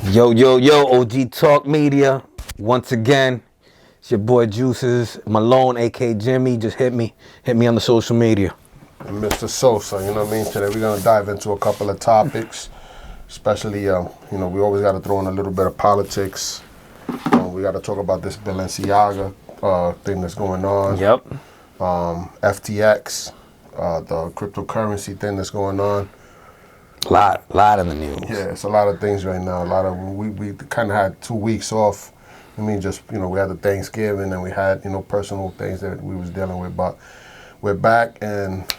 Yo, yo, yo, OG Talk Media. Once again, it's your boy Juices Malone, aka Jimmy. Just hit me on the social media. And Mr. Sosa, you know what I mean? Today we're going to dive into a couple of topics, especially, we always got to throw in a little bit of politics. We got to talk about this Balenciaga thing that's going on. Yep. FTX, the cryptocurrency thing that's going on. Lot in the news. Yeah, it's a lot of things right now. We kind of had 2 weeks off. I mean, we had the Thanksgiving and we had, personal things that we was dealing with. But we're back and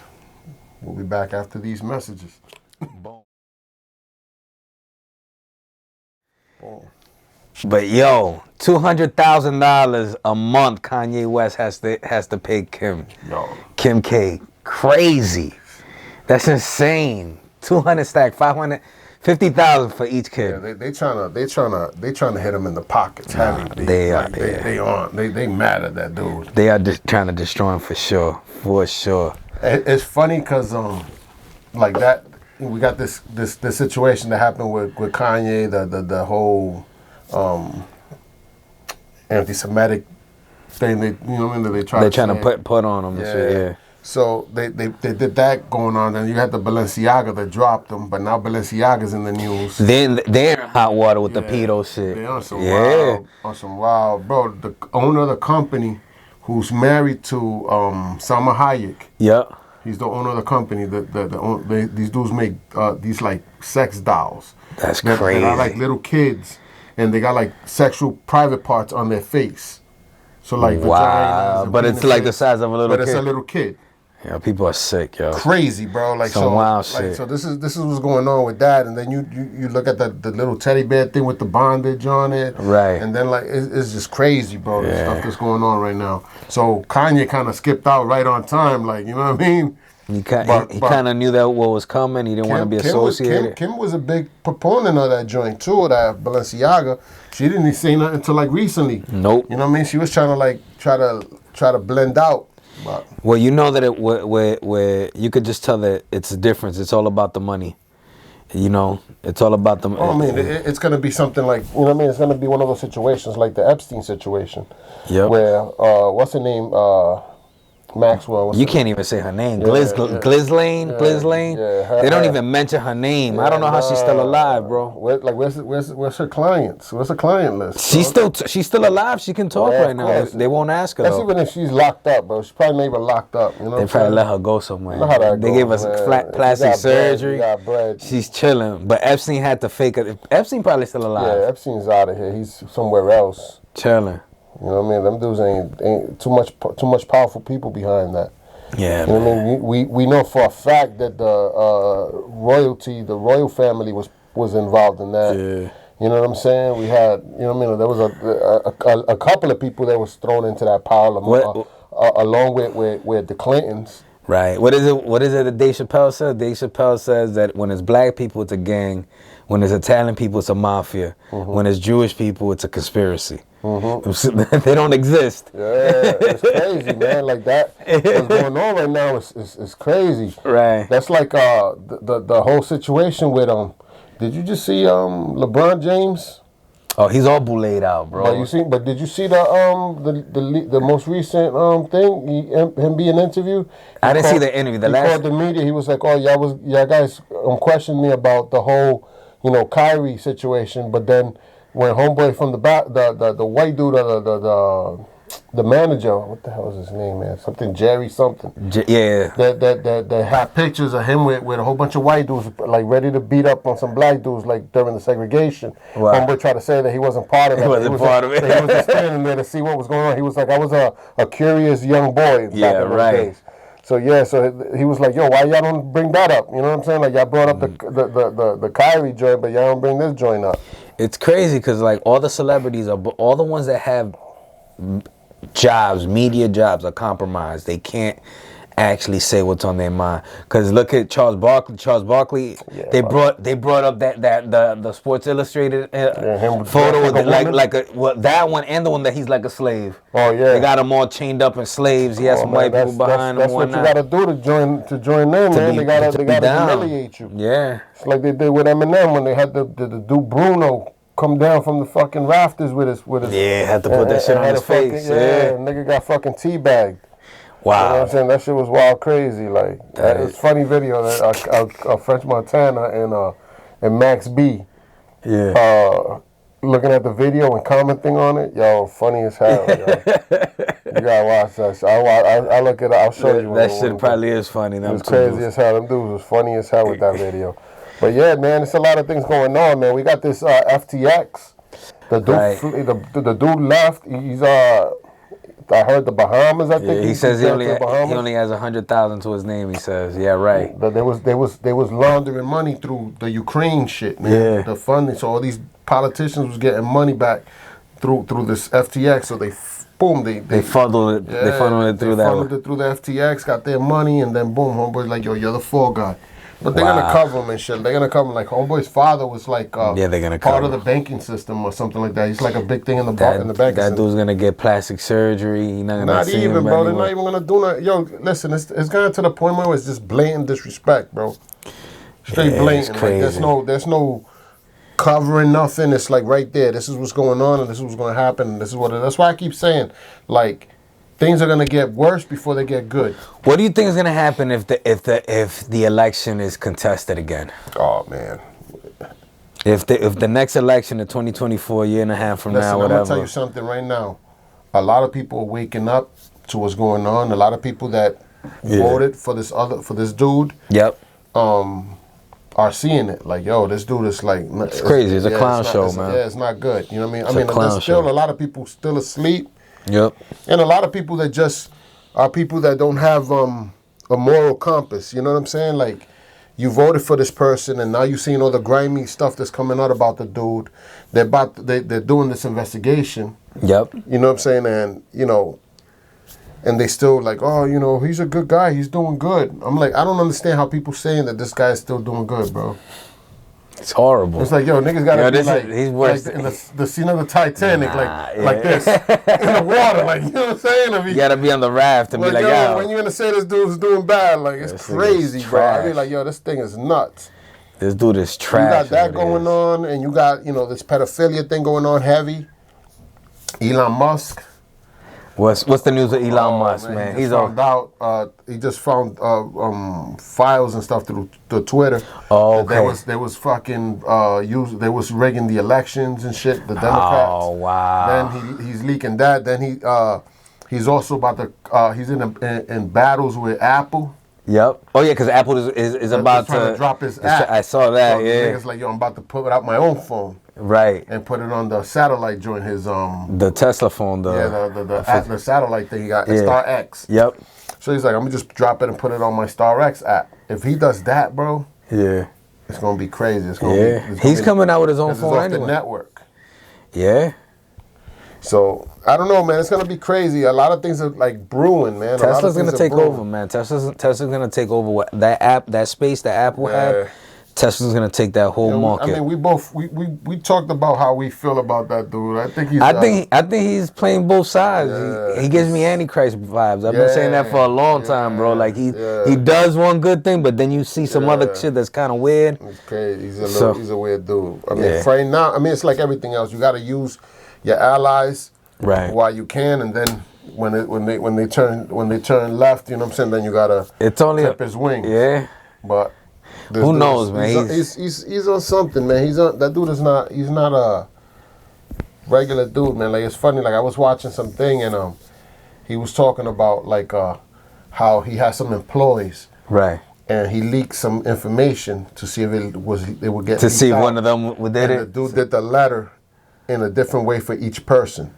we'll be back after these messages. Boom. Boom. But yo, $200,000 a month Kanye West has to pay Kim. Yo. Kim K. Crazy. That's insane. 200 stack, 550,000 for each kid. Yeah, they trying to hit him in the pockets heavy. They mad at that dude. They are just trying to destroy him for sure. It's funny because like that, we got this situation that happened with Kanye, the whole anti-Semitic thing. They're trying to put on him. Yeah. And shit, yeah. So they did that going on, and you had the Balenciaga that dropped them, but now Balenciaga's in the news. Then they're in hot water with the pedo shit. They're on some wild, bro. The owner of the company, who's married to Salma Hayek. Yep. He's the owner of the company. These dudes make these like sex dolls. That's crazy. They got like little kids, and they got like sexual private parts on their face. So like wow, but it's like the size of a little kid. But it's a little kid. Yeah, people are sick, yo. Crazy, bro. Like some wild shit. So this is what's going on with that, and then you look at the little teddy bear thing with the bondage on it, right? And then like it's just crazy, bro. The stuff that's going on right now. So Kanye kind of skipped out right on time, like you know what I mean. He kind of knew that what was coming. He didn't want to be associated. Kim was a big proponent of that joint too, that Balenciaga. She didn't even say nothing until like recently. Nope. You know what I mean? She was trying to try to blend out. But. Well, you know that where you could just tell that it's a difference. It's all about the money. You know, it's all about the. I mean, it's gonna be something like you know what I mean. It's gonna be one of those situations like the Epstein situation. Yep. Where what's her name? Maxwell. You can't even say her name. Ghislaine. Yeah, they don't even mention her name. I don't know how she's still alive, bro. Where's her clients? Where's her client list? She's still alive. She can talk right now. They won't ask her. That's even if she's locked up, bro. She's probably not even locked up. You know. They probably let her go somewhere. They gave us plastic surgery. Got bread. She's chilling, but Epstein had to fake it. Epstein probably still alive. Yeah, Epstein's out of here. He's somewhere else. Chilling. You know what I mean? Them dudes ain't too much powerful people behind that. Yeah, you know what I mean? We know for a fact that the royal family was involved in that. Yeah. You know what I'm saying? We had, you know what I mean? There was a couple of people that was thrown into that pile along with the Clintons. Right. What is it that Dave Chappelle said? Dave Chappelle says that when it's black people, it's a gang. When it's Italian people, it's a mafia. Mm-hmm. When it's Jewish people, it's a conspiracy. Mm-hmm. They don't exist. Yeah, it's crazy, man. Like that, what's going on right now is crazy. Right. That's like the whole situation with Did you just see LeBron James? Oh, he's all bullied out, bro. But did you see the most recent thing? Him being interviewed. I didn't see the interview. He called the media. He was like, "Oh, y'all guys questioned me about the whole, Kyrie situation." But then when homeboy from the white dude, the manager, what the hell is his name, man? Something Jerry something. Yeah. That had pictures of him with a whole bunch of white dudes like ready to beat up on some black dudes like during the segregation. Wow. Homeboy tried to say that he wasn't part of it. He wasn't part of it. He was just standing there to see what was going on. He was like, I was a curious young boy back in those days. So he was like, yo, why y'all don't bring that up? You know what I'm saying? Like y'all brought up the Kyrie joint, but y'all don't bring this joint up. It's crazy because like all the celebrities all the ones that have jobs, media jobs are compromised. They can't actually say what's on their mind. Because look at Charles Barkley. Yeah, they brought up the Sports Illustrated photo with that one and the one that he's like a slave. Oh yeah, they got him all chained up in slaves. He has some white people behind him. That's what you got to do to join them, man. They gotta humiliate you. Yeah, it's like they did with Eminem when they had the dude Bruno come down from the fucking rafters with his Yeah, had to put that shit on his face. Yeah, nigga got fucking teabagged. Wow. You know what I'm saying? That shit was wild crazy. Like, that was funny video that French Montana and Max B. Yeah. Looking at the video and commenting on it, yo, funny as hell, yo. You gotta watch that shit. I look at it, I'll show you. That shit probably is funny. It was crazy as hell. Them dudes was funny as hell with that video. But yeah, man, it's a lot of things going on, man. We got this FTX. The dude, the dude left. He's I heard the Bahamas. I think he says he only has 100,000 to his name. He says, yeah, right. But they was laundering money through the Ukraine shit, man. Yeah. The funding. So all these politicians was getting money back through this FTX. So they funneled it. They funneled it through that. Funneled it through the FTX. Got their money, and then boom, homeboy's like, yo, you're the fall guy. But they're gonna cover him and shit. They're gonna cover him. Like homeboy's father was like they're gonna part of the banking system or something like that. He's like a big thing in the banking system. That dude's gonna get plastic surgery. You're not gonna see him bro. anymore. They're not even gonna do that. Yo, listen, it's gotten to the point where it's just blatant disrespect, bro. Straight blatant. Crazy. Like, there's no covering nothing. It's like right there. This is what's going on, and this is what's gonna happen. And this is what. That's why I keep saying, like, things are gonna get worse before they get good. What do you think is gonna happen if the election is contested again? Oh man. If the next election in 2024, year and a half from now, whatever. I'm gonna tell you something right now. A lot of people are waking up to what's going on. A lot of people that voted for this dude. Yep. Are seeing it like, yo, this dude is like, it's crazy. It's a clown show, man. Yeah, it's not good. You know what I mean? There's still a lot of people still asleep. Yep. And a lot of people that just are people that don't have a moral compass. You know what I'm saying? Like, you voted for this person, and now you're seeing all the grimy stuff that's coming out about the dude. They're doing this investigation. Yep. You know what I'm saying? And and they still like, oh, he's a good guy. He's doing good. I'm like, I don't understand how people saying that this guy is still doing good, bro. It's horrible. It's like, yo, niggas gotta be like, he's worse. Like in the scene of the Titanic, like this, in the water, like, you know what I'm saying? You gotta be on the raft and be like, yo. When you're gonna say this dude's doing bad, like, it's crazy, bro. I mean, like, yo, this thing is nuts. This dude is trash. You got that going on, and you got, this pedophilia thing going on heavy. Elon Musk. What's the news with Elon Musk, man? He just found files and stuff through the Twitter. Oh, okay. They was fucking they was rigging the elections and shit. The Democrats. Oh, wow. Then he's leaking that. Then he's also about to he's in battles with Apple. Yep. Oh yeah, because Apple is about to drop his app. I saw that. So yeah. Niggas like, yo, I'm about to put out my own phone. Right. And put it on the satellite joint. His the Tesla phone. The satellite thing he got. Star X. Yep. So he's like, I'm gonna just drop it and put it on my Star X app. If he does that, bro, it's gonna be crazy. He's coming out with his own phone anyway. The network. Yeah. So I don't know, man. It's gonna be crazy. A lot of things are like brewing, man. Tesla's gonna take over, man. Tesla's gonna take over that space that Apple had. Tesla's gonna take that whole market. I mean, we talked about how we feel about that dude. I think he's playing both sides. Yeah. He gives me Antichrist vibes. I've been saying that for a long time, bro. Like he does one good thing, but then you see some other shit that's kind of weird. It's crazy. He's a weird dude. I mean, right now, it's like everything else. You got to use your allies while you can, and then when they turn left, you know what I'm saying. Then you gotta clip his wings. Yeah, but. Who knows, man? He's on something, man. That dude is not. He's not a regular dude, man. Like, it's funny. Like, I was watching something and he was talking about like how he has some employees, right? And he leaked some information to see if it would get to see if out. one of them did it. The dude did the letter in a different way for each person.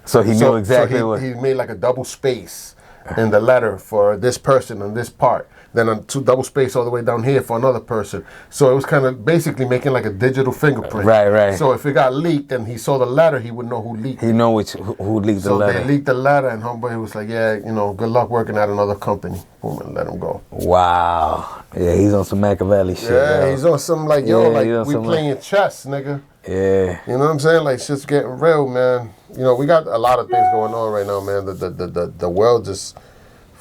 So he knew exactly what he made, like a double space in the letter for this person on this part. Then a double space all the way down here for another person. So it was kind of basically making like a digital fingerprint. Right. So if it got leaked and he saw the letter, he would know who leaked it. He know who leaked the letter. So they leaked the letter, and homeboy was like, yeah, good luck working at another company. Boom, and let him go. Wow. Yeah, he's on some Machiavelli shit. Yeah, he's on some like, we playing chess, nigga. Yeah. You know what I'm saying? Like, shit's getting real, man. We got a lot of things going on right now, man. The world just...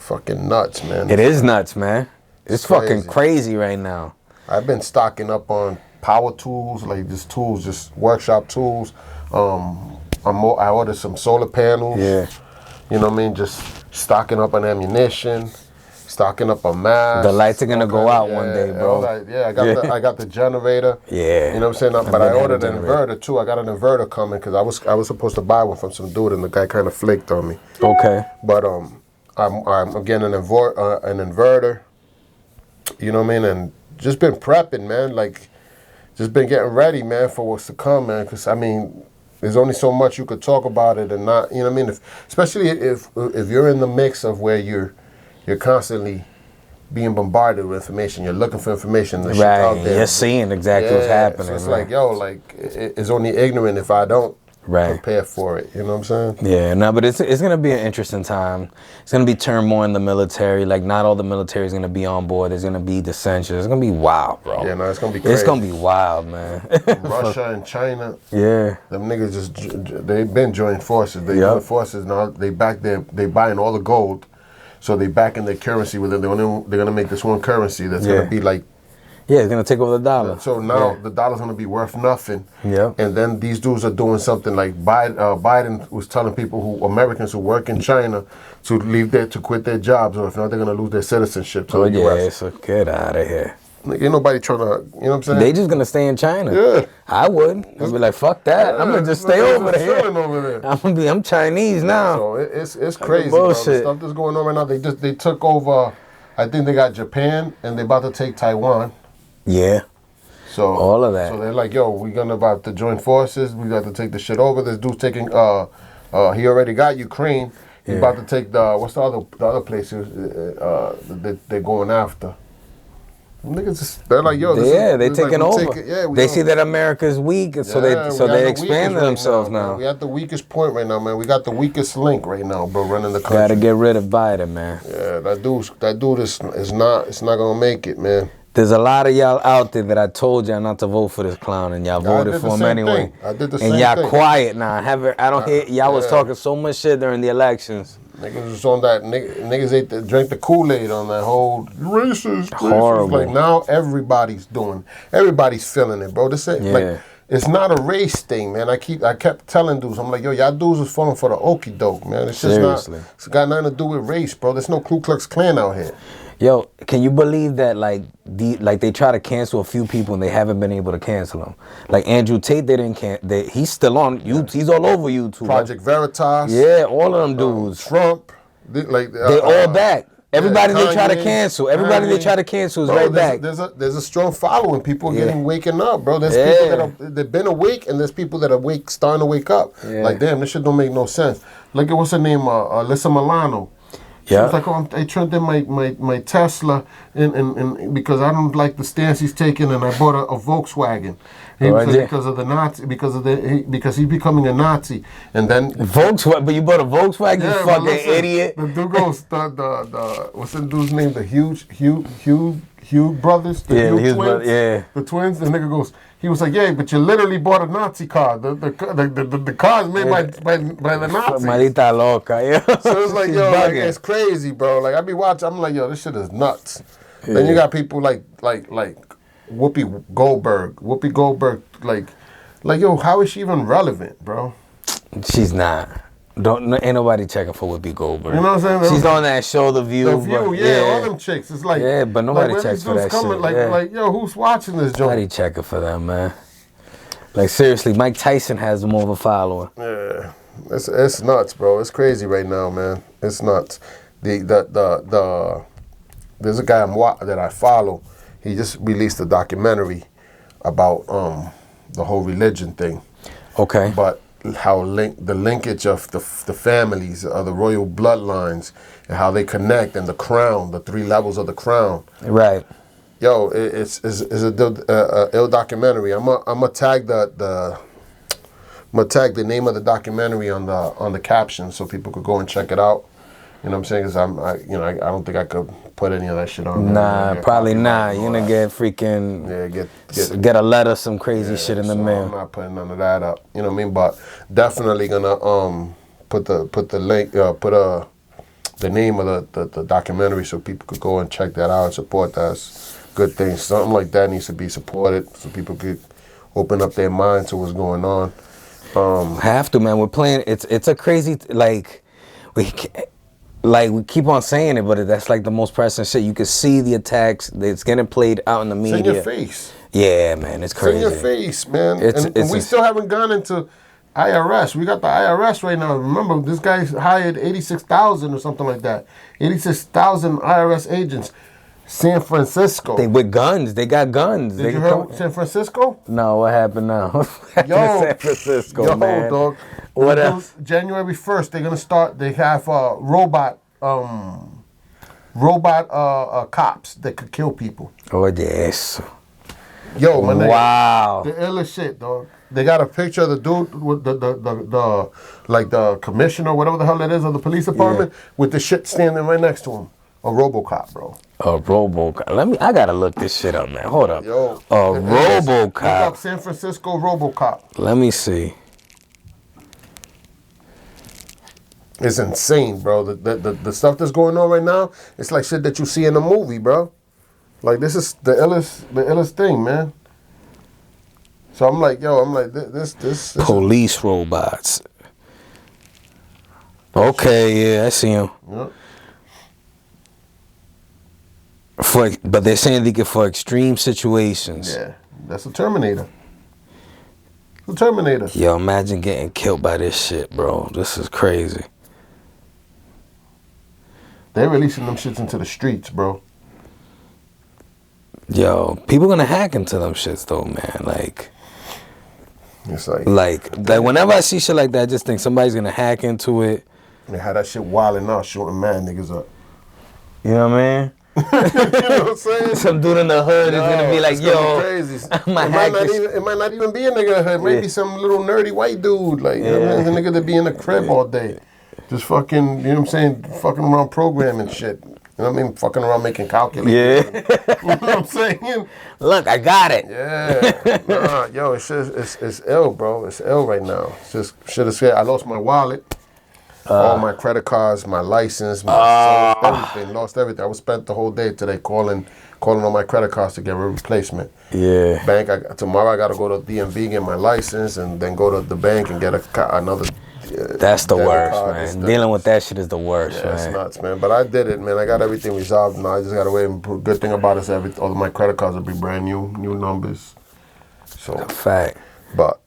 fucking nuts, man. It is nuts, man. It's fucking crazy right now. I've been stocking up on power tools, like just tools, just workshop tools. I ordered some solar panels. Yeah. You know what I mean? Just stocking up on ammunition, stocking up on masks. The lights are gonna go out one day, bro. I got the generator. Yeah. You know what I'm saying? But I ordered an inverter too. I got an inverter coming because I was supposed to buy one from some dude, and the guy kind of flaked on me. Okay. But I'm getting an inverter. You know what I mean? And just been prepping, man. Like, just been getting ready, man, for what's to come, man. Because I mean, there's only so much you could talk about it and not, you know what I mean? Especially if you're in the mix of where you're constantly being bombarded with information, you're looking for information. The shit out there. You're seeing exactly what's happening. So it's like, yo, like it's only ignorant if I don't prepare for it. You know what I'm saying? Yeah, no, but it's gonna be an interesting time. It's gonna be turmoil in the military. Like, not all the military is gonna be on board. There's gonna be dissensions. It's gonna be wild, bro. Yeah, no, it's gonna be crazy. It's gonna be wild, man. Russia and China. Yeah. Them niggas they've been joining forces. They join forces now. They buying all the gold, so they backing their currency with it. They're gonna make this one currency that's gonna be like. Yeah, it's gonna take over the dollar. So now the dollar's gonna be worth nothing. Yeah. And then these dudes are doing something like Biden was telling Americans who work in China to leave there, to quit their jobs, or if not, they're gonna lose their citizenship to the US. So get out of here. Like, ain't nobody trying to, you know what I'm saying? They just gonna stay in China. Yeah. I would. I'd be like, fuck that. Yeah, I'm gonna just stay over there. Over there. I'm Chinese now. So it's crazy, bro. The stuff that's going on right now. They took over. I think they got Japan, and they about to take Taiwan. Yeah. So all of that. So they're like, yo, we're gonna about to join forces. We got to take the shit over. This dude's taking. He already got Ukraine. He's about to take what's the other places they're going after. Niggas, they're like, yo, they're taking over. They see that America's weak, so they expanding themselves now. We at the weakest point right now, man. We got the weakest link right now, bro, running the country. Gotta get rid of Biden, man. Yeah, that dude is not gonna make it, man. There's a lot of y'all out there that I told y'all not to vote for this clown, and y'all voted for him anyway. I did the same thing. And y'all thing. Quiet now. I don't hear y'all was talking so much shit during the elections. Niggas was on that. Niggas drank the Kool-Aid on that whole racist. Horrible. Like, now everybody's feeling it, bro. This ain't like, it's not a race thing, man. I kept telling dudes, I'm like, yo, y'all dudes is falling for the okie doke, man. It's just Seriously. it's got nothing to do with race, bro. There's no Ku Klux Klan out here. Yo, can you believe that they try to cancel a few people and they haven't been able to cancel them? Like Andrew Tate, they didn't he's still on YouTube. He's all over YouTube. Project Veritas. Yeah, all of them dudes. Trump. They all back. Everybody they try to cancel. Everybody they try to cancel is right back. There's a strong following. People waking up, bro. There's people that been awake, and there's people that are starting to wake up. Yeah. Like, damn, this shit don't make no sense. Look at what's her name, Alyssa Milano. Yeah. She was like, oh, I turned in my Tesla and because I don't like the stance he's taking, and I bought a Volkswagen. Because of the Nazi, because he's becoming a Nazi, and then Volkswagen. But you bought a Volkswagen, you fucking idiot. The dude goes, the what's the dude's name? The Hugh brothers. The Hugh twins. The twins. The nigga goes. He was like, yeah, but you literally bought a Nazi car. The car is made by the Nazis. Malita loca, yeah. So it's like, yo, like, it's crazy, bro. Like, I be watching, I'm like, yo, this shit is nuts. Yeah. Then you got people like Whoopi Goldberg. Whoopi Goldberg, like, yo, how is she even relevant, bro? She's not. Ain't nobody checking for Whoopi Goldberg. You know what I'm saying? She's on that show, The View. The View, all them chicks. It's like, but nobody checks for that shit. Like, yo, who's watching this joint? Nobody checking for them, man. Like, seriously, Mike Tyson has more of a follower. Yeah, it's nuts, bro. It's crazy right now, man. It's nuts. There's a guy that I follow. He just released a documentary about the whole religion thing. Okay. But how the linkage of the families, the royal bloodlines, and how they connect, and the crown, the 3 levels of the crown. Right. Yo, it's a ill documentary. I'm gonna tag the name of the documentary on the caption so people could go and check it out. You know what I'm saying? Because I don't think I could put any of that shit on. Nah, probably not. You're gonna get freaking get a letter, some crazy shit in the mail. I'm not putting none of that up. You know what I mean? But definitely gonna put the link, the name of the documentary so people could go and check that out and support that. good thing. Something like that needs to be supported so people could open up their mind to what's going on. Have to, man. We're playing. It's a crazy we keep on saying it, but that's like the most pressing shit. You can see the attacks. It's getting played out in the media. It's in your face. Yeah, man. It's crazy. It's in your face, man. And we still haven't gone into IRS. We got the IRS right now. Remember, this guy hired 86,000 or something like that. 86,000 IRS agents. San Francisco. They with guns. They got guns. Did you hear San Francisco? No, what happened now? Yo, San Francisco, man. Dog. What else? January 1st, they're gonna start. They have robot cops that could kill people. Oh yes. Yo, my nigga. Wow. The illest shit, dog. They got a picture of the dude with the commissioner, whatever the hell it is, of the police department, with the shit standing right next to him. A RoboCop, bro. A RoboCop. I gotta look this shit up, man. Hold up. Yo. A RoboCop. Look up San Francisco RoboCop. Let me see. It's insane, bro. The stuff that's going on right now, it's like shit that you see in a movie, bro. Like, this is the illest thing, man. So I'm like, this Police robots. Okay, yeah, I see him. Yep. But they're saying they get for extreme situations. Yeah, that's a Terminator. The Terminator. Yo, imagine getting killed by this shit, bro. This is crazy. They're releasing them shits into the streets, bro. Yo, people gonna hack into them shits though, man. Like, it's like whenever I see shit like that, I just think somebody's gonna hack into it. They had that shit wilding out, shooting mad niggas up. You know what I mean? You know what I'm saying? Some dude in the hood is gonna be like, yo, crazy. It might not even be a nigga in the hood. Maybe some little nerdy white dude, like, you know what I mean? The nigga that be in the crib all day. Just fucking, you know what I'm saying? Fucking around programming shit. You know what I mean? Fucking around making calculators. Yeah. You know what I'm saying? Look, I got it. Yeah. Nah, yo, it's ill, bro. It's ill right now. It's just shit is scary. I lost my wallet. All my credit cards, my license, my everything. Lost everything. I was spent the whole day today calling on my credit cards to get a replacement. Yeah. Bank. Tomorrow I got to go to DMV, get my license, and then go to the bank and get another. That's the worst, man. Dealing with that shit is the worst, man. It's nuts, man. But I did it, man. I got everything resolved now. I just got to wait. And good thing about it is all of my credit cards will be brand new numbers. So. Fact. But.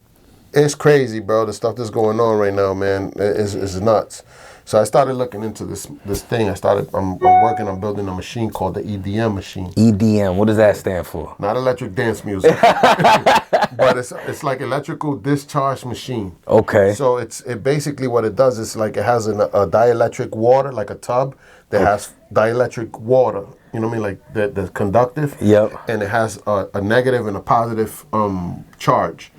It's crazy, bro. The stuff that's going on right now, man, is nuts. So I started looking into this thing. I'm working on building a machine called the EDM machine. EDM, what does that stand for? Not electric dance music, but it's like electrical discharge machine. Okay. So it basically what it does is like it has a dielectric water, like a tub that has dielectric water. You know what I mean, like the conductive. Yep. And it has a negative and a positive charge.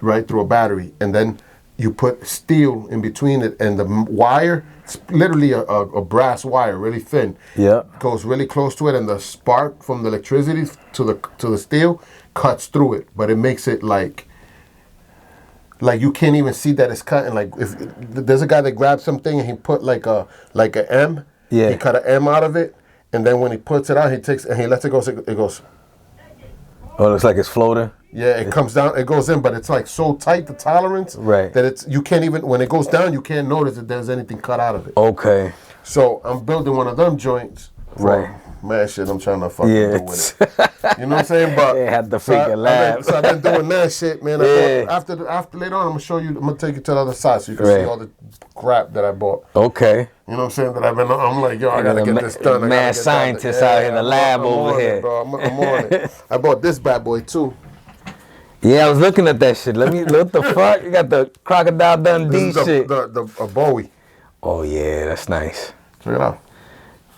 Right through a battery, and then you put steel in between it, and the wire, it's literally a brass wire, really thin. Yeah, goes really close to it, and the spark from the electricity to the steel cuts through it, but it makes it like you can't even see that it's cutting. Like if there's a guy that grabs something and he put like a M, yeah, he cut an M out of it, and then when he puts it out, he takes and he lets it go. So it goes. Oh, it looks like it's floating. Yeah, it comes down, it goes in, but it's like so tight, the tolerance, right, that you can't even, when it goes down, you can't notice that there's anything cut out of it. Okay. So I'm building one of them joints. Right. Man, shit, I'm trying to fucking do with it. You know what I'm saying? But they had the freaking lab. So I've been doing that shit, man. Yeah. After later on, I'm gonna take you to the other side so you can see all the crap that I bought. Okay. You know what I'm saying? That I'm like, yo, I gotta get this done. Mad scientists out here in the lab over here. Bro, I'm on it. I bought this bad boy too. Yeah, I was looking at that shit. Let me look the fuck. You got the Crocodile Dundee shit. The Bowie. Oh yeah, that's nice. Check it out.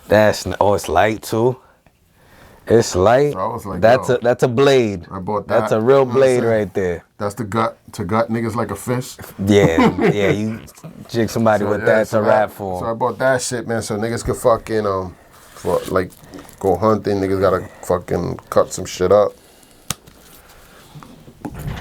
It's light too. It's light. So I was like, that's a blade. I bought that. That's a real blade right there. That's the gut to gut niggas like a fish. Yeah, you jig somebody with that. It's a rap for 'em. So I bought that shit, man. So niggas could fucking for like go hunting. Niggas gotta fucking cut some shit up.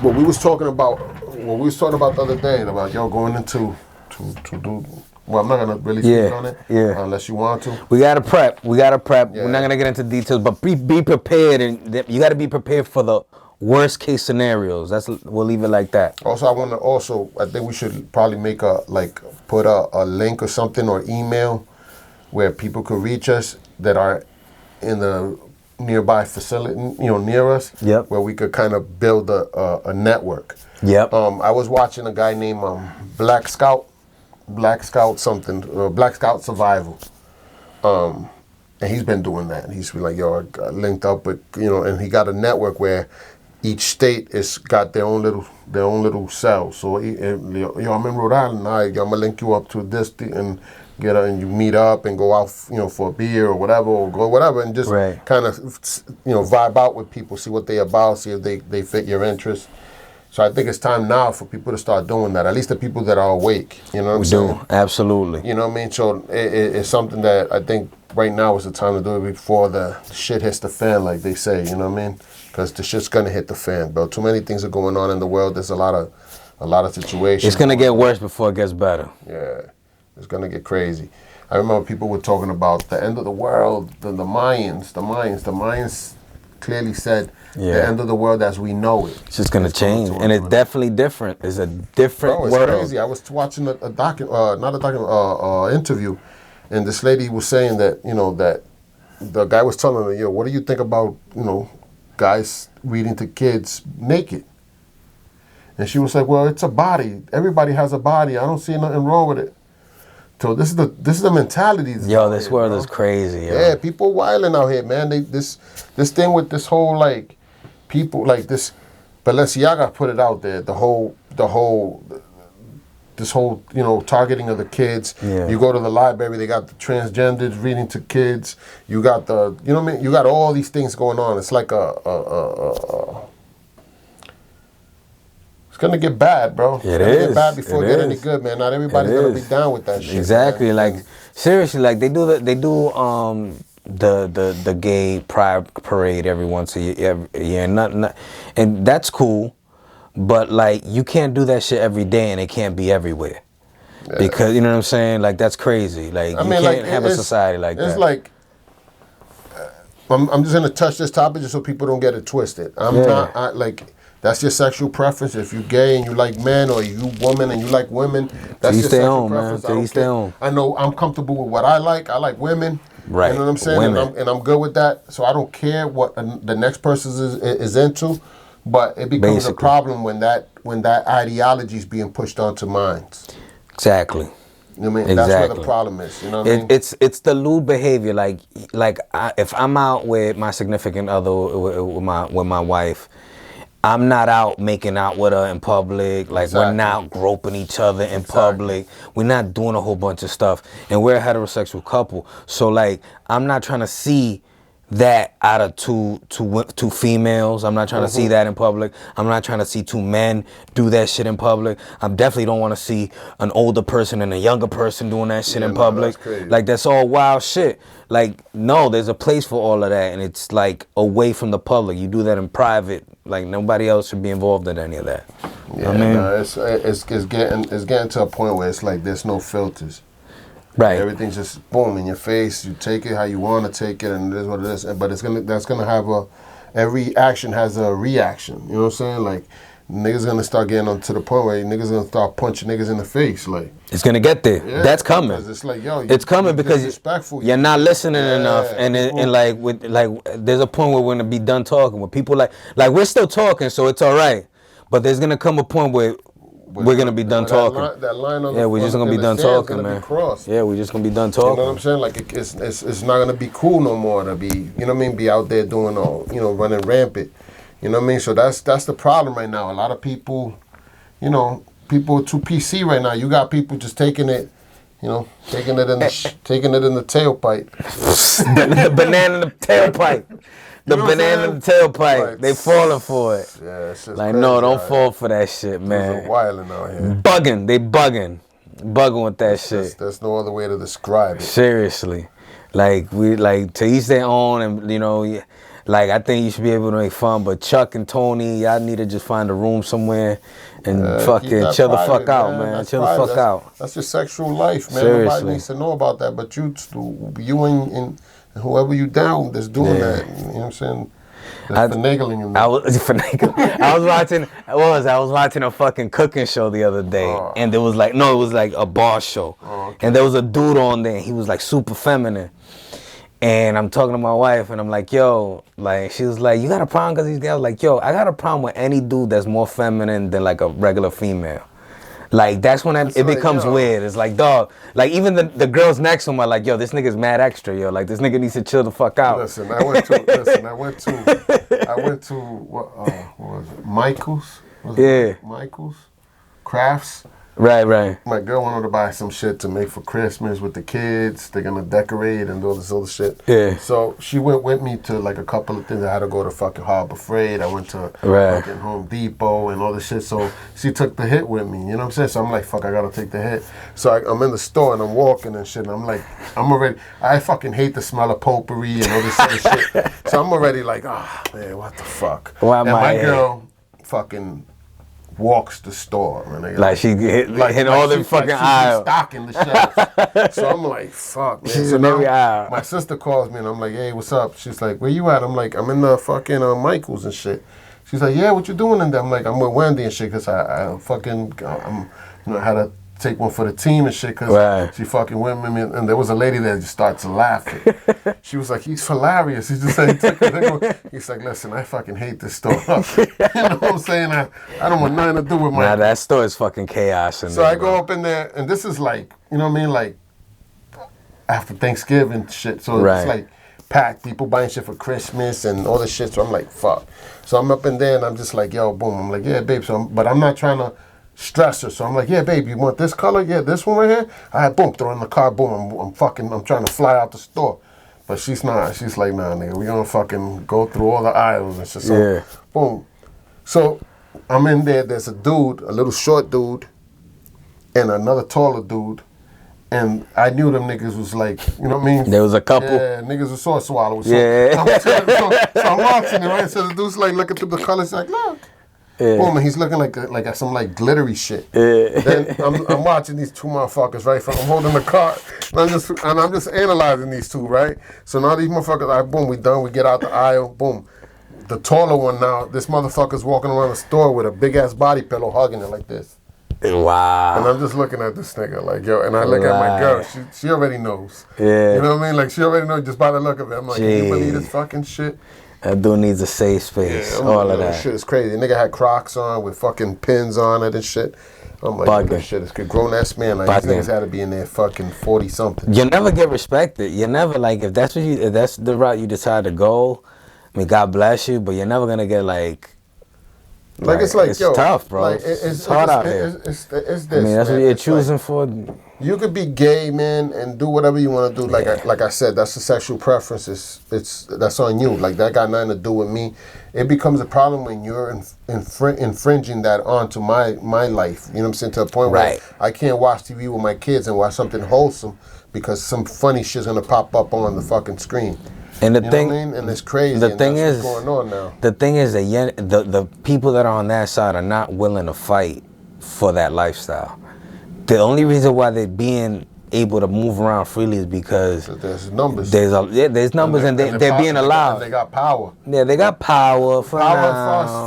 What we was talking about the other day about going into to do. Well, I'm not gonna really speak on it, unless you want to. We gotta prep. Yeah. We're not gonna get into details, but be prepared, and you gotta be prepared for the worst case scenarios. We'll leave it like that. Also, I think we should probably make put a link or something or email where people could reach us that are in the nearby facility, near us. Yep. Where we could kind of build a network. Yep. I was watching a guy named Black Scout Survival. And he's been doing that. He's been like, yo, I got linked up with, and he got a network where each state is got their own little cells. So, I'm in Rhode Island. All right, I'm gonna link you up to this and and you meet up and go out, for a beer or whatever, and just kind of, vibe out with people, see what they about, see if they fit your interests. So I think it's time now for people to start doing that. At least the people that are awake. You know what I'm saying? We do, absolutely. You know what I mean? So it's something that I think right now is the time to do it before the shit hits the fan, like they say. You know what I mean? Because the shit's gonna hit the fan, bro. Too many things are going on in the world. There's a lot of situations. It's gonna get worse before it gets better. Yeah, it's gonna get crazy. I remember people were talking about the end of the world. The Mayans clearly said the end of the world as we know it. It's just gonna change, and it's definitely different. It's a different world. It's crazy. I was watching interview, and this lady was saying that that the guy was telling her, what do you think about guys reading to kids naked? And she was like, well, it's a body. Everybody has a body. I don't see nothing wrong with it. So this is the mentality. This world is crazy. Yo. Yeah, people wilding out here, man. This thing with this whole people this Balenciaga put it out there. This whole targeting of the kids. Yeah. You go to the library, they got the transgenders reading to kids. You got you got all these things going on. It's like it's gonna get bad, bro. It's gonna get bad before it get any good, man. Not everybody's gonna be down with that shit. Exactly, man. Like seriously, like they do the gay pride parade every once a year, and that's cool. But like you can't do that shit every day, and it can't be everywhere. Yeah. Because you know what I'm saying? Like that's crazy. Like you can't have a society like that. It's like I'm just gonna touch this topic just so people don't get it twisted. That's your sexual preference. If you're gay and you like men, or you woman and you like women, that's your sexual preference. Man. Stay home. I know I'm comfortable with what I like. I like women. Right. You know what I'm saying? And I'm good with that. So I don't care what the next person is into. But it becomes a problem when that ideology is being pushed onto minds. Exactly. You know what I mean? That's where the problem is. You know what I mean? It's the lewd behavior. If I'm out with my significant other, with my wife, I'm not out making out with her in public. We're not groping each other in public. We're not doing a whole bunch of stuff. And we're a heterosexual couple. So I'm not trying to see that out of two females. I'm not trying to see that in public. I'm not trying to see two men do that shit in public. I definitely don't want to see an older person and a younger person doing that shit in public. That's all wild shit. No, there's a place for all of that, and it's away from the public. You do that in private. Nobody else should be involved in any of that. Yeah, it's getting to a point where it's there's no filters. Right. Everything's just boom in your face. You take it how you want to take it, and it is what it is. But that's gonna have every action has a reaction. You know what I'm saying? Niggas gonna start getting on to the point where niggas gonna start punching niggas in the face. It's gonna get there. Yeah, that's coming. It's it's coming because you're not listening enough, and there's a point where we're gonna be done talking. With people we're still talking, so it's all right. But there's gonna come a point where we're gonna be done talking. That line on we're just gonna be done talking, man. Yeah, we're just gonna be done talking. You know what I'm saying? It's not gonna be cool no more to be, you know what I mean, be out there doing all, running rampant. You know what I mean? So that's the problem right now. A lot of people, people are too PC right now. You got people just taking it, taking it in the tailpipe. the banana in the tailpipe. The banana in the tailpipe. They falling for it. Yeah, it's just no, don't fall for that shit, man. They're wilding out here. Bugging. They bugging. Bugging with that shit. There's no other way to describe it. Seriously. To each their own, and Like, I think you should be able to make fun. But Chuck and Tony, y'all need to just find a room somewhere and fucking chill the fuck out, man. Chill the fuck out. That's your sexual life, man. Seriously. Nobody needs to know about that. But you and whoever you down that's doing that. You know what I'm saying? Finagling in I was watching a fucking cooking show the other day, and there was like, no, it was like a bar show, and there was a dude on there, and he was like super feminine, and I'm talking to my wife, and I'm like, yo, like, she was like, you got a problem because these guys? Like, yo, I got a problem with any dude that's more feminine than like a regular female. Like, that's when it becomes weird. It's like, dog, like, even the girls next to him are like, yo, this nigga's mad extra, yo. Like, this nigga needs to chill the fuck out. Listen, I went to what was it? Michael's? Michael's? Crafts? Right. My girl wanted to buy some shit to make for Christmas with the kids. They're going to decorate and do all this other shit. Yeah. So she went with me to like a couple of things. I had to go to fucking Harbor Freight. I went to fucking Home Depot and all this shit. So she took the hit with me. You know what I'm saying? So I'm like, fuck, I got to take the hit. So I'm in the store and I'm walking and shit. And I'm like, I fucking hate the smell of potpourri and all this other shit. So I'm already like, man, what the fuck? And my girl fucking walks the store, man. Like she hit all them fucking aisles. Stocking the shelves. So I'm like, fuck, man. She's so in every aisle. My sister calls me and I'm like, hey, what's up? She's like, where you at? I'm like, I'm in the fucking Michael's and shit. She's like, yeah, what you doing in there? I'm like, I'm with Wendy and shit because I had to take one for the team and shit because she fucking went with me and there was a lady that just started to laughing. She was like, he's hilarious. He just said, he's like, listen, I fucking hate this store. You know what I'm saying? I don't want nothing to do with my... Nah, that store is fucking chaos. So I go up in there and this is like, you know what I mean? Like after Thanksgiving shit. So it's like packed, people buying shit for Christmas and all this shit. So I'm like, fuck. So I'm up in there and I'm just like, yo, boom. I'm like, yeah, babe. But I'm not trying to stress her. So I'm like, yeah, babe, you want this color? Yeah, this one right here? All right, boom, throw it in the car, boom. I'm trying to fly out the store. But she's not. She's like, nah, nigga, we gonna fucking go through all the aisles and shit. So, boom. So I'm in there. There's a dude, a little short dude, and another taller dude. And I knew them niggas was like, you know what I mean? There was a couple. Yeah, niggas was sword swallowers. So I'm watching it, right? So the dude's like looking through the colors, like, look. Yeah. Boom, and he's looking like at some like glittery shit. Yeah. Then I'm watching these two motherfuckers, right? I'm holding the cart, and I'm just analyzing these two, right? So now these motherfuckers, all right, boom, we done. We get out the aisle, boom. The taller one now, this motherfucker's walking around the store with a big ass body pillow, hugging it like this. Wow. And I'm just looking at this nigga like, yo, and I look at my girl. She already knows. Yeah. You know what I mean? Like she already knows just by the look of it. I'm like, can you believe this fucking shit? That dude needs a safe space. Yeah, all of that. Shit is crazy. Nigga had Crocs on with fucking pins on it and shit. I'm like, this shit is good. Grown ass man. Like these niggas had to be in there fucking 40 something. You never get respected. You never if that's the route you decide to go. I mean, God bless you, but you're never gonna get it's tough, bro. Like, it's hard out here. It's this. I mean, that's what you're choosing for. You could be gay, man, and do whatever you want to do. Like I said, that's a sexual preference. That's on you. Like that got nothing to do with me. It becomes a problem when you're infringing that onto my life. You know what I'm saying? To a point where I can't watch TV with my kids and watch something wholesome because some funny shit's gonna pop up on the fucking screen. And the thing, what I mean? And it's crazy. The thing is, what's going on now. The thing is that the people that are on that side are not willing to fight for that lifestyle. The only reason why they're being able to move around freely is because there's numbers. There's numbers, and they're being allowed. They got power. Yeah, they got power for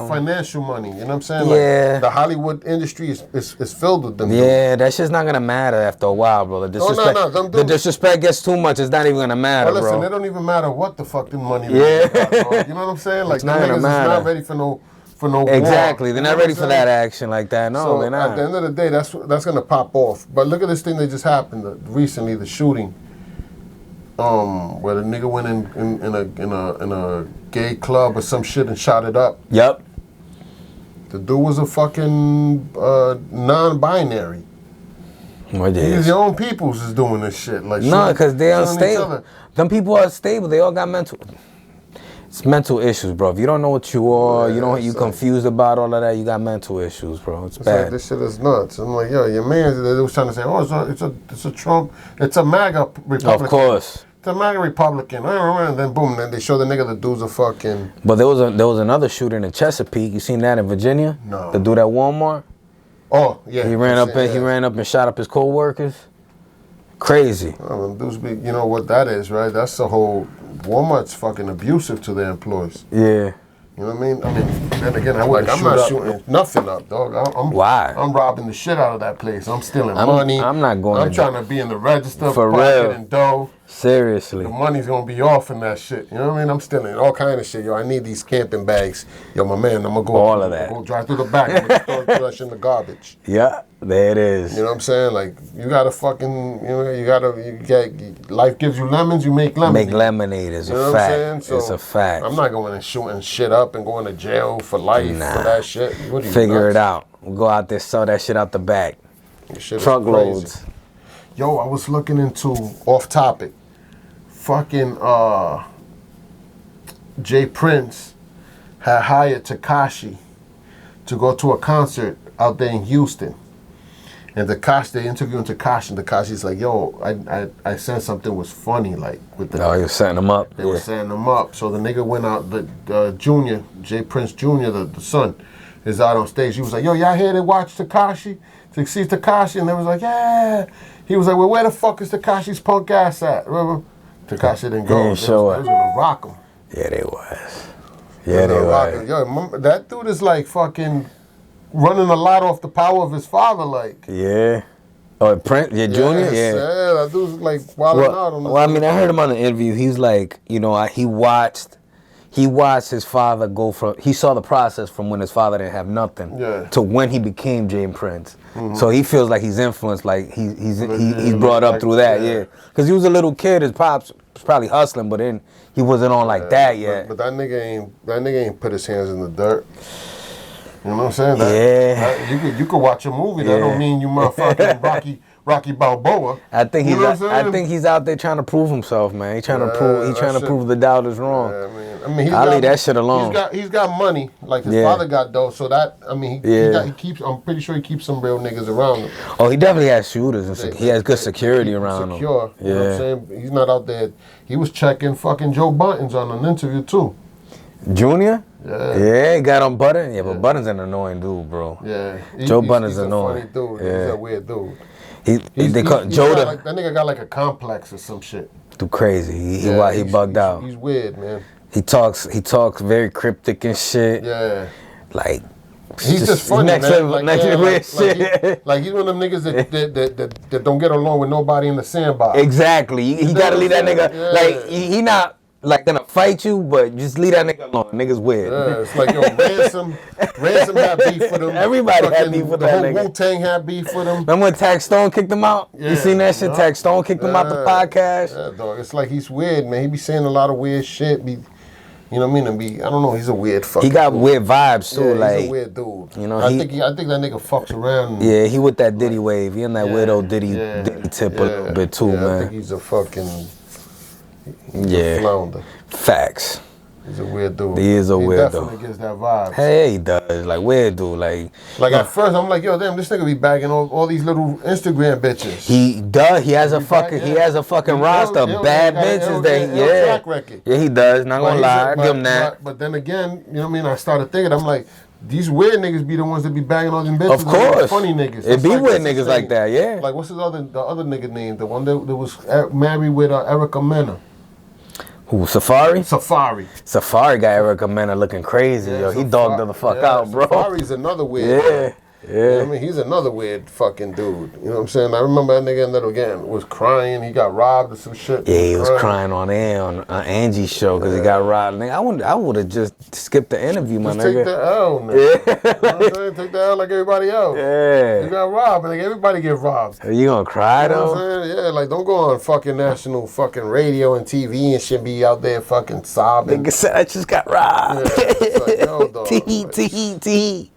financial money. You know what I'm saying? Yeah. Like, the Hollywood industry is filled with them. Yeah, that shit's not gonna matter after a while, bro. The disrespect gets too much. It's not even gonna matter, listen, bro. It don't even matter what the fuck the money is. Bro. You know what I'm saying? Like, the niggas is not ready for no exactly. war. They're not ready for that action like that. No, so they're not. At the end of the day, that's gonna pop off. But look at this thing that just happened recently, the shooting. Where the nigga went in a gay club or some shit and shot it up. Yep. The dude was a fucking non-binary. Niggas, your own peoples is doing this shit. Like, no, because they're unstable. Them people are stable. They all got mental. It's mental issues, bro. If you don't know what you are, you confused about all of that, you got mental issues, bro. It's bad. Like, this shit is nuts. I'm like, yo, your man, they was trying to say, oh, it's a Trump, it's a MAGA Republican. Of course. to MAGA Republican. And then boom, then they show the nigga the dude's a fucking. But there was another shooting in Chesapeake. You seen that in Virginia? No. The dude at Walmart. Oh yeah. He ran up and shot up his co-workers. Crazy. Dudes be, you know what that is, right? That's the whole. Walmart's fucking abusive to their employees. Yeah. You know what I mean? Then again, I'm not shooting nothing up, dog. Why? I'm robbing the shit out of that place. I'm stealing money. I'm not going. I'm trying to be in the register for real. And dough. Seriously. The money's gonna be off in that shit. You know what I mean? I'm stealing all kind of shit. Yo, I need these camping bags. Yo, my man, I'm gonna go all of that. Go drive through the back. I'm gonna throw that shit in the garbage. Yeah, there it is. You know what I'm saying? Like you gotta fucking, life gives you lemons, you make lemonade. Make lemonade is a fact. So it's a fact. I'm not going and shooting shit up and going to jail for life for that shit. What are you, figure it out. We'll go out there, sell that shit out the back. Truckloads. Yo, I was looking into off topic. Fucking Jay Prince had hired Tekashi to go to a concert out there in Houston. And they interviewing Tekashi, and Tekashi's like, yo, I said something was funny, like with the. Oh, he was setting him up. They were setting him up. So the nigga went out, the Junior, Jay Prince Jr., the son, is out on stage. He was like, yo, y'all here to watch Tekashi? To see Tekashi? And they was like, yeah. He was like, well, where the fuck is Tekashi's punk ass at? Remember? Tekashi didn't go. They was gonna rock him. Yeah, they was. Yeah, they was. Yo, that dude is like fucking running a lot off the power of his father, like. Yeah. Oh, Prince, Junior? Yeah. That dude's like wilding out on the. Well, I mean, I heard him on the interview. He's like, you know, he watched his father go from, he saw the process from when his father didn't have nothing to when he became Jay Prince. Mm-hmm. So he feels like he's influenced, like he's brought up through that, Because he was a little kid, his pops was probably hustling, but then he wasn't on like that yet. But that nigga ain't put his hands in the dirt. You know what I'm saying? You could watch a movie. That don't mean you motherfucking Rocky Balboa. I think he's out there trying to prove himself, man. He's trying to prove the doubters wrong. I mean, I'll leave that shit alone. He's got money, like his father got though. So that he keeps. I'm pretty sure he keeps some real niggas around him. Oh, he definitely has shooters. And he has good security around him. You know what I'm saying? He's not out there. He was checking fucking Joe Buttons on an interview too. Junior? Yeah, he got on Buttons. Yeah, but Buttons an annoying dude, bro. Yeah. Joe Buttons is annoying. He's a funny dude. Yeah. He's a weird dude. Joda. That nigga got like a complex or some shit. Too crazy. He bugged out. He's weird, man. He talks very cryptic and shit. Yeah. Like he's just funny, next man. level weird shit. Like he's one of them niggas that don't get along with nobody in the sandbox. Exactly. You gotta leave that nigga. Yeah. Like he not like gonna fight you, but just leave that nigga alone. Nigga's weird. Yeah, it's like, yo, Ransom had beef with him. Everybody had beef with that nigga. The whole Wu-Tang had beef with him. Remember when Tax Stone kicked him out? Yeah, you seen that shit? Tax Stone kicked him out the podcast. Yeah, dog. It's like he's weird, man. He be saying a lot of weird shit. You know what I mean? I don't know. He's a weird fucking. He got weird vibes too. Yeah, he's a weird dude. You know, I think that nigga fucks around. Yeah, he with that Diddy wave. He on that weirdo Diddy tip a little bit too, man. I think he's a fucking. A flounder. Facts. He's a weird dude. He is a weirdo. He definitely gets that vibe. Hey, he does. Like, weird dude. Like at first, I'm like, yo, damn, this nigga be bagging all these little Instagram bitches. He does. He has a fucking roster of bad bitches. Track record. Yeah, he does. Not gonna lie. Give him that. But then again, you know what I mean? I started thinking, I'm like, these weird niggas be the ones that be bagging all them bitches. Of course. Funny niggas. It be weird niggas like that, yeah. Like, what's the other nigga name? The one that was married with Erica Mena. Who, Safari? Safari got Erica Mena looking crazy, yo. He dogged her the fuck out, bro. Safari's another weird one. Yeah. I mean, he's another weird fucking dude. You know what I'm saying? I remember that nigga that again was crying. He got robbed or some shit. Yeah, he was crying on air on Angie's show because he got robbed. Nigga, I would have just skipped the interview, my nigga. Take the L, nigga. Yeah. You know what I'm saying? Take the L like everybody else. Yeah. You got robbed, and everybody get robbed. Are you gonna cry, though? You know what I'm saying? Yeah, like, don't go on fucking national fucking radio and TV and shit, be out there fucking sobbing. Nigga said I just got robbed. Yeah, it's like, yo, dog. T.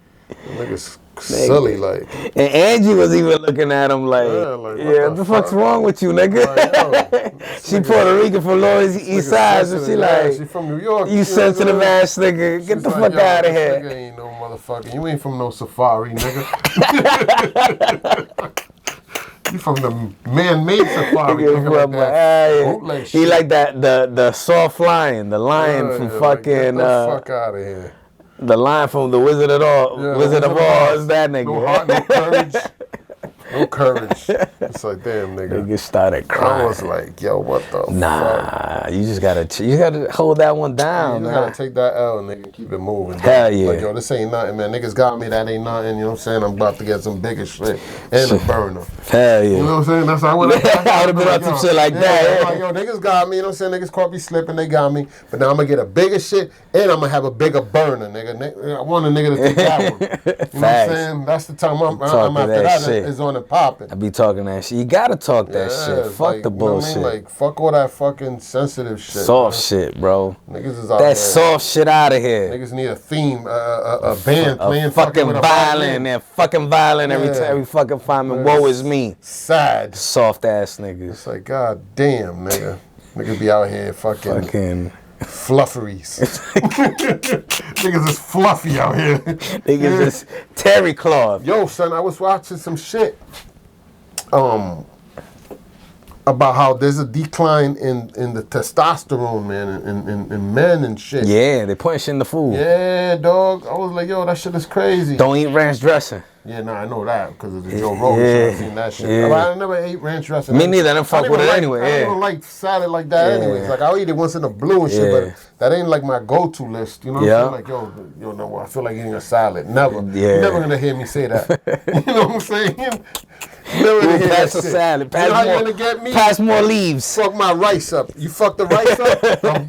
Niggas silly, like. And Angie was even looking at him like, what the fuck's wrong with you, nigga? Like, she Puerto Rican from Lower East Side, so she like, she from New York. You sensitive ass nigga, get the fuck out of here. Nigga ain't no motherfucker. You ain't from no Safari, nigga. You from the man-made safari. He like that the soft lion, the lion from fucking. Get the fuck out of here. The lion from the Wizard of Oz. Is that nigga? No heart, no courage. No courage. It's like, damn, nigga. Nigga started crying. I was like, yo, what the fuck? You just gotta hold that one down, man. You gotta take that L, nigga, and keep it moving. Hell yeah. Like, yo, this ain't nothing, man. Niggas got me, that ain't nothing. You know what I'm saying? I'm about to get some bigger shit and a burner. Hell yeah. You know what I'm saying? That's how I would have been on some shit like that. Like, yo, niggas got me. You know what I'm saying? Niggas caught me slipping. They got me. But now I'm gonna get a bigger shit and I'm gonna have a bigger burner, nigga. I want a nigga to take that one. You know what I'm saying? That's the time I'm after that is on the popping. I be talking that shit. You gotta talk that shit. Fuck like, the bullshit. You know what I mean? Like, fuck all that fucking sensitive shit. Soft shit, bro. Niggas is out that soft shit out of here. Niggas need a theme, a band playing fucking violin and fucking violin every fucking time. And woe is me. Sad. Soft ass niggas. It's like, god damn, nigga. Niggas be out here fucking flufferys. Niggas is fluffy out here. Niggas is terry cloth. Yo, son, I was watching some shit. About how there's a decline in the testosterone, man, in men and shit. Yeah, they putting shit in the food. Yeah, dog. I was like, yo, that shit is crazy. Don't eat ranch dressing. Yeah, I know that because of the Joe Rogan shit. I've seen that shit. Yeah. I never ate ranch dressing. Me neither. I didn't fuck with it anyway. I don't like salad like that anyways. Like, I'll eat it once in a blue and shit, but that ain't like my go-to list. You know what I'm saying? Like, yo, no, I feel like eating a salad. Never. Yeah. You're never going to hear me say that. You know what I'm saying? Never gonna hear pass that a salad. Pass, you know how more, you gonna get me? Pass more leaves. Fuck my rice up. You fuck the rice up,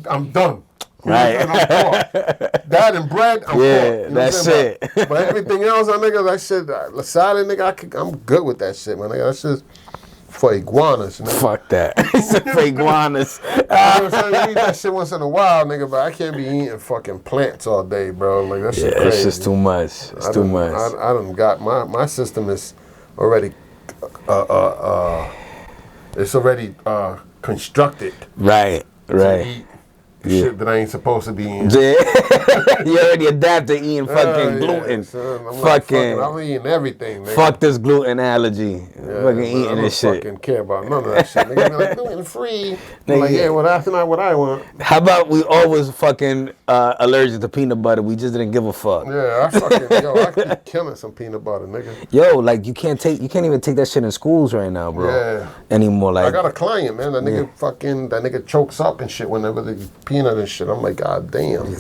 I'm done. Right. That and bread, I'm you know that's it. But everything else, nigga, that shit, salad, nigga, I'm good with that shit, man. Nigga, that's just for iguanas. Nigga. Fuck that. It's for iguanas. You know what I'm saying? You eat that shit once in a while, nigga, but I can't be eating fucking plants all day, bro. Like, that shit crazy. It's just too much. It's too much. I done got, my system is already, it's already constructed. Right. To eat shit that I ain't supposed to be eating. You already adapted to eating fucking gluten. I'm eating everything, nigga. Fuck this gluten allergy. Fucking eating this shit. I don't fucking care about none of that shit. Nigga be like, gluten free. Like, yeah, well, that's not what I want. How about we always fucking allergic to peanut butter? We just didn't give a fuck. Yeah, I could be killing some peanut butter, nigga. Yo, like you can't even take that shit in schools right now, bro. Yeah. Anymore, like I got a client, man. That nigga chokes up and shit whenever they peanut and shit. I'm like, god damn.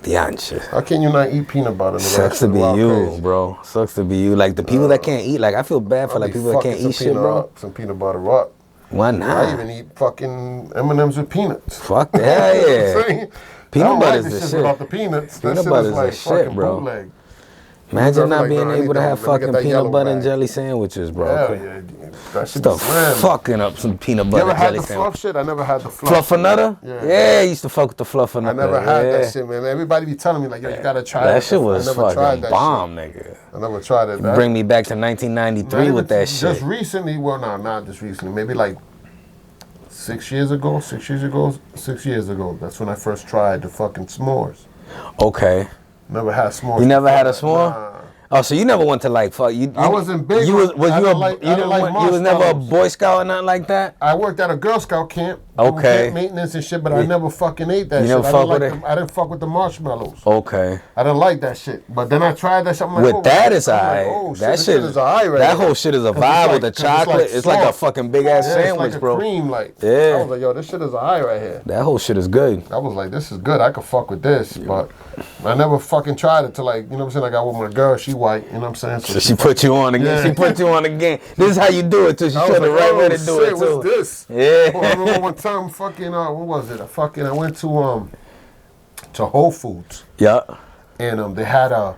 How can you not eat peanut butter? Sucks to be you, crazy. Bro. Sucks to be you. Like the people that can't eat. Like I feel bad for like people that can't eat shit, bro. Some peanut butter up. Why not? I even eat fucking M&Ms with peanuts. Fuck that, yeah. Peanut butter is the shit. Without the peanuts, peanut butter is the shit, bro. Bootleg. Imagine not being able to have fucking peanut butter and jelly sandwiches, bro. Hell yeah. That shit be fucking up some peanut butter and jelly sandwiches. You ever had the fluff shit? I never had the fluff. Fluffernutter? Yeah, I used to fuck with the fluffernutter. I never had that shit, man. Everybody be telling me, like, yo, you gotta try that. That shit was fucking bomb, nigga. I never tried it. Bring me back to 1993 with that shit. Just recently, well, no, not just recently. Maybe like 6 years ago. That's when I first tried the fucking s'mores. Okay. Never had s'mores. You never had a s'more? Nah. Oh, so you never went to like fuck you? I wasn't big. You was never a Boy Scout or nothing like that? I worked at a Girl Scout camp. Okay. Maintenance and shit, but I never fucking ate that shit. Never fuck with it? I didn't fuck with the marshmallows. Okay. I didn't like that shit. But then I tried that shit. I'm like, it's alright. That shit is alright right That whole shit is a vibe with the chocolate. It's like a fucking big ass sandwich, bro. Cream, like. Yeah. I was like, yo, this shit is alright right here. That whole shit is good. I was like, this is good. I could fuck with this, but I never fucking tried it till like, you know what I'm saying? I got with my girl. She white. You know what I'm saying? So she put you on again. Yeah. She put you on again. This is how you do it too. She showed the right way to do it too. What's this? Yeah. I remember one time fucking what was it? I went to Whole Foods. Yeah. And they had a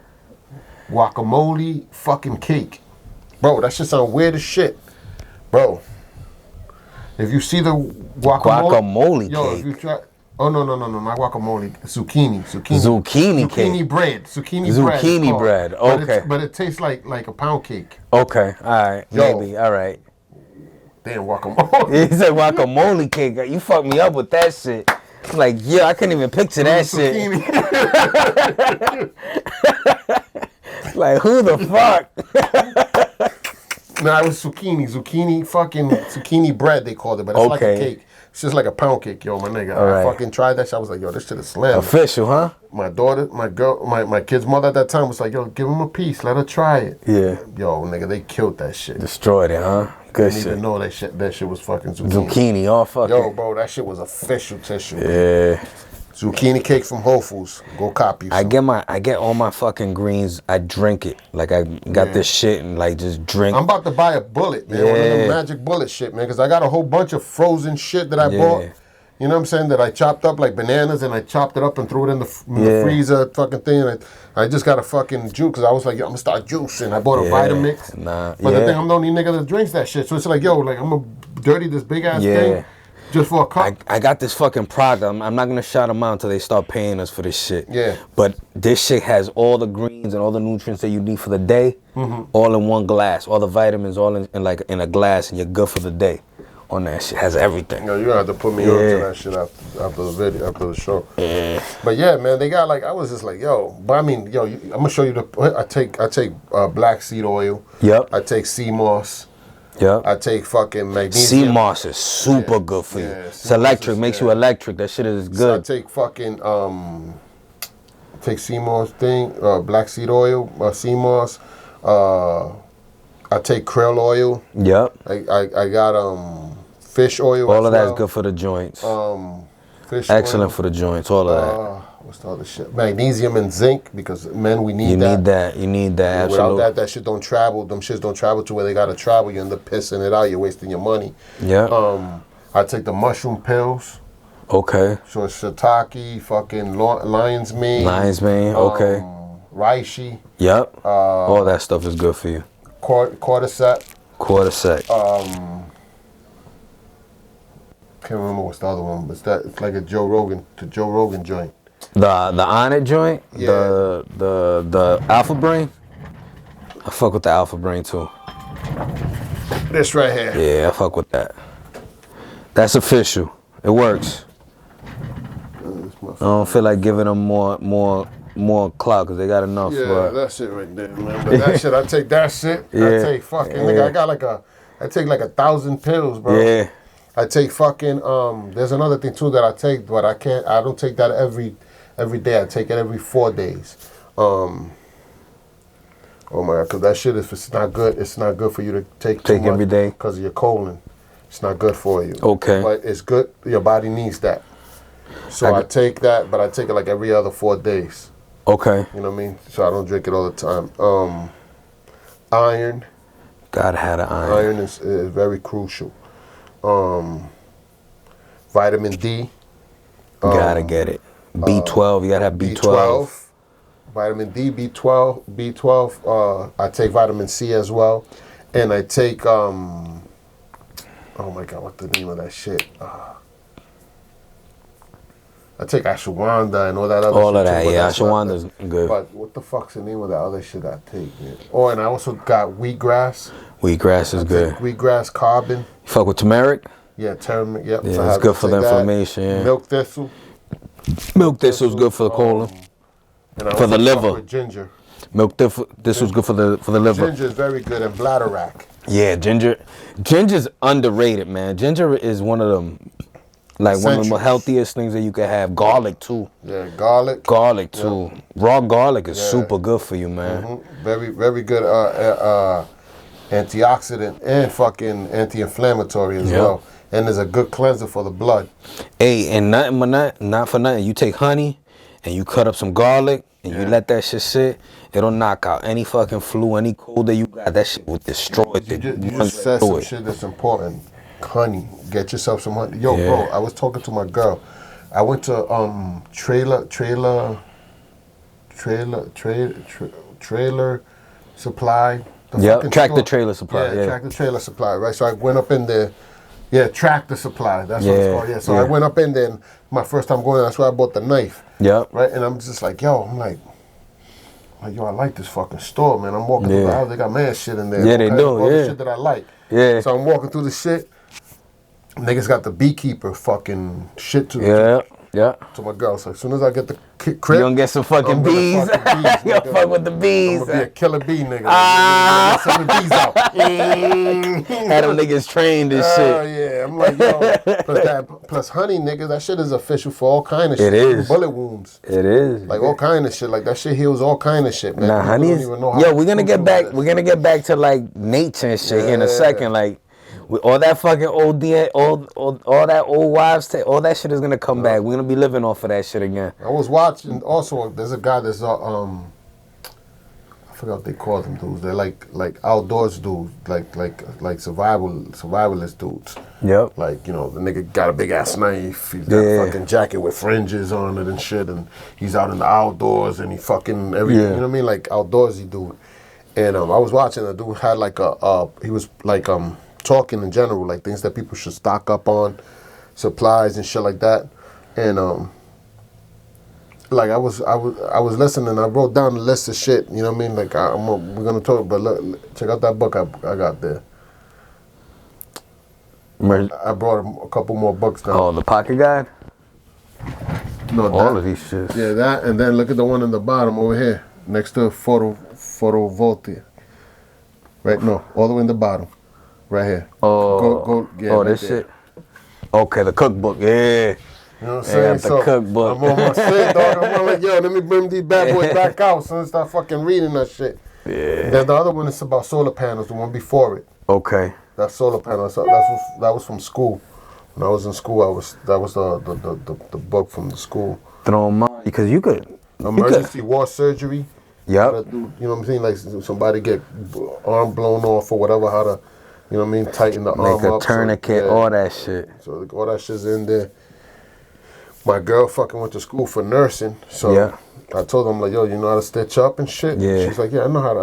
guacamole fucking cake. Bro, that shit sound weird as shit. Bro. If you see the guacamole yo, cake. If you try no, not guacamole. Zucchini cake. Bread. Zucchini bread. Okay. But it tastes like a pound cake. Okay. All right. Maybe. All right. Damn guacamole. He said guacamole cake. You fucked me up with that shit. I'm like, yeah, I couldn't even picture that shit. Zucchini. Like, who the fuck? Nah, it was zucchini bread they called it, but it's like a cake. It's just like a pound cake, yo, my nigga. I fucking tried that shit. I was like, yo, this shit is slim. Official, huh? My daughter, my kid's mother at that time was like, yo, give him a piece, let her try it. Yeah. Yo, nigga, they killed that shit. Destroyed it, huh? Good shit. Didn't even know that shit was fucking zucchini. Zucchini, all fucking. Yo, bro, that shit was official tissue. Yeah. Zucchini cake from Whole Foods. Go copy. I get all my fucking greens. I drink it. Like I got this shit and like just drink. I'm about to buy a bullet, man. One of them magic bullet shit, man. Because I got a whole bunch of frozen shit that I bought. You know what I'm saying? That I chopped up like bananas and I chopped it up and threw it in the freezer fucking thing. And I just got a fucking juice because I was like, yo, I'm gonna start juicing. I bought a Vitamix. But the thing, I'm the only nigga that drinks that shit. So it's like, yo, like I'm gonna dirty this big ass thing. Just for a cup? I got this fucking product. I'm not going to shout them out until they start paying us for this shit. Yeah. But this shit has all the greens and all the nutrients that you need for the day, all in one glass. All the vitamins all in a glass, and you're good for the day. On that shit. Has everything. Yo, you have to put me on to that shit after the video, after the show. Yeah. But yeah, man, they got like, I was just like, yo. But I mean, yo, I'm going to show you I take black seed oil. Yep. I take sea moss. Yeah. I take fucking magnesium. Sea moss is super good for you. It's electric, makes you electric. That shit is good. So I take fucking take sea moss thing, black seed oil, sea moss. I take krill oil. Yep. I got fish oil. All of that is good for the joints. Fish Excellent oil. For the joints. All of that. What's the other shit? Magnesium and zinc, because men, we need that. You need that. Without that shit don't travel. Them shits don't travel to where they gotta travel. You end up pissing it out. You're wasting your money. Yeah. I take the mushroom pills. Okay. So it's shiitake, fucking lion's mane. Lion's mane. Okay. Reishi. Yep. All that stuff is good for you. Cordyceps. Cordyceps. Can't remember what's the other one, but it's like a Joe Rogan joint. The On It joint, the Alpha Brain. I fuck with the Alpha Brain too. This right here. Yeah, I fuck with that. That's official. It works. I don't feel like giving them more clout because they got enough. Yeah, but that's it right there, man. But that shit, I take that shit. I take fucking nigga. I take like 1,000 pills, bro. Yeah. I take fucking there's another thing too that I take, but I don't take that every day. I take it every 4 days. Oh my god, because that shit, if it's not good for you to take too much every day because of your colon. It's not good for you. Okay. But it's good. Your body needs that. So I take that, but I take it like every other 4 days. Okay. You know what I mean? So I don't drink it all the time. Iron. Gotta have the iron. Iron is very crucial. Vitamin D. Gotta get it. B12, you gotta have B12. Vitamin D, B12. I take vitamin C as well. And I take, oh my God, what's the name of that shit? I take ashwagandha and all that other shit. All of that, yeah. Ashwagandha's good. But what the fuck's the name of that other shit I take, man? Oh, and I also got wheatgrass. Wheatgrass is good. Wheatgrass, carbon. You fuck with turmeric? Yeah, turmeric, yep. Yeah, so it's good for the inflammation. Yeah. Milk thistle. Milk thistle is good for the colon. For the liver. With ginger. Milk thistle is good for the liver. Ginger is very good, and bladderwrack. Yeah, ginger's underrated, man. Ginger is one of them, like one of the healthiest things that you can have. Garlic too. Yeah, garlic. Garlic too. Yep. Raw garlic is super good for you, man. Mm-hmm. Very, very good antioxidant and fucking anti-inflammatory as well. And is a good cleanser for the blood. Hey, and not for nothing. You take honey and you cut up some garlic and you let that shit sit. It'll knock out any fucking flu, any cold that you got. That shit will destroy it. You just said some shit that's important. Honey. Get yourself some honey. Yo, bro, I was talking to my girl. I went to trailer supply. Tractor Trailer Supply. Yeah, Tractor Trailer Supply, right? So I went up in there. Yeah, Tractor Supply. That's what it's called. Yeah. So I went up in there. And my first time going there, that's where I bought the knife. Yeah. Right? And I'm just like, yo, I like this fucking store, man. I'm walking through the house. They got mad shit in there. Yeah, they do. All the shit that I like. Yeah. So I'm walking through the shit. Niggas got the beekeeper fucking shit to Yeah. To my girl, so as soon as I get the crib, You gonna get some fucking bees. You gonna fuck with the bees. I'm gonna be a killer bee nigga. Ah. Send the bees out. Had them niggas trained and shit. Oh yeah, I'm like, yo. Plus honey, nigga, that shit is official for all kind of shit. It is. Bullet wounds. It is. Like all kind of shit. Like that shit heals all kind of shit, man. Nah, honey is. Yo, we're gonna get back. We're gonna get back to like nature and shit here in a second. Like. With all that fucking OD, all that old wives, all that shit is gonna come back. We're gonna be living off of that shit again. I was watching. Also, there's a guy that's I forgot what they call them dudes. They're like outdoors dudes, like survivalist dudes. Yep. Like, you know, the nigga got a big ass knife. He's got a fucking jacket with fringes on it and shit, and he's out in the outdoors and he fucking everything. You know what I mean? Like outdoorsy dude. And I was watching a dude had like he was like talking in general, like things that people should stock up on, supplies and shit like that. And like I was listening. I wrote down a list of shit. You know what I mean? Like we're gonna talk, but look, check out that book I got there. I brought a couple more books down. Oh, the pocket guide. No, all of these shits. Yeah, that, and then look at the one in the bottom over here, next to photovoltaic. Right, no, all the way in the bottom. Right here. Oh, right this there. shit. Okay, the cookbook. Yeah. You know what I'm saying? The cookbook. I'm on my shit, dog. I'm like, yo, let me bring these bad boys back out so I start fucking reading that shit. Yeah. Then the other one is about solar panels, the one before it. Okay. That solar panel. So that was from school. When I was in school, that was the book from the school. Throw them on because you could. Emergency war surgery. Yep. You know what I'm saying? Like somebody get arm blown off or whatever, how to, you know what I mean, tighten the arm up. Make a tourniquet, all that shit. So all that shit's in there. My girl fucking went to school for nursing, so I told them like, yo, you know how to stitch up and shit. Yeah. She's like, yeah, I know how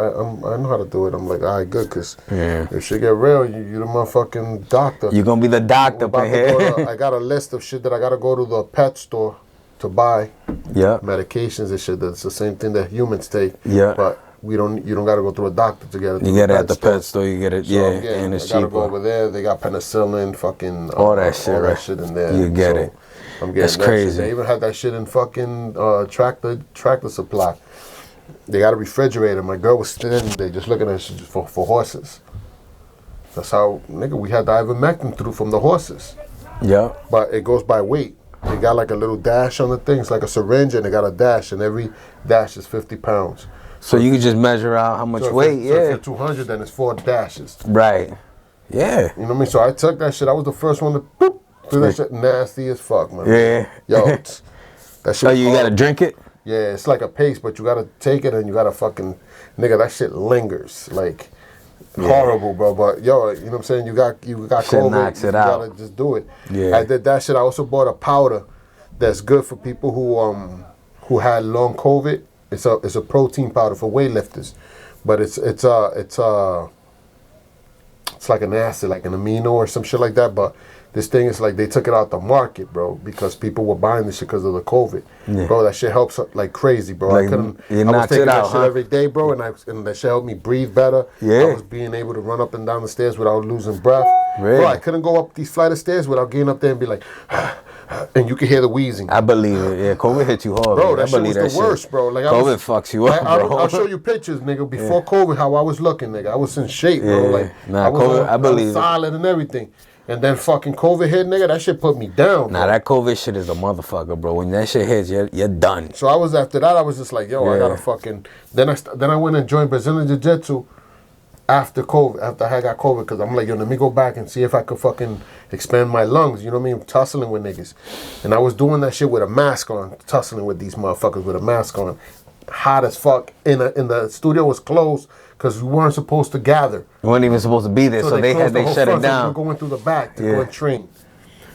to do it. I'm like, all right, good, cause if shit get real, you the motherfucking doctor. You gonna be the doctor up in here. I got a list of shit that I gotta go to the pet store to buy. Yeah. Medications and shit. That's the same thing that humans take. Yeah. But you don't gotta go through a doctor to get it. You get it at the pet store. You get it. So and it's cheaper. I gotta go over there. They got penicillin, fucking all that shit. All right? that shit in there. You get it. I'm getting That's crazy. Shit. They even had that shit in fucking tractor supply. They got a refrigerator. My girl was standing there just looking at shit for horses. That's how, nigga, we had the ivermectin through from the horses. Yeah. But it goes by weight. They got like a little dash on the thing. It's like a syringe and they got a dash, and every dash is 50 pounds. So you can just measure out how much weight, So if you're 200, then it's 4 dashes. Right. Yeah. You know what I mean? So I took that shit. I was the first one to boop. That shit nasty as fuck, man. Yeah. Yo, that shit. So you gotta drink it? Yeah, it's like a paste, but you gotta take it and you gotta fucking, nigga, that shit lingers. Like, horrible, bro. But yo, you know what I'm saying? You got shit COVID. Knocks it you out. gotta just do it. Yeah. I did that shit. I also bought a powder that's good for people who had long COVID. It's a protein powder for weightlifters, but it's like an acid, like an amino or some shit like that. But this thing is like they took it out the market, bro, because people were buying this shit because of the COVID. Yeah. Bro, that shit helps like crazy, bro. Like, I was knocks taking it out, that shit every day, bro, and that shit helped me breathe better. Yeah. I was being able to run up and down the stairs without losing breath. Really? Bro, I couldn't go up these flight of stairs without getting up there and be like, and you could hear the wheezing. I believe it. Yeah, COVID hit you hard. Bro, man. that shit was the worst, bro. Like, COVID fucks you up, bro. I'll show you pictures, nigga, before COVID, how I was looking, nigga. I was in shape, bro. Like, I believe it. Solid and everything. And then fucking COVID hit, nigga, that shit put me down. Nah, that COVID shit is a motherfucker, bro. When that shit hits, you're done. So after that, I was just like, yo, I gotta fucking. Then I went and joined Brazilian Jiu-Jitsu after COVID, after I got COVID, because I'm like, yo, let me go back and see if I could fucking expand my lungs, you know what I mean? Tussling with niggas. And I was doing that shit with a mask on, tussling with these motherfuckers with a mask on. Hot as fuck. In the studio was closed because we weren't supposed to gather. You weren't even supposed to be there, so they shut it down. So we were going through the back to go and train.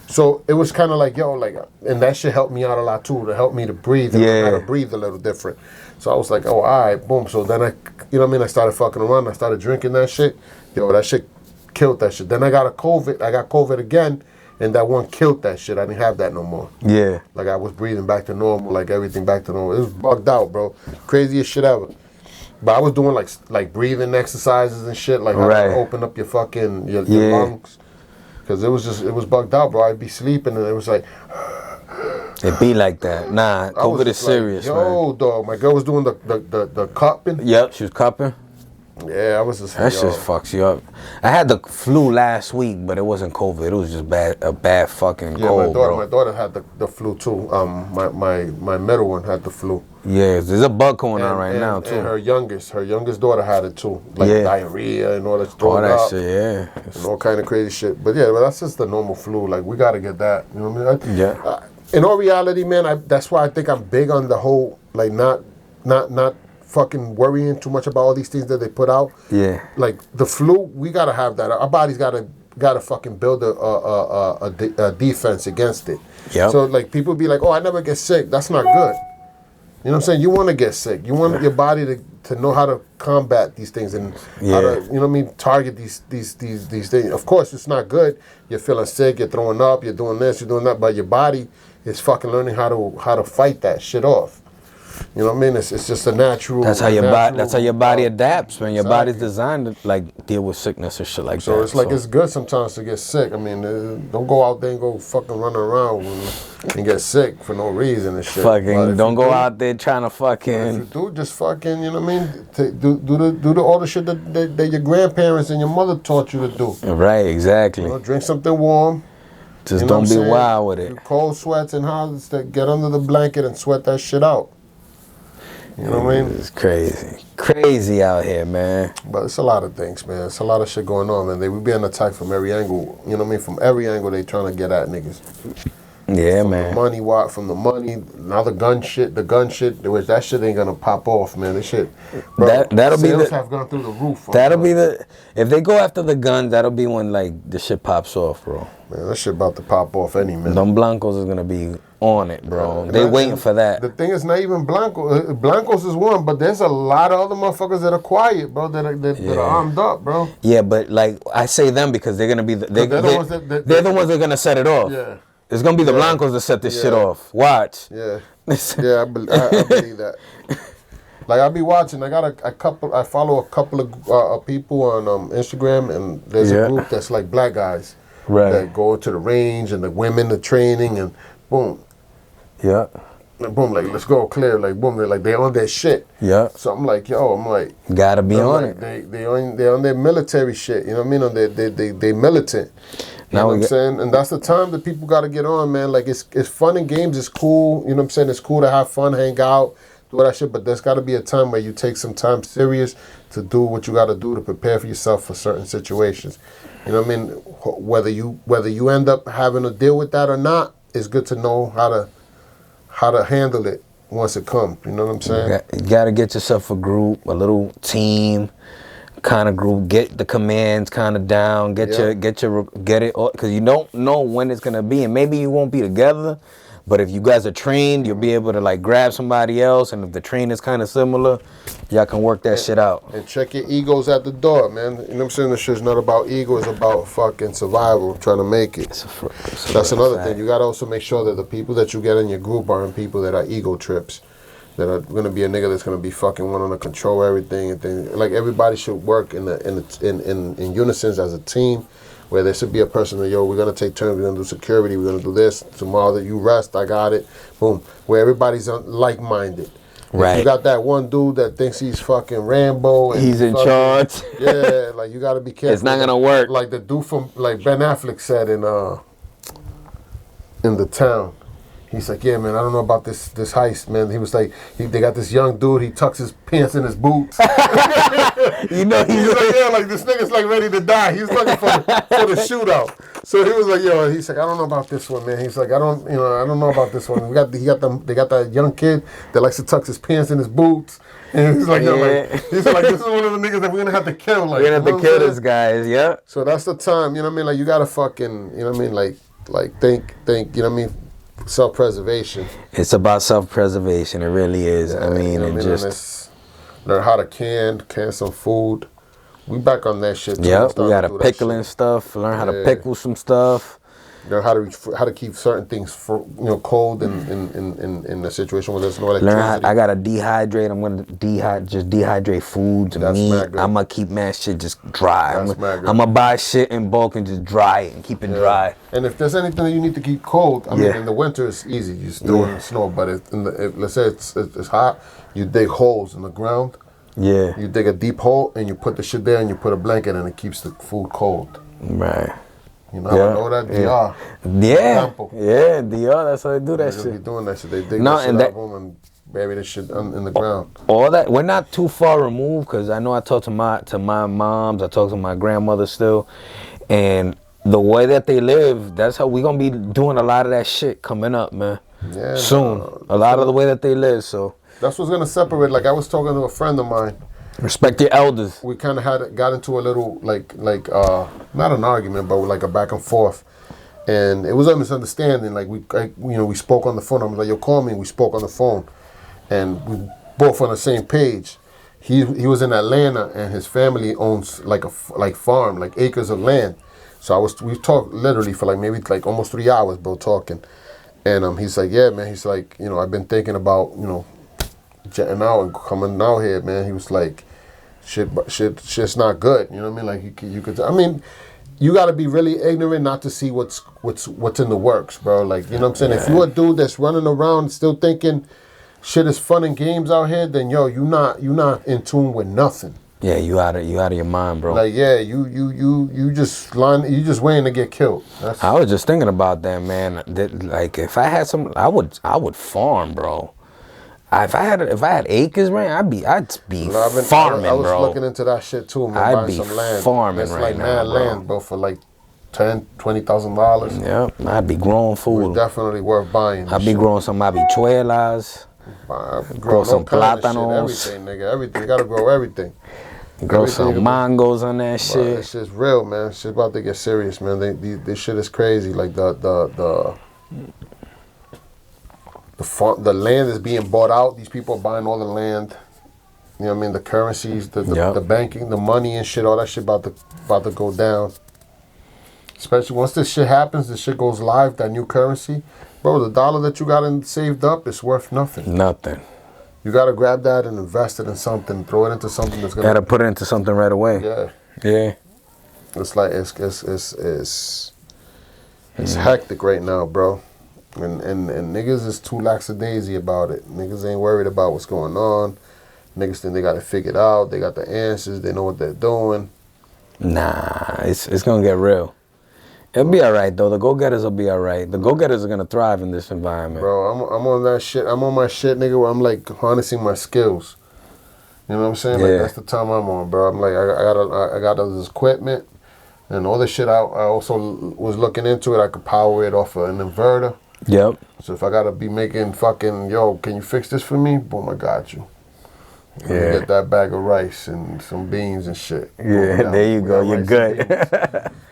So it was kind of like, yo, like, and that shit helped me out a lot too, to help me to breathe and learn how to breathe a little different. So I was like, oh, all right, boom. So then you know what I mean? I started fucking around. I started drinking that shit. Yo, that shit killed that shit. Then I got COVID again, and that one killed that shit. I didn't have that no more. Yeah. Like I was breathing back to normal, like everything back to normal. It was bugged out, bro. Craziest shit ever. But I was doing like breathing exercises and shit, like how to open up your fucking your lungs. Cause it was bugged out, bro. I'd be sleeping and it was like It be like that. Nah, COVID is serious, like, man. Yo, dog, my girl was doing the cupping. Yep, she was cupping. Yeah, I was just that shit fucks you up. I had the flu last week, but it wasn't COVID. It was just a bad fucking cold, bro. My daughter had the flu too. My middle one had the flu. Yeah, there's a bug going on right now too. And her youngest daughter had it too, like diarrhea and all that. All that shit, yeah, and all kind of crazy shit. But yeah, that's just the normal flu. Like we gotta get that. You know what I mean? Yeah. In all reality, man, that's why I think I'm big on the whole like not fucking worrying too much about all these things that they put out. Yeah. Like the flu, we gotta have that. Our body's gotta fucking build a defense against it. Yeah. So like people be like, oh, I never get sick. That's not good. You know what I'm saying? You want to get sick. You want your body to know how to combat these things and how to, you know what I mean, target these things. Of course, it's not good. You're feeling sick. You're throwing up. You're doing this. You're doing that. But your body is fucking learning how to fight that shit off. You know what I mean? It's just a natural. That's how your body adapts, man. Your body's designed to like deal with sickness or shit like that. So it's like it's good sometimes to get sick. I mean, don't go out there and go fucking running around and get sick for no reason and shit. Fucking don't go out there trying to fucking. If you do, just fucking, you know what I mean? Do all the shit that your grandparents and your mother taught you to do. Right, exactly. You know, drink something warm. Just don't be wild with it. Cold sweats and howls that get under the blanket and sweat that shit out. You know what I mean? It's crazy out here, man. But it's a lot of things, man. It's a lot of shit going on, man. We being attacked from every angle. You know what I mean? From every angle, they trying to get at niggas. Yeah, from man. From the money, now the gun shit, which that shit ain't gonna pop off, man. This shit, bro, that'll be sales have gone through the roof. That'll be if they go after the guns, that'll be when like the shit pops off, bro. Man, that shit about to pop off any minute. Them Blancos is gonna be on it, bro. They waiting for that. The thing is not even Blanco. Blancos is one, but there's a lot of other motherfuckers that are quiet, bro. That are armed up, bro. Yeah, but like I say them because they're gonna be they're the ones that are gonna set it off. Yeah. It's gonna be the Blancos that set this shit off. Watch. Yeah. Yeah, I believe that. Like I be watching. I got a couple. I follow a couple of people on Instagram, and there's a group that's like black guys that go to the range, and the women, the training, and boom. Yeah. And boom, like let's go clear, like boom, they're like they on that shit. Yeah. So I'm like, gotta be on it. They on their military shit. You know what I mean? On they militant. You know what I'm saying? And that's the time that people got to get on, man. Like, it's fun and games. It's cool. You know what I'm saying? It's cool to have fun, hang out, do all that shit. But there's got to be a time where you take some time serious to do what you got to do to prepare for yourself for certain situations. You know what I mean? Whether you end up having to deal with that or not, it's good to know how to handle it once it comes. You know what I'm saying? You got to get yourself a group, a little team kind of group, get the commands kind of down, get it, because you don't know when it's gonna be, and maybe you won't be together, but if you guys are trained, you'll be able to like grab somebody else, and if the train is kind of similar, y'all can work that shit out. And check your egos at the door, man. You know what I'm saying? This shit's not about ego, it's about fucking survival, trying to make it. That's another thing. You gotta also make sure that the people that you get in your group aren't people that are ego trips. That are gonna be a nigga that's gonna be fucking wanting to control everything and things. Like everybody should work in unison as a team, where there should be a person that we're gonna take turns, we're gonna do security, we're gonna do this. Tomorrow that you rest, I got it. Boom. Where everybody's like-minded. Right. You got that one dude that thinks he's fucking Rambo. And he's in charge. Yeah, like you gotta be careful. It's not gonna work. Like the dude from Ben Affleck said in The Town. He's like, yeah, man, I don't know about this heist, man. He was like, they got this young dude. He tucks his pants in his boots. He's like, yeah, like this nigga's like ready to die. He's looking for the shootout. So he was like, he's like, I don't know about this one, man. He's like, I don't know about this one. They got that young kid that likes to tuck his pants in his boots. And he's like, he's like, this is one of the niggas that we're gonna have to kill. Like, we're gonna have to kill this guy, yeah. So that's the time, you know what I mean? Like, you gotta fucking, you know what I mean? Like think, you know what I mean? Self-preservation. It's about self-preservation. It really is. Yeah, I mean, just learn how to can some food. We back on that shit too. Yep, we got to pickle and stuff. Learn how to pickle some stuff. Learn how to keep certain things cold in a situation where there's no electricity. I gotta dehydrate. I'm gonna dehydrate foods and meat. I'm gonna keep shit just dry. I'm gonna buy shit in bulk and just dry it and keep it dry. And if there's anything that you need to keep cold, I mean, in the winter it's easy. You just do it in the snow. But let's say it's hot, you dig holes in the ground. Yeah. You dig a deep hole and you put the shit there and you put a blanket and it keeps the food cold. Right. You know how I know that? DR. Yeah, DR, that's how they do that shit. They be doing that shit. They dig that shit out and bury that shit in the ground. All that, we're not too far removed, because I know I talk to my moms, I talk to my grandmother still, and the way that they live, that's how we gonna be doing a lot of that shit coming up, man. Yeah. Soon. A lot of the way that they live, so. That's what's gonna separate. Like, I was talking to a friend of mine. Respect your elders. We kind of got into a little not an argument, but like a back and forth, and it was a misunderstanding. Like we spoke on the phone. I'm like, yo, call me. We spoke on the phone, and we both on the same page. He was in Atlanta, and his family owns like farm, like acres of land. So we talked literally for maybe almost 3 hours, bro, talking, and he's like, yeah, man. He's like, I've been thinking about jetting out and coming out here, man. He was like, shit's not good. You know what I mean? Like you could. I mean, you got to be really ignorant not to see what's in the works, bro. Like, you know what I'm saying? Yeah. If you're a dude that's running around still thinking shit is fun and games out here, then you're not in tune with nothing. Yeah, you out of your mind, bro. Like, yeah, you just waiting to get killed. I was just thinking about that, man. Like, if I had I would farm, bro. If I had acres, man, I'd be farming, I was bro. looking into that shit too, man. I'd be some land. Farming it's right now, mad land, bro, for $10,000-$20,000. Yeah, I'd be growing food. It's definitely worth buying. I'd be growing some habichuelas. Grow some plátanos. Everything, nigga. Everything. You gotta grow everything. Grow some mangoes on that shit. This shit's real, man. Shit's about to get serious, man. This shit is crazy. Like the land is being bought out. These people are buying all the land. You know what I mean? The currencies, the banking, the money and shit, all that shit about to go down. Especially once this shit happens, this shit goes live, that new currency. Bro, the dollar that you got saved up is worth nothing. Nothing. You got to grab that and invest it in something. Throw it into something that's going to... Got to put it into something right away. Yeah. Yeah. It's like, it's hectic right now, bro. And niggas is too lackadaisy about it. Niggas ain't worried about what's going on. Niggas think they got it figured out. They got the answers. They know what they're doing. Nah, it's going to get real. It'll be all right, though. The go-getters will be all right. The go-getters are going to thrive in this environment. Bro, I'm on that shit. I'm on my shit, nigga, where I'm, like, harnessing my skills. You know what I'm saying? Yeah. Like, that's the time I'm on, bro. I'm like, I got all this equipment and all this shit. I also was looking into it. I could power it off of an inverter. Yep. So if I got to be making fucking, yo, can you fix this for me? Boom, I got you. Yeah. Get that bag of rice and some beans and shit. Yeah, there you go. You're good.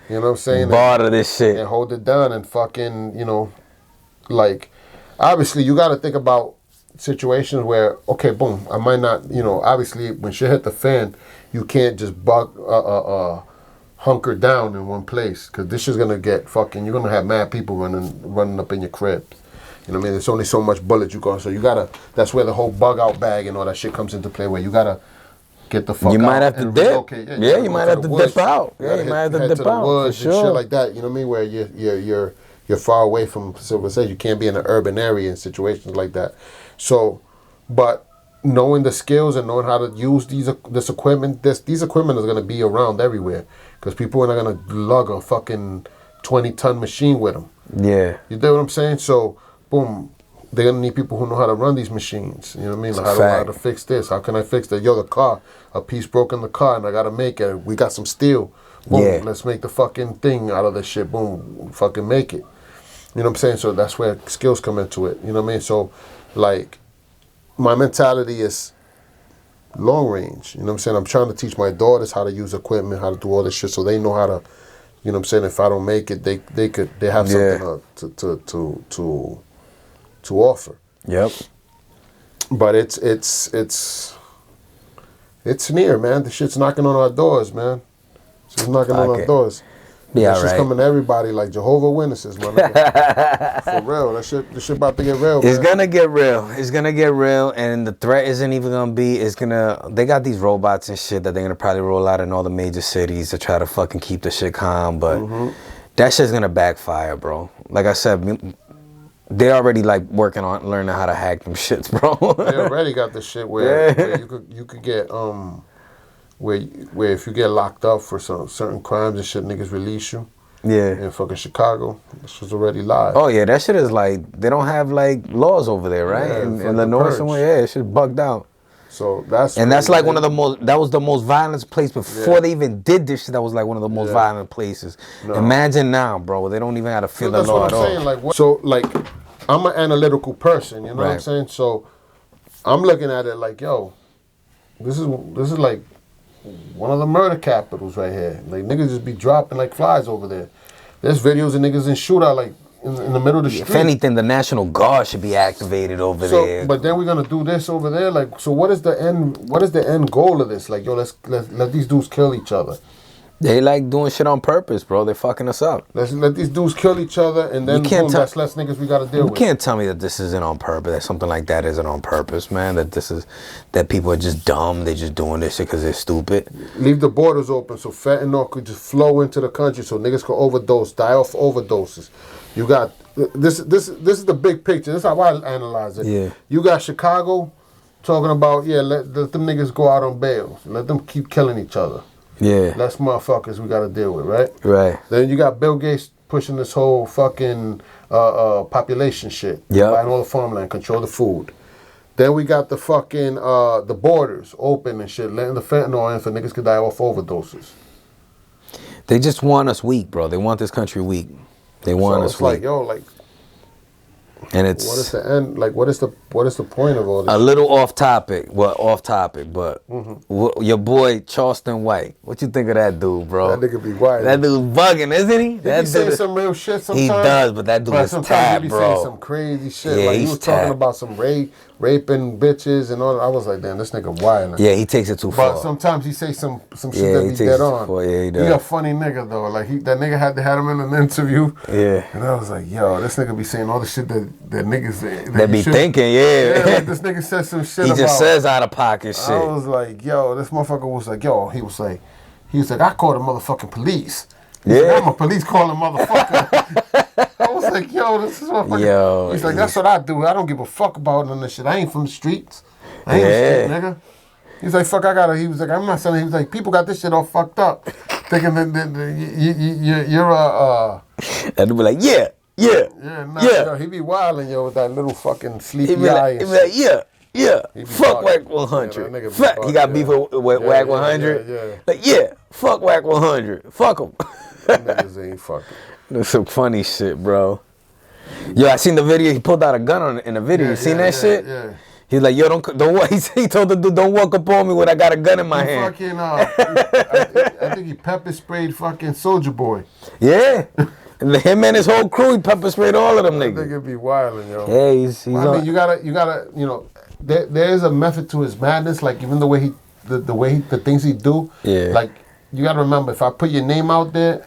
You know what I'm saying? Barter this shit. And hold it down and fucking, like, obviously you got to think about situations where, okay, boom, I might not, obviously when shit hit the fan, you can't just hunker down in one place, because this is going to get fucking, you're going to have mad people running up in your crib. You know what I mean? There's only so much bullets you got, so you gotta. That's where the whole bug out bag and all that shit comes into play. Where you gotta get the fuck out. You might have to dip. Yeah, you might have to dip out. Yeah, you might have to dip out. For sure. And shit like that. You know what I mean? Where you're far away from civilization. You can't be in an urban area in situations like that. So, but knowing the skills and knowing how to use this equipment, these equipment is gonna be around everywhere, because people are not gonna lug a fucking 20-ton machine with them. Yeah. You know what I'm saying? So. Boom, they're going to need people who know how to run these machines. You know what I mean? Like, how to fix this. How can I fix that? Yo, the car, a piece broke in the car and I got to make it. We got some steel. Boom, let's make the fucking thing out of this shit. Boom, fucking make it. You know what I'm saying? So that's where skills come into it. You know what I mean? So, like, my mentality is long range. You know what I'm saying? I'm trying to teach my daughters how to use equipment, how to do all this shit, so they know how to, you know what I'm saying? If I don't make it, they have something to offer. Yep. But it's near, man. The shit's knocking on our doors, man. It's knocking on our doors. Yeah, That's just coming to everybody like Jehovah Witnesses, my nigga. For real, this shit about to get real. It's man. gonna get real. It's gonna get real, and the threat isn't even gonna be. They got these robots and shit that they're gonna probably roll out in all the major cities to try to fucking keep the shit calm. But that shit's gonna backfire, bro. Like I said, they already like working on learning how to hack them shits, bro. They already got the shit where you could get where if you get locked up for some certain crimes and shit, niggas release you. Yeah. In fucking Chicago, this was already live. Oh yeah, that shit is like they don't have like laws over there, right? Yeah, in the north somewhere, yeah, shit's bugged out. So that's like one of the most. That was the most violent place before they even did this shit. That was like one of the most violent places. No. Imagine now, bro. They don't even have to feel the law at all. That's what I'm saying. So like, I'm an analytical person. You know what I'm saying? So I'm looking at it like, yo, this is like one of the murder capitals right here. Like niggas just be dropping like flies over there. There's videos of niggas in shootout like in the middle of the street. If anything, the National Guard should be activated over there. But then we're gonna do this over there. Like, so what is the end goal of this? Like, yo, let's let these dudes kill each other. They like doing shit on purpose, bro. They're fucking us up. Let's let these dudes kill each other, and then that's less niggas we gotta deal with. You can't tell me that this isn't on purpose. That something like that isn't on purpose, man. That people are just dumb. They're just doing this shit because they're stupid. Leave the borders open so fentanyl could just flow into the country, so niggas can overdose, die off overdoses. You got this is the big picture. This is how I analyze it. Yeah. You got Chicago talking about let them niggas go out on bail. Let them keep killing each other. Yeah. That's motherfuckers we gotta deal with, right? Right. Then you got Bill Gates pushing this whole fucking population shit. Yeah. Buying all the farmland, control the food. Then we got the fucking the borders open and shit, letting the fentanyl in so niggas could die off overdoses. They just want us weak, bro. They want this country weak. They want us weak. Like, yo, like, and it's what is the end? Like, what is the point of all this? A little off topic. Well, off topic, but your boy Charleston White. What you think of that dude, bro? That nigga be wild. That dude's bugging, isn't he? He say some real shit sometimes. He does, but that dude is tapped, he be bro. saying some crazy shit. Yeah, like he was talking about some raping bitches and all that. I was like, damn, this nigga wild. Yeah, he takes it too far. But sometimes he say some shit that be dead on. Yeah, he does. He a funny nigga though. Like that nigga had him in an interview. Yeah. And I was like, yo, this nigga be saying all the shit that niggas that be thinking, yeah. Like this nigga said some shit. He just says out of pocket shit. I was like, yo, this motherfucker was like, yo, he was like, I called the motherfucking police. He's like, I'm a police calling motherfucker. I was like, yo, this is motherfucker. Yo, he's like, that's what I do. I don't give a fuck about none of this shit. I ain't from the streets. I ain't the street, nigga. He's like, fuck, he was like, I'm not selling. He was like, people got this shit all fucked up. Thinking that you're a... And they'll be like, yeah. Yo, he be wilding, yo, with that little fucking sleepy eye. He be like, yeah. Fuck Whack 100. He got beef with Whack 100. Yeah. Like, fuck Whack 100. Fuck him. Them niggas ain't fucking. That's some funny shit, bro. Yo, I seen the video. He pulled out a gun in the video. You seen that shit? Yeah. He's like, yo, don't walk. He told the dude, don't walk up on me when I got a gun in my hand. Fucking, I think he pepper sprayed fucking Soldier Boy. Yeah. And him and his whole crew, he pepper sprayed all of them niggas. I think it'd be wilding, yo. Yeah, he's I mean, you gotta, you know, there is a method to his madness. Like even the things he do. Yeah. Like you gotta remember, if I put your name out there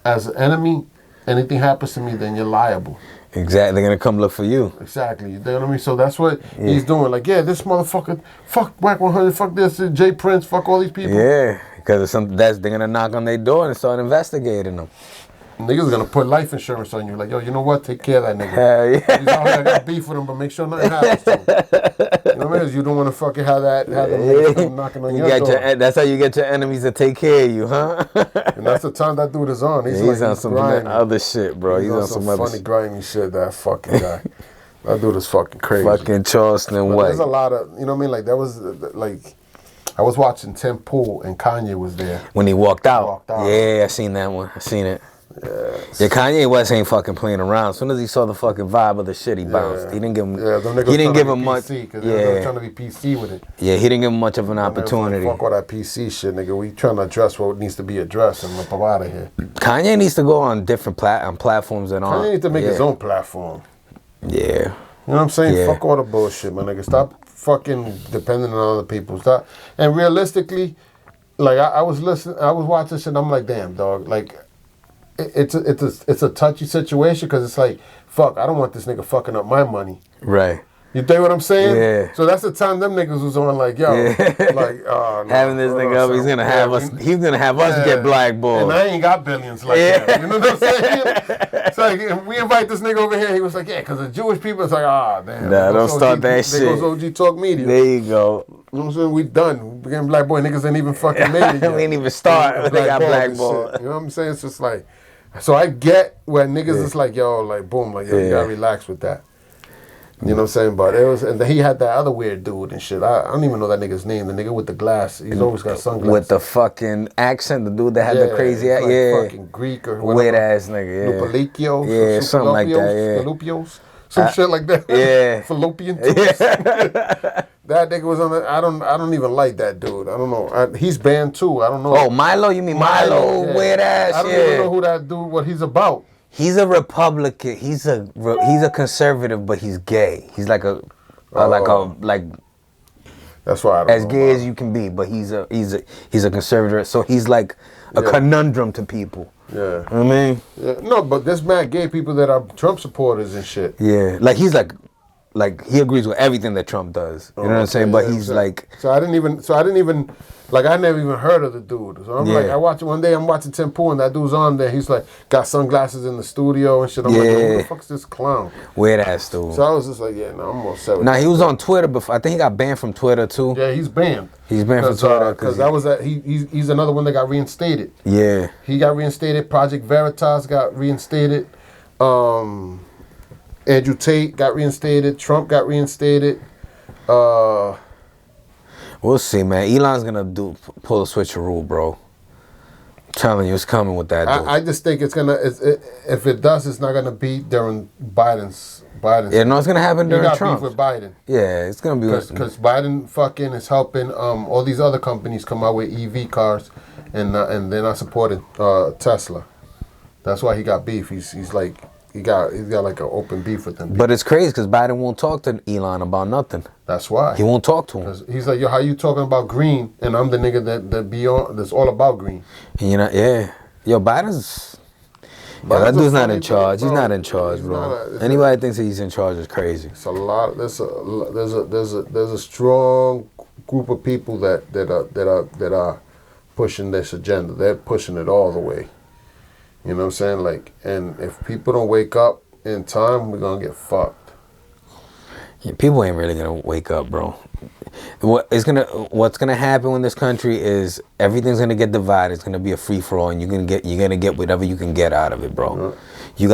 as an enemy, anything happens to me, then you're liable. Exactly, they're gonna come look for you. Exactly, you know what I mean? So that's what he's doing. Like, this motherfucker, fuck Whack 100, fuck this, Jay Prince, fuck all these people. Yeah, because they're gonna knock on their door and start investigating them. Niggas gonna put life insurance on you. Like, yo, you know what? Take care of that nigga. Hell yeah. He's out here, I got beef with him, but make sure nothing happens to him. You know what I mean? You don't want to fucking have them niggas come knocking on your door. That's how you get your enemies to take care of you, huh? And that's the time that dude is on. He's on some other shit, bro. He's on some funny, grimy shit, that fucking guy. That dude is fucking crazy. Fucking Charleston White. There's a lot of, you know what I mean? Like, that was, like, I was watching Tim Pool and Kanye was there. When he walked out. Yeah, I seen that one. I seen it. Yeah, Kanye West ain't fucking playing around. As soon as he saw the fucking vibe of the shit, he bounced. He didn't give him. He didn't give him much. They were trying to be PC with it. Yeah, he didn't give him much of an opportunity. Fuck all that PC shit, nigga. We trying to address what needs to be addressed and up out of here. Kanye needs to go on different platforms and all. Kanye needs to make his own platform. Yeah. You know what I'm saying? Yeah. Fuck all the bullshit, my nigga. Stop fucking depending on other people. Stop. And realistically, like I was watching shit. I'm like, damn, dog. Like, it's a touchy situation because it's like, fuck, I don't want this nigga fucking up my money. Right. You think what I'm saying? Yeah. So that's the time them niggas was on like, yo, like, no, having this nigga up, he's gonna have us. He's gonna have us get blackballed. And I ain't got billions like that. You know what I'm saying? It's like we invite this nigga over here. He was like, yeah, because the Jewish people. It's like, damn. Nah, don't start that shit. There goes OG Talk Media. There you go. You know what I'm saying? We done. We getting black boy niggas ain't even fucking made it yet. We ain't even start. They got blackballed. You know what I'm saying? It's just like, so I get where niggas is like, yo, like boom, like yo, you gotta relax with that. You know what I'm saying? But it was, and then he had that other weird dude and shit. I don't even know that nigga's name. The nigga with the glass. He's always got sunglasses. With the fucking accent, the dude that had the crazy ass. Like fucking Greek or whatever. Weird ass nigga, Lupalicchio. Yeah, something like that, yeah. Fallopios. Some shit like that. Yeah. Fallopian tubes. That nigga was on the, I don't even like that dude. I don't know. He's banned too. I don't know. Oh, Milo? You mean Milo? Yeah. Weird ass, I don't even know who that dude, what he's about. He's a Republican. He's a conservative, but he's gay. He's like a That's why I don't as know gay about. As you can be, but he's a conservative. So he's like a conundrum to people. Yeah. You know what I mean? Yeah. No, but there's mad gay people that are Trump supporters and shit. Yeah. Like he's like he agrees with everything that Trump does. You know what I'm saying? But he's like. So I didn't even like I never even heard of the dude. So I'm like, I watch it one day. I'm watching Tim Pool and that dude's on there. He's like got sunglasses in the studio and shit. I'm like, who the fuck's this clown? Weird ass dude. So I was just like, I'm all set with he was on Twitter before. I think he got banned from Twitter too. Yeah, he's banned. He's banned from Twitter because that was he's another one that got reinstated. Yeah. He got reinstated. Project Veritas got reinstated. Andrew Tate got reinstated. Trump got reinstated. We'll see, man. Elon's gonna pull a switcheroo, bro. I'm telling you, it's coming with that dude. I just think it's gonna. If it does, it's not gonna be during Biden's. Yeah, no, it's gonna happen during Trump. Beef with Biden. Yeah, it's gonna be because Biden fucking is helping all these other companies come out with EV cars, and they're not supporting Tesla. That's why he got beef. He's like. He's got like an open beef with them. But it's crazy because Biden won't talk to Elon about nothing. That's why. He won't talk to him. He's like, yo, how you talking about green? And I'm the nigga that's all about green. And Yo, Biden's that dude's not in charge. Bro. He's not in charge, bro. Anybody thinks that he's in charge is crazy. It's a lot. There's a strong group of people that are pushing this agenda. They're pushing it all the way. You know what I'm saying? Like, and if people don't wake up in time, we're gonna get fucked. Yeah, people ain't really gonna wake up, bro. What's gonna happen in this country is everything's gonna get divided. It's gonna be a free for all, and you're gonna get whatever you can get out of it, bro. Yeah. You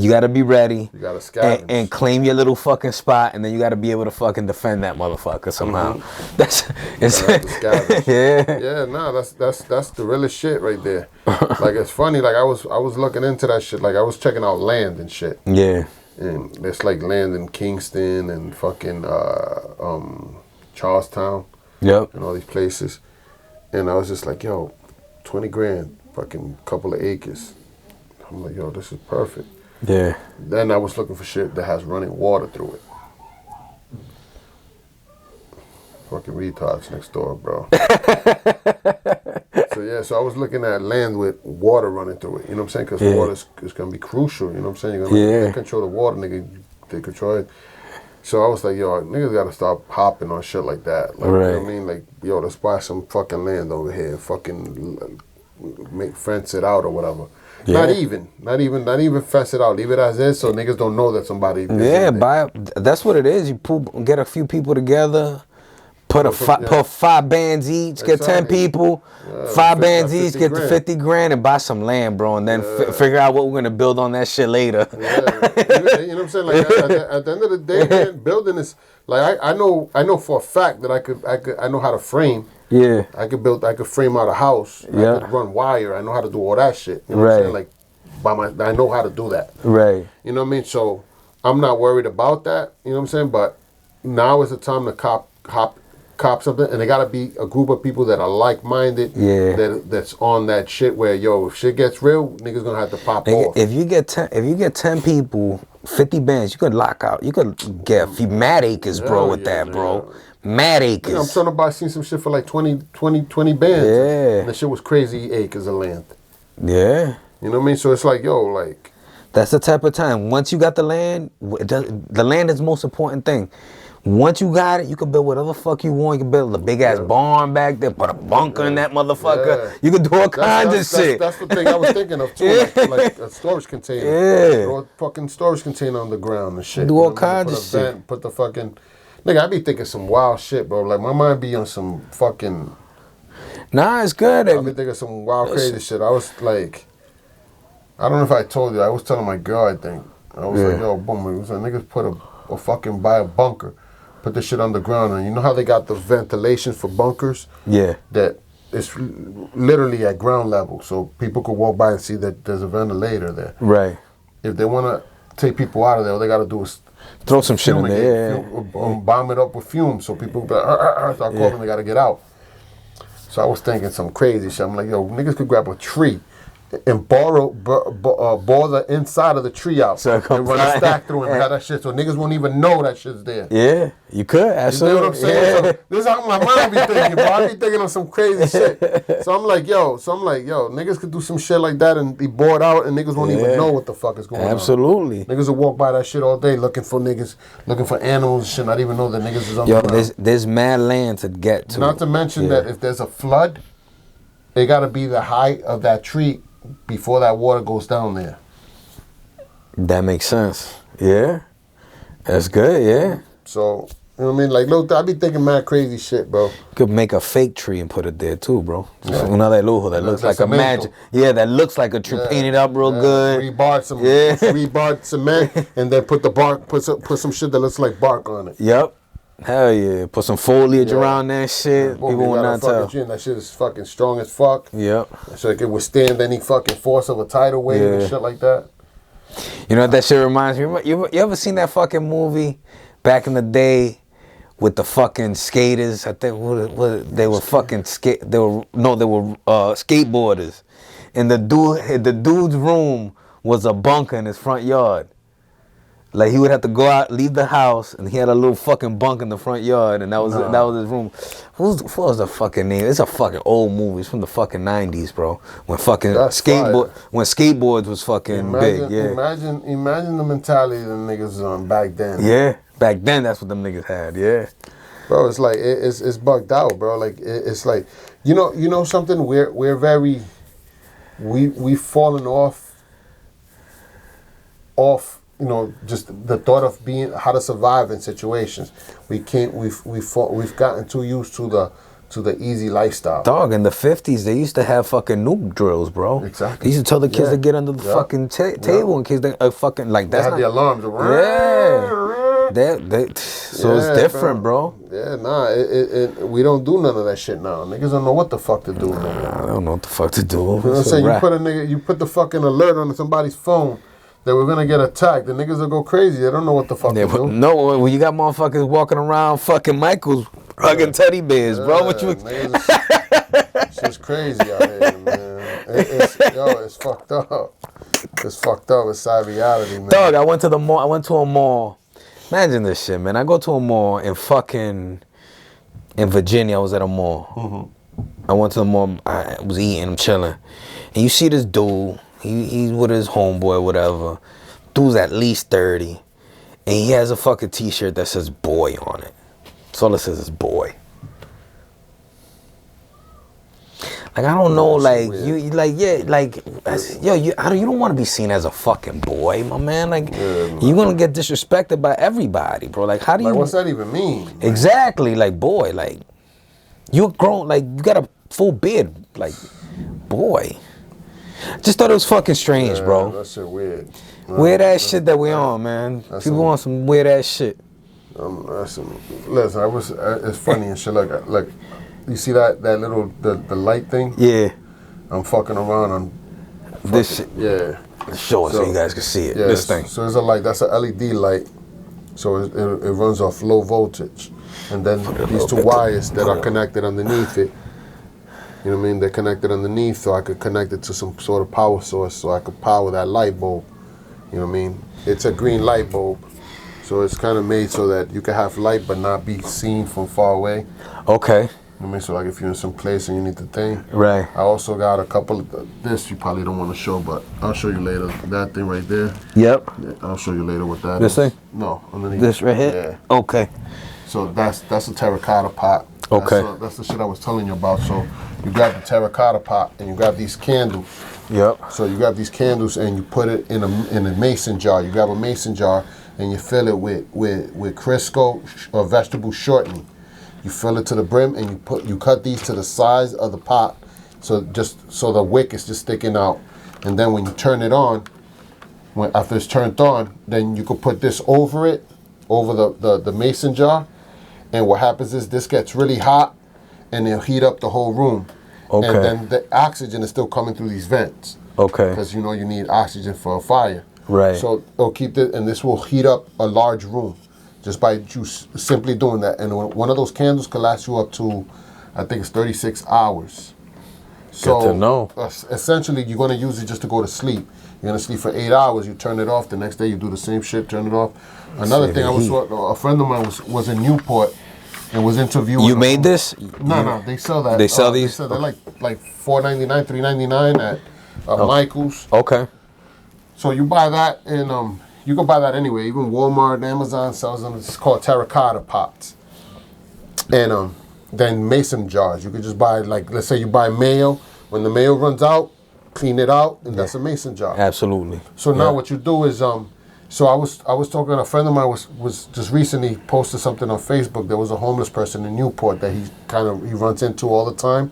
gotta be ready. You gotta scavenge and claim your little fucking spot, and then you gotta be able to fucking defend that motherfucker somehow. Mm-hmm. Yeah, nah, that's the realest shit right there. Like it's funny, like I was looking into that shit, like I was checking out land and shit. Yeah. And there's like land in Kingston and fucking Charlestown. Yep. And all these places. And I was just like, yo, 20 grand, fucking couple of acres. I'm like, yo, this is perfect. Yeah. Then I was looking for shit that has running water through it. Fucking retards next door, bro. So I was looking at land with water running through it. You know what I'm saying? Because water is going to be crucial. You know what I'm saying? You're going to control the water, nigga. They control it. So I was like, yo, niggas got to stop hopping on shit like that. Like, right. You know what I mean? Like, yo, let's buy some fucking land over here. Fucking fence it out or whatever. Yeah. Not even fence it out. Leave it as is so niggas don't know that somebody. That's what it is. You get a few people together. Put 5 bands each, get 10 people, 5 bands each, get the 50 grand and buy some land, bro, and then figure out what we're gonna build on that shit later. You know what I'm saying? Like at the end of the day, man, building is like I know for a fact that I know how to frame. Yeah. I could frame out a house. Yeah. I could run wire. I know how to do all that shit. You know what I'm saying? Like I know how to do that. Right. You know what I mean? So I'm not worried about that. You know what I'm saying? But now is the time to cop something, and they gotta be a group of people that are like-minded. Yeah. That's on that shit where if shit gets real, niggas gonna have to pop off. If you get 10 people, 50 bands, you could lock out. You could get a few mad acres, bro, with that, bro. Mad acres. Yeah, I'm talking about seeing some shit for like 20 bands. Yeah. And that shit was crazy acres of land. Yeah. You know what I mean? So it's like, yo, like. That's the type of time. Once you got the land, the land is the most important thing. Once you got it, you can build whatever fuck you want. You can build a big ass barn back there, put a bunker in that motherfucker. Yeah. You can do all kinds of shit. That's the thing I was thinking of too, like a storage container. Yeah. Throw a fucking storage container on the ground and shit. Do all kinds of shit. Put the fucking, nigga, I be thinking some wild shit, bro. Like my mind be on some fucking. Nah, it's good. I be thinking some wild crazy shit. I was like, I don't know if I told you. I was telling my girl, I think. I was like, yo, boom. It was like, niggas buy a bunker. Put this shit underground, and you know how they got the ventilation for bunkers? Yeah. That it's literally at ground level, so people could walk by and see that there's a ventilator there. Right. If they want to take people out of there, all they got to do is throw some shit in there. Bomb it up with fumes, so people start coughing, they got to get out. So I was thinking some crazy shit. I'm like, yo, niggas could grab a tree and bore the inside of the tree out and run a stack through and have that shit, so niggas won't even know that shit's there. Yeah, you could. Absolutely. You know what I'm saying? Yeah. So this is how my mind be thinking, bro. I be thinking of some crazy shit. So I'm like, yo, niggas could do some shit like that and be bored out, and niggas won't even know what the fuck is going on. Absolutely. Niggas will walk by that shit all day looking for animals and shit, not even know that niggas is on the ground. There's mad land to get to. Not to mention that if there's a flood, it got to be the height of that tree before that water goes down there. That makes sense. Yeah. That's good, yeah. So, you know what I mean? Like, look, I be thinking mad crazy shit, bro. Could make a fake tree and put it there too, bro. Una de lujo that looks like a magic. Yeah, that looks like a tree painted up real good. Rebarred cement, and then put the bark, put some shit that looks like bark on it. Yep. Hell yeah. Put some foliage around that shit. Boom, people will not tell. That shit is fucking strong as fuck. Yep. So it can withstand any fucking force of a tidal wave and shit like that. You know what that shit reminds me? You ever seen that fucking movie back in the day with the fucking skaters? I think they were fucking skateboarders. And the dude's room was a bunker in his front yard. Like, he would have to go out, leave the house, and he had a little fucking bunk in the front yard, and that was his room. What was the fucking name? It's a fucking old movie. It's from the fucking 90s, bro. When fucking skateboards was fucking big. Yeah. Imagine the mentality them niggas was on back then. Yeah, back then that's what them niggas had. Yeah. Bro, it's like it's bugged out, bro. Like it's like you know something. We're very we've fallen off. You know, just the thought of how to survive in situations. We've gotten too used to the easy lifestyle. Dog, in the 50s, they used to have fucking nuke drills, bro. Exactly. They used to tell the kids to get under the fucking table in case they fucking like that's they had the alarms. So it's different, bro. Yeah, nah. We don't do none of that shit now. Niggas don't know what the fuck to do. I don't know what the fuck to do. You know what I'm saying? You put the fucking alert on somebody's phone that we're gonna get attacked. The niggas will go crazy. They don't know what the fuck to do. No, when you got motherfuckers walking around fucking Michaels hugging teddy bears, bro. What you? It's just crazy out here, man. It's fucked up. It's fucked up. It's sad reality, man. Dog, I went to the mall. I went to a mall. Imagine this shit, man. I go to a mall in Virginia. I was at a mall. Mm-hmm. I went to the mall. I was eating. I'm chilling, and you see this dude. He's with his homeboy or whatever. Dude's at least 30. And he has a fucking t-shirt that says boy on it. That's all it says is boy. Like, I don't know, like, you don't want to be seen as a fucking boy, my man. Like, you're going to get disrespected by everybody, bro. Like, how do you... Like, what's that even mean? Exactly, like, boy, like, you're grown, like, you got a full beard, like, boy. Just thought it was fucking strange, bro. That shit weird. Weird ass shit that we on, man. People want some weird ass shit. Listen, it's funny and shit. Like, you see that little the light thing? Yeah. I'm fucking around on this shit. Yeah. Show it so you guys can see it. Yeah, this thing. So it's a light. That's an LED light. So it runs off low voltage, and then these two wires that are connected underneath it. You know what I mean? They're connected underneath, so I could connect it to some sort of power source, so I could power that light bulb. You know what I mean? It's a green light bulb, so it's kind of made so that you can have light but not be seen from far away. Okay. I mean, so like if you're in some place and you need the thing. Right. I also got a couple of this you probably don't want to show, but I'll show you later. That thing right there. Yep. I'll show you later what that this is. Thing? No, underneath. This right here? Yeah. Okay. So that's a terracotta pot. Okay. That's the shit I was telling you about. So you grab the terracotta pot and you grab these candles. Yep. So you grab these candles and you put it in a mason jar. You grab a mason jar and you fill it with Crisco or vegetable shortening. You fill it to the brim and you cut these to the size of the pot, so the wick is just sticking out. And then when you turn it on, after it's turned on, then you could put this over it, over the mason jar. And what happens is this gets really hot and it'll heat up the whole room. Okay. And then the oxygen is still coming through these vents. Okay. Because you need oxygen for a fire. Right. So it'll keep this, and this will heat up a large room just by simply doing that. And one of those candles can last you up to, I think it's 36 hours. So good to know. Essentially, you're going to use it just to go to sleep. You're going to sleep for 8 hours. You turn it off. The next day, you do the same shit, turn it off. Another thing, a friend of mine was in Newport and was interviewing. You made this? No, they sell that. They sell these? They're like $4.99, $3.99 at Michael's. Okay. So you buy that, and you can buy that anywhere. Even Walmart, Amazon sells them. It's called terracotta pots. And then mason jars. You could just buy, like, let's say you buy mayo. When the mayo runs out, clean it out, and that's a mason jar. Absolutely. So now what you do is, so I was talking, a friend of mine was just recently posted something on Facebook. There was a homeless person in Newport that he runs into all the time.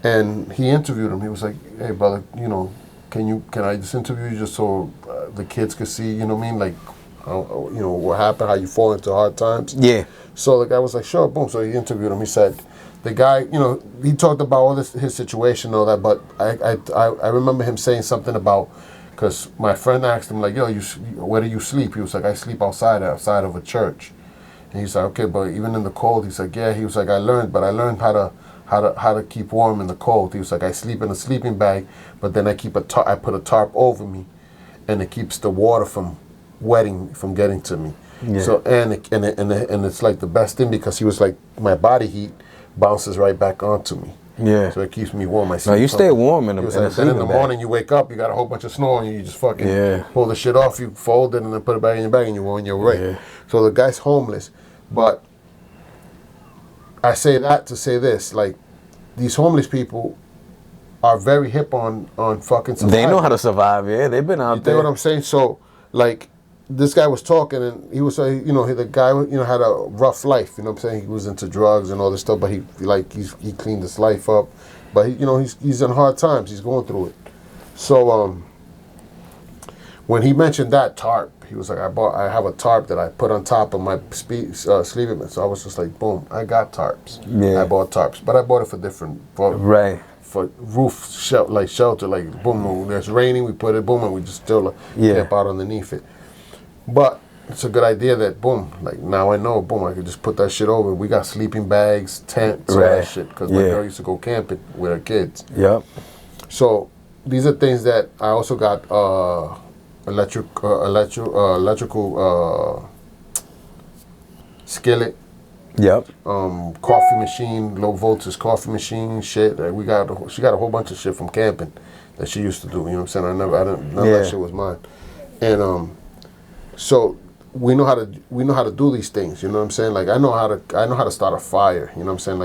And he interviewed him. He was like, hey, brother, can I just interview you just so the kids could see, you know what I mean? Like, what happened, how you fall into hard times. Yeah. So the guy was like, sure, boom. So he interviewed him. He said, the guy, he talked about all this, his situation and all that, but I remember him saying something about, because my friend asked him, like, yo, where do you sleep? He was like, I sleep outside of a church. And he's like, okay, but even in the cold, he's like, yeah. He was like, I learned how to keep warm in the cold. He was like, I sleep in a sleeping bag, but then I put a tarp over me, and it keeps the water from getting to me. Yeah. So and it's like the best thing, because he was like, my body heat bounces right back onto me. Yeah. So it keeps me warm. No, you stay warm in the morning you wake up, you got a whole bunch of snow on you. You just fucking pull the shit off. You fold it and then put it back in your bag, and you're on your way. Yeah. So the guy's homeless, but I say that to say this, like, these homeless people are very hip on fucking surviving. They know how to survive, yeah. They've been out there. You know what I'm saying? So, like, this guy was talking, and he was saying, the guy, had a rough life. You know what I'm saying? He was into drugs and all this stuff, but he cleaned his life up. But he's in hard times. He's going through it. So, when he mentioned that tarp, he was like, I have a tarp that I put on top of my sleeping bag. So I was just like, boom, I got tarps. Yeah. I bought tarps, but I bought it for roof shelter. Like, boom, when it's raining, we put it, boom, and we just still camp out underneath it. But it's a good idea that, boom, like, now I know, boom, I could just put that shit over. We got sleeping bags, tents, all that shit, because my girl used to go camping with her kids. Yep. So these are things that I also got. Electrical skillet. Yep. Coffee machine, low voltage coffee machine, shit. She got a whole bunch of shit from camping that she used to do. You know what I'm saying? None of that shit was mine. And so we know how to do these things. You know what I'm saying? Like, I know how to start a fire. You know what I'm saying?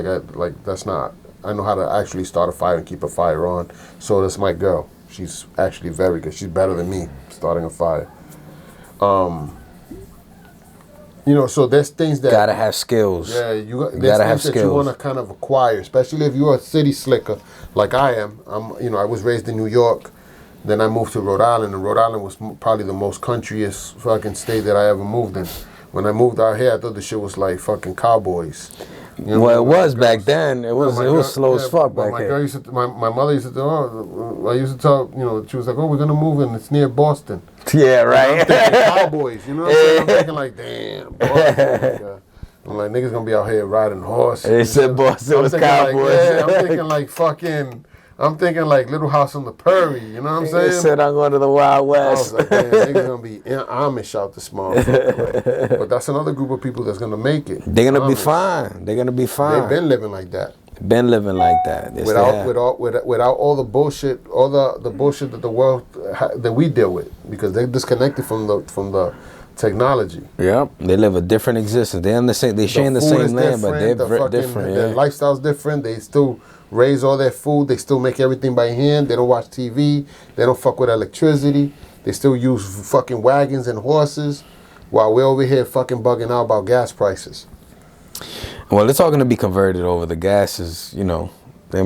I know how to actually start a fire and keep a fire on. So that's my girl. She's actually very good. She's better than me starting a fire. So there's things that gotta have skills. Yeah, there's things that you want to kind of acquire, especially if you're a city slicker like I am. I was raised in New York, then I moved to Rhode Island, and Rhode Island was probably the most countryest fucking state that I ever moved in. When I moved out here, I thought the shit was like fucking cowboys. Well, it was back then. It was slow as fuck back then. My mother used to tell, I used to tell, she was like, oh, we're going to move in. It's near Boston. Yeah, right. I'm thinking cowboys, you know what I'm saying? I'm thinking like, damn, Boston. I'm like, niggas going to be out here riding horses. They said Boston was cowboys. I'm thinking like fucking I'm thinking like Little House on the Prairie. You know what I'm saying? They said I'm going to the Wild I West. was like, damn, niggas gonna be Amish out this motherfucker. Like, but that's another group of people that's gonna make it. They're gonna be Amish. fine. They're gonna be fine. They've been living like that. Been living like that. Yes, without all the bullshit, all the bullshit that the world that we deal with, because they're disconnected from the technology. Yep, they live a different existence. They're in the same. They share in the same land, but they're different. Their lifestyle's different. They still raise all their food. They still make everything by hand. They don't watch TV. They don't fuck with electricity. They still use fucking wagons and horses, while we're over here fucking bugging out about gas prices. Well, it's all going to be converted over. The gas is, you know, they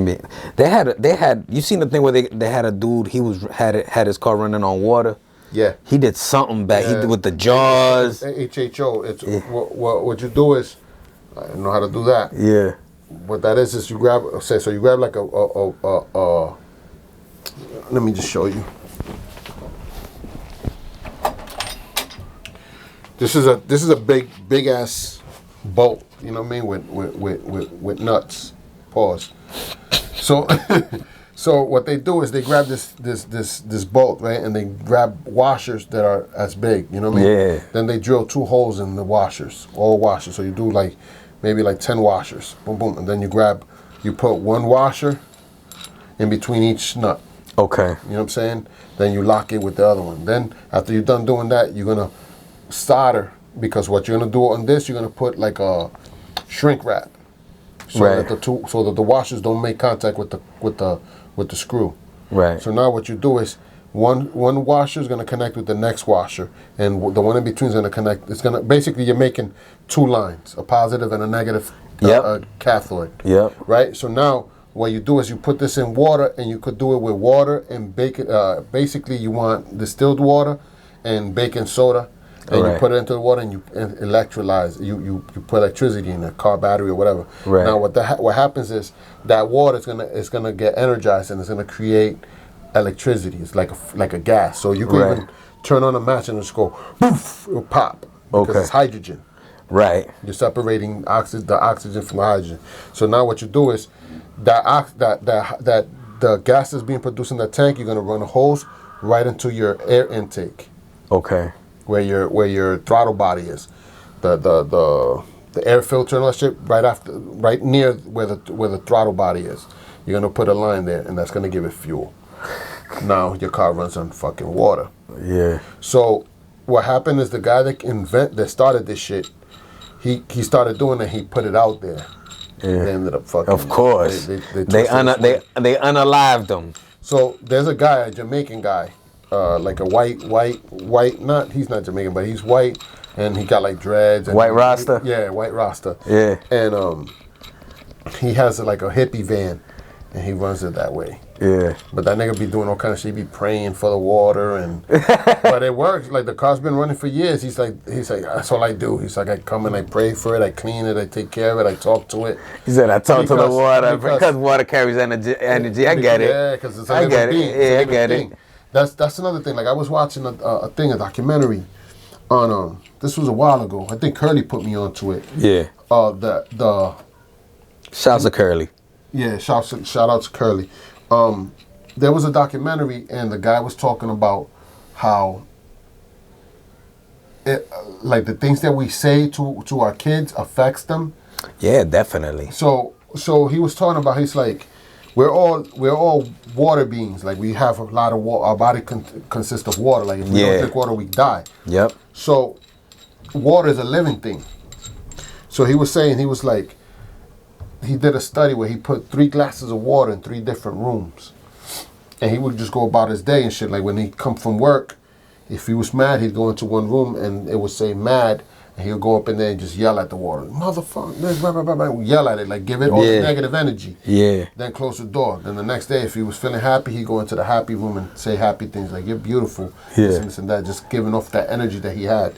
had. You seen the thing where they had a dude. He had his car running on water. Yeah, he did something back. He did with the jaws. HHO. It's what you do is, I don't know how to do that. Yeah. What that is you grab. So you grab like a. Let me just show you. This is a big ass bolt. You know what I mean? With nuts. Pause. So. So what they do is they grab this bolt, right, and they grab washers that are as big, you know what I mean? Yeah. Then they drill 2 holes in the washers, all washers. So you do like maybe like 10 washers, boom, boom, and then you put 1 washer in between each nut. Okay. You know what I'm saying? Then you lock it with the other one. Then after you're done doing that, you're gonna solder, because what you're gonna do on this, you're gonna put like a shrink wrap, so right. that the washers don't make contact with the screw. Right. So now what you do is one washer is going to connect with the next washer, and the one in between is going to connect. It's going to basically, you're making 2 lines, a positive and a negative cathode. Yep. Right. So now what you do is you put this in water, and you could do it with water and bacon. Basically, you want distilled water and baking soda. And you put it into the water and you electrolyze. You put electricity in a car battery or whatever. Right. Now what happens is that water is gonna get energized, and it's gonna create electricity. It's like a gas. So you can even turn on a match and just go poof, it'll pop, because it's hydrogen. Right. You're separating the oxygen from the hydrogen. So now what you do is that the gas that's being produced in that tank, you're gonna run a hose right into your air intake. Okay. Where your throttle body is, the air filter and all that shit, right near where the throttle body is. You're gonna put a line there, and that's gonna give it fuel. Now your car runs on fucking water. Yeah. So what happened is the guy that started this shit, he started doing it. He put it out there. Yeah. They ended up fucking. Of course. They unalived them. So there's a guy, a Jamaican guy. Like a white, he's not Jamaican, but he's white, and he got like dreads. And white Rasta? White Rasta. Yeah. And he has like a hippie van, and he runs it that way. Yeah. But that nigga be doing all kind of shit. He be praying for the water, but it works. Like, the car's been running for years. He's like, that's all I do. He's like, I come and I pray for it, I clean it, I take care of it, I talk to it. He said, I talk to the water because water carries energy. I get it. Yeah, because it's a living being. Yeah, I get it. That's another thing. Like, I was watching a documentary on this was a while ago. I think Curly put me onto it. Yeah. The shouts to Curly. Yeah, shout out to Curly. There was a documentary, and the guy was talking about how like the things that we say to our kids affects them. Yeah, definitely. So he was talking about, he's like, we're all water beings. Like, we have a lot of water. Our body consists of water. Like, if we don't drink water, we die. Yep. So water is a living thing. So he was saying, he was like, he did a study where he put 3 glasses of water in 3 different rooms, and he would just go about his day and shit. Like, when he come from work, if he was mad, he'd go into one room and it would say mad, and he'll go up in there and just yell at the water, motherfucker, yell at it, like, give it all the negative energy. Yeah. Then close the door. Then the next day, if he was feeling happy, he'd go into the happy room and say happy things, like, you're beautiful, this and that, just giving off that energy that he had.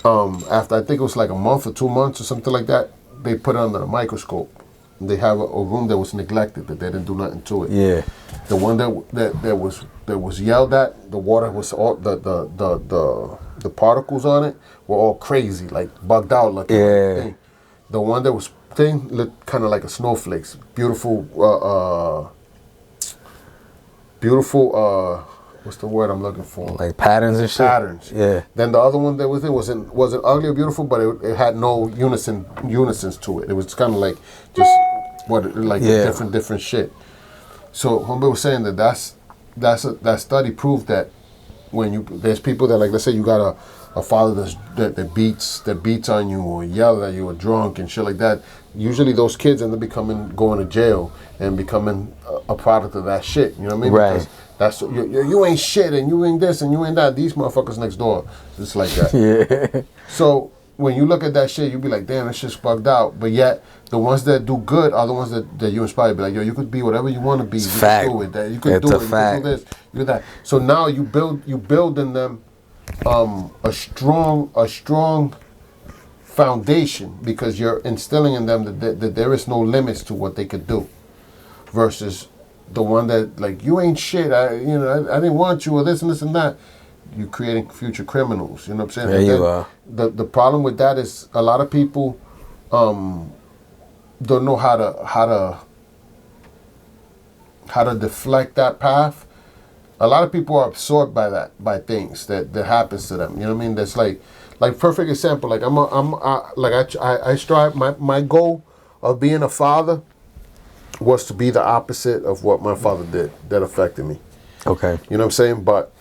After, I think it was like a month or 2 months or something like that, they put it under a microscope. They have a room that was neglected, that they didn't do nothing to it. Yeah. The one that was yelled at, the water was all the particles on it were all crazy, like bugged out looking. Yeah. The one that was looked kind of like a snowflakes, beautiful beautiful. What's the word I'm looking for? Like patterns and shit. Patterns. Yeah. Then the other one that was wasn't ugly or beautiful, but it had no unisons to it. It was kind of like just different shit. So homeboy was saying that study proved that when there's people that, like, let's say you got a father that beats on you or yell at you or drunk and shit like that. Usually those kids end up going to jail and becoming a product of that shit. You know what I mean? Right. Because that's you ain't shit and you ain't this and you ain't that. These motherfuckers next door, it's like that. Yeah. So when you look at that shit, you be like, damn, that shit's bugged out. But yet the ones that do good are the ones that you inspire. Be like, yo, you could be whatever you want to be. It's you fact. can do it. That you could do it. Fact. You can do this. You do that. So now you build in them a strong foundation, because you're instilling in them that there is no limits to what they could do, versus the one that, like, you ain't shit. I didn't want you, or this and this and that. You're creating future criminals. You know what I'm saying? There you are. The problem with that is a lot of people don't know how to deflect that path. A lot of people are absorbed by things that happens to them. You know what I mean? That's like perfect example. Like I strive. My goal of being a father was to be the opposite of what my father did that affected me. Okay. You know what I'm saying? But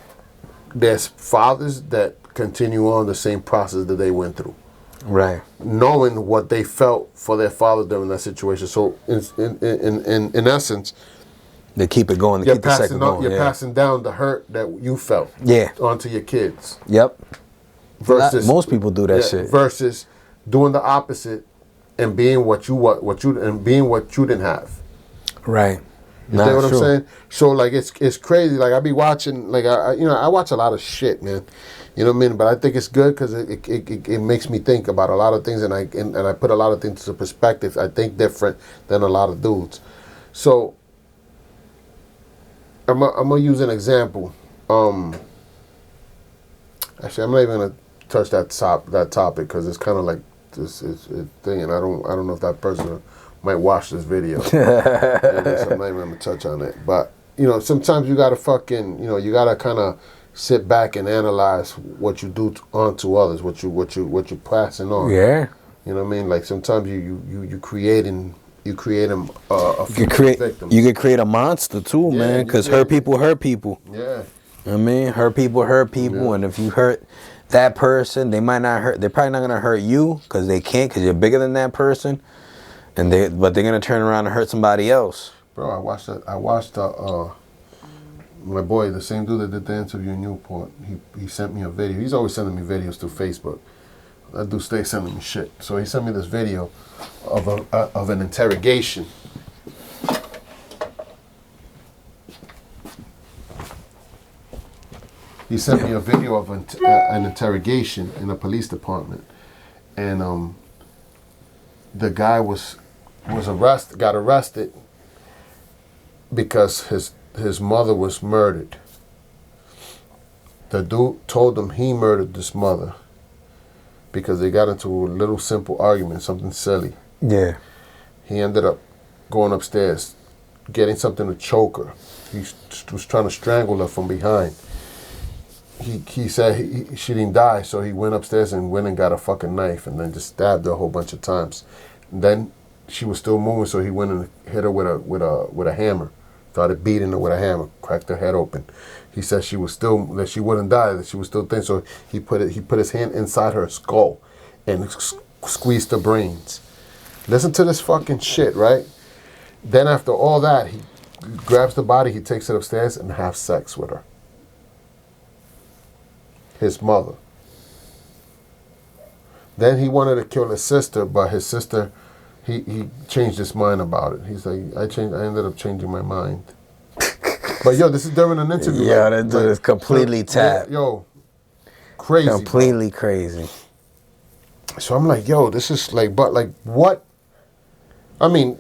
there's fathers that continue on the same process that they went through. Right. Knowing what they felt for their father during that situation. So in essence, they keep it going. They keep the cycle going. You're passing down the hurt that you felt. Yeah. Onto your kids. Yep. Versus most people do that shit. Versus doing the opposite and being what you didn't have. Right. You know what I'm saying? So like it's crazy. Like I be watching, like I watch a lot of shit, man. You know what I mean? But I think it's good because it makes me think about a lot of things, and I put a lot of things into perspective. I think different than a lot of dudes. So I'm gonna use an example. Actually, I'm not even gonna touch that topic because it's kind of like this thing, and I don't know if that person might watch this video. So I'm not even gonna touch on it. But sometimes you gotta you gotta kind of sit back and analyze what you do onto others, what you're passing on. Yeah. You know what I mean? Like sometimes you create a victim. You could create a monster too, man, because hurt people hurt people. Yeah. I mean, hurt people, Yeah. and if you hurt that person, they're probably not gonna hurt you because they can't, because you're bigger than that person, but they're gonna turn around and hurt somebody else. Bro, I watched my boy, the same dude that did the interview in Newport. He sent me a video. He's always sending me videos through Facebook. That dude stays sending me shit. So he sent me this video of an interrogation. He sent me a video of an interrogation in a police department, and the guy got arrested because his mother was murdered. The dude told him he murdered this mother because they got into a little simple argument, something silly. Yeah. He ended up going upstairs, getting something to choke her. He was trying to strangle her from behind. He said she didn't die, so he went upstairs and went and got a fucking knife and then just stabbed her a whole bunch of times. And then she was still moving, so he went and hit her with a hammer. Started beating her with a hammer, cracked her head open. He said that she wouldn't die, that she was still thin, so he put his hand inside her skull and squeezed her brains. Listen to this fucking shit, right? Then after all that, he grabs the body, he takes it upstairs and has sex with her. His mother. Then he wanted to kill his sister, but his sister, he changed his mind about it. He's like, I ended up changing my mind. But yo, this is during an interview. Yeah, that dude is completely tapped. Yo, crazy. Completely crazy. So I'm like, yo, this is like, but like what? I mean,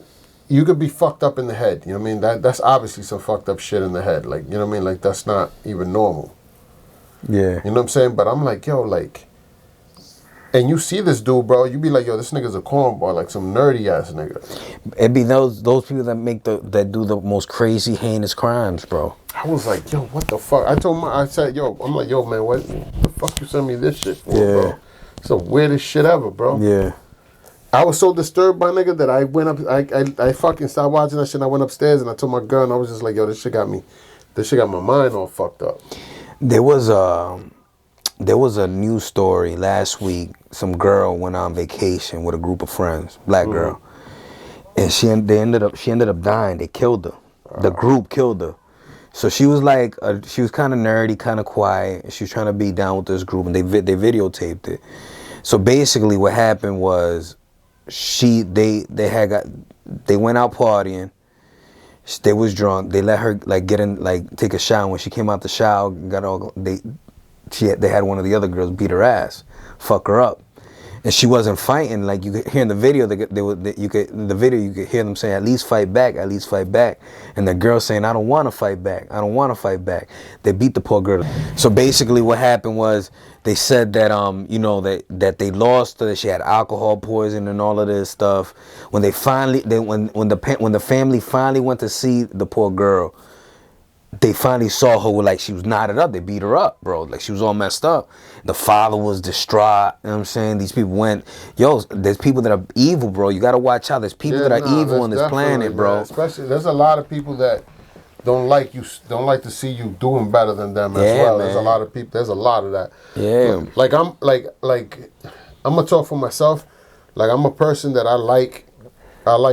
you could be fucked up in the head. You know what I mean? That's obviously some fucked up shit in the head. Like, you know what I mean? Like, that's not even normal. Yeah. You know what I'm saying? But I'm like, yo, like, And you see this dude, bro, you be like, yo, this nigga's a cornball, like some nerdy ass nigga. It be those people that do the most crazy, heinous crimes, bro. I was like, yo, what the fuck? I said, yo, I'm like, yo, man, what the fuck you send me this shit for, bro? It's the weirdest shit ever, bro. Yeah. I was so disturbed by nigga that I went up, I fucking stopped watching that shit and I went upstairs and I told my girl and I was just like, yo, this shit got my mind all fucked up. There was a news story last week. Some girl went on vacation with a group of friends, black girl, and she ended up dying. They killed her. The group killed her. So she was like, she was kind of nerdy, kind of quiet. She was trying to be down with this group, and they videotaped it. So basically, what happened was, they went out partying. They was drunk. They let her take a shower. When she came out the shower, they had one of the other girls beat her ass, fuck her up, and she wasn't fighting. Like you could hear in the video, you could hear them saying, "At least fight back, at least fight back," and the girl saying, "I don't want to fight back, I don't want to fight back." They beat the poor girl. So basically, what happened was they said that that they lost her, that she had alcohol poison and all of this stuff. When the family finally went to see the poor girl, they finally saw her like she was knotted up. They beat her up, bro. Like she was all messed up. The father was distraught. You know what I'm saying? These people there's people that are evil, bro. You got to watch out. There's people that are evil on this planet, bro. Yeah. Especially, there's a lot of people that don't like to see you doing better than them as well. Man. There's a lot of people. There's a lot of that. Yeah. Like I'm gonna talk for myself. Like I'm a person that I like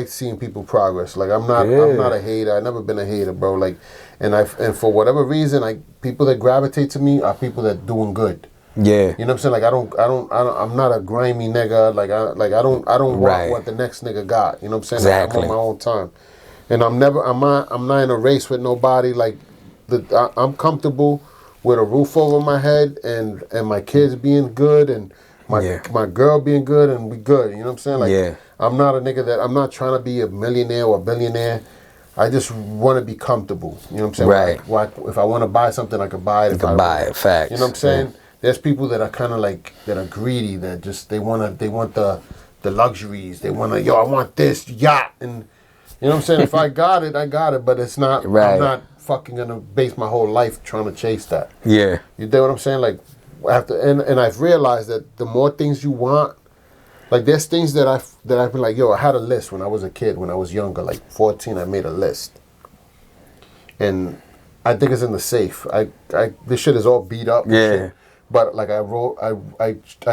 seeing people progress. Like I'm not a hater. I've never been a hater, bro. Like, and for whatever reason, people that gravitate to me are people that doing good. Yeah. You know what I'm saying? Like I'm not a grimy nigga. I don't want what the next nigga got. You know what I'm saying? Exactly. Like, I'm on my own time. And I'm not in a race with nobody. Like I'm comfortable with a roof over my head and my kids being good and my girl being good and we good. You know what I'm saying? Like I'm not a nigga I'm not trying to be a millionaire or a billionaire. I just want to be comfortable. You know what I'm saying? Right. Like if I want to buy something, I could buy it. You can buy it. Facts. You know what I'm saying? Yeah. There's people that are kind of that are greedy. That just they want the luxuries. They want I want this yacht and you know what I'm saying. If I got it, I got it. But it's not. Right. I'm not fucking gonna base my whole life trying to chase that. Yeah. You know what I'm saying? Like and I've realized that the more things you want. Like there's things that I've been like, yo, I had a list when I was a kid, when I was younger, like 14, I made a list. And I think it's in the safe. This shit is all beat up. Yeah. Shit. But like I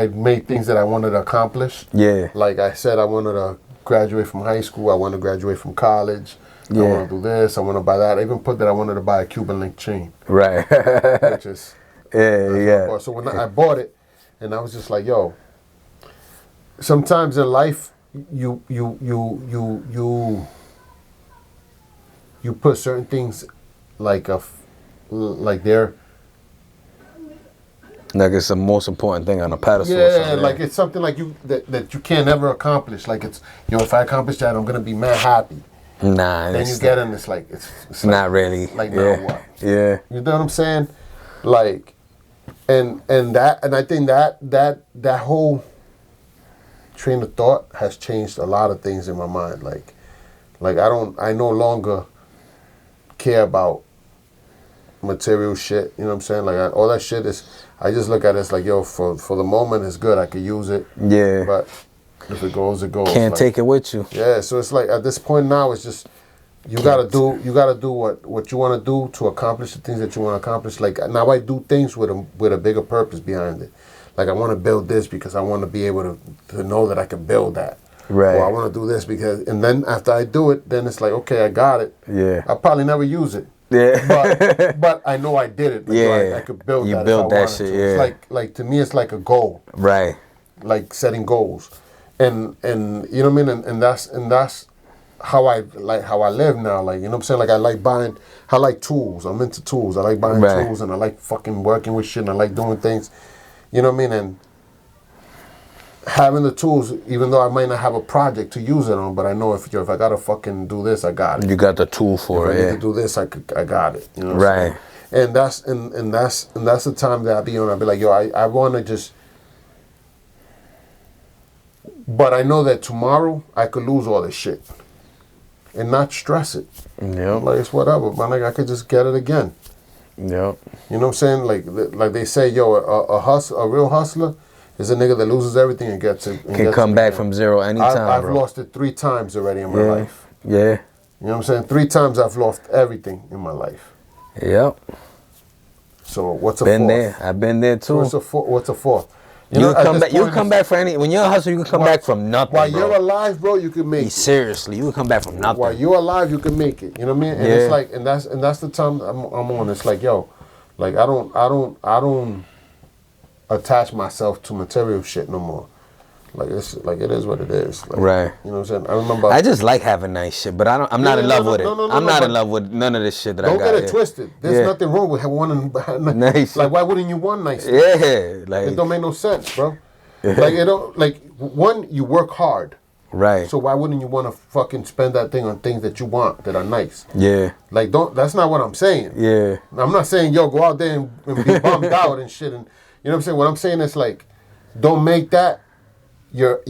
made things that I wanted to accomplish. Yeah. Like I said, I wanted to graduate from high school. I wanted to graduate from college. Yeah. I want to do this. I want to buy that. I even put that I wanted to buy a Cuban link chain. Right. Which is so when I bought it, and I was just like, yo. Sometimes in life, you put certain things like they're like it's the most important thing on a pedestal. Yeah, like it's something like that you can't ever accomplish. Like it's if I accomplish that, I'm gonna be mad happy. Nah, then you get in, it's like, not really. Like now what? Yeah, you know what I'm saying? Like, and I think that whole train of thought has changed a lot of things in my mind. Like I no longer care about material shit. You know what I'm saying? Like all that shit I just look at it as like, yo, for the moment it's good. I could use it. Yeah. But if it goes, it goes. Can't take it with you. Yeah. So it's like at this point now, it's just you gotta do what you want to do to accomplish the things that you want to accomplish. Like now I do things with a bigger purpose behind it. Like I want to build this because I want to be able to know that I can build that. Right. Or I want to do this and then after I do it, then it's like, okay, I got it. Yeah. I'll probably never use it. Yeah. But I know I did it. Like, yeah. I could build you that. You built that shit. To. Yeah. It's like to me, it's like a goal. Right. Like setting goals, and you know what I mean, and that's how I live now. Like you know what I'm saying. Like I like tools. I'm into tools. I like buying tools, and I like fucking working with shit. And I like doing things. You know what I mean? And having the tools, even though I might not have a project to use it on, but I know if I gotta fucking do this, I got it. You got the tool for if it. I need to do this, I got it. You know what right. I'm saying? And that's the time that I be on. I be like, yo, I want to just But I know that tomorrow I could lose all this shit and not stress it. Yep. Like, it's whatever, man. Like, I could just get it again. Yep. You know what I'm saying? Like they say, yo, a real hustler is a nigga that loses everything and gets it. And Can gets come it back again. from zero anytime, I've bro. lost it 3 times already in my life. Yeah. You know what I'm saying? 3 times I've lost everything in my life. Yep. So what's a Been fourth? there. I've been there too. What's a fourth? You can come back. You can come back for any. When you're a hustler, you can come back from nothing. While bro. you're alive, bro, you can make it. Seriously, you can come back from nothing. While you're alive, you can make it. You know what I mean? And it's like, and that's the time I'm on. It's like, yo, like I don't attach myself to material shit no more. Like, it's like, it is what it is. Like, right. You know what I'm saying? I remember. I just like having nice shit, but I'm not in love with it. I'm not in love with none of this shit that I got. Don't get it twisted. There's nothing wrong with having one nice. Like, why wouldn't you want nice? Yeah. Like, it don't make no sense, bro. Like, it don't, like, one, you work hard. Right. So why wouldn't you want to fucking spend that thing on things that you want, that are nice? Yeah. Like, that's not what I'm saying. Yeah. I'm not saying, yo, go out there and be bummed out and shit. And you know what I'm saying? What I'm saying is, like, don't make that your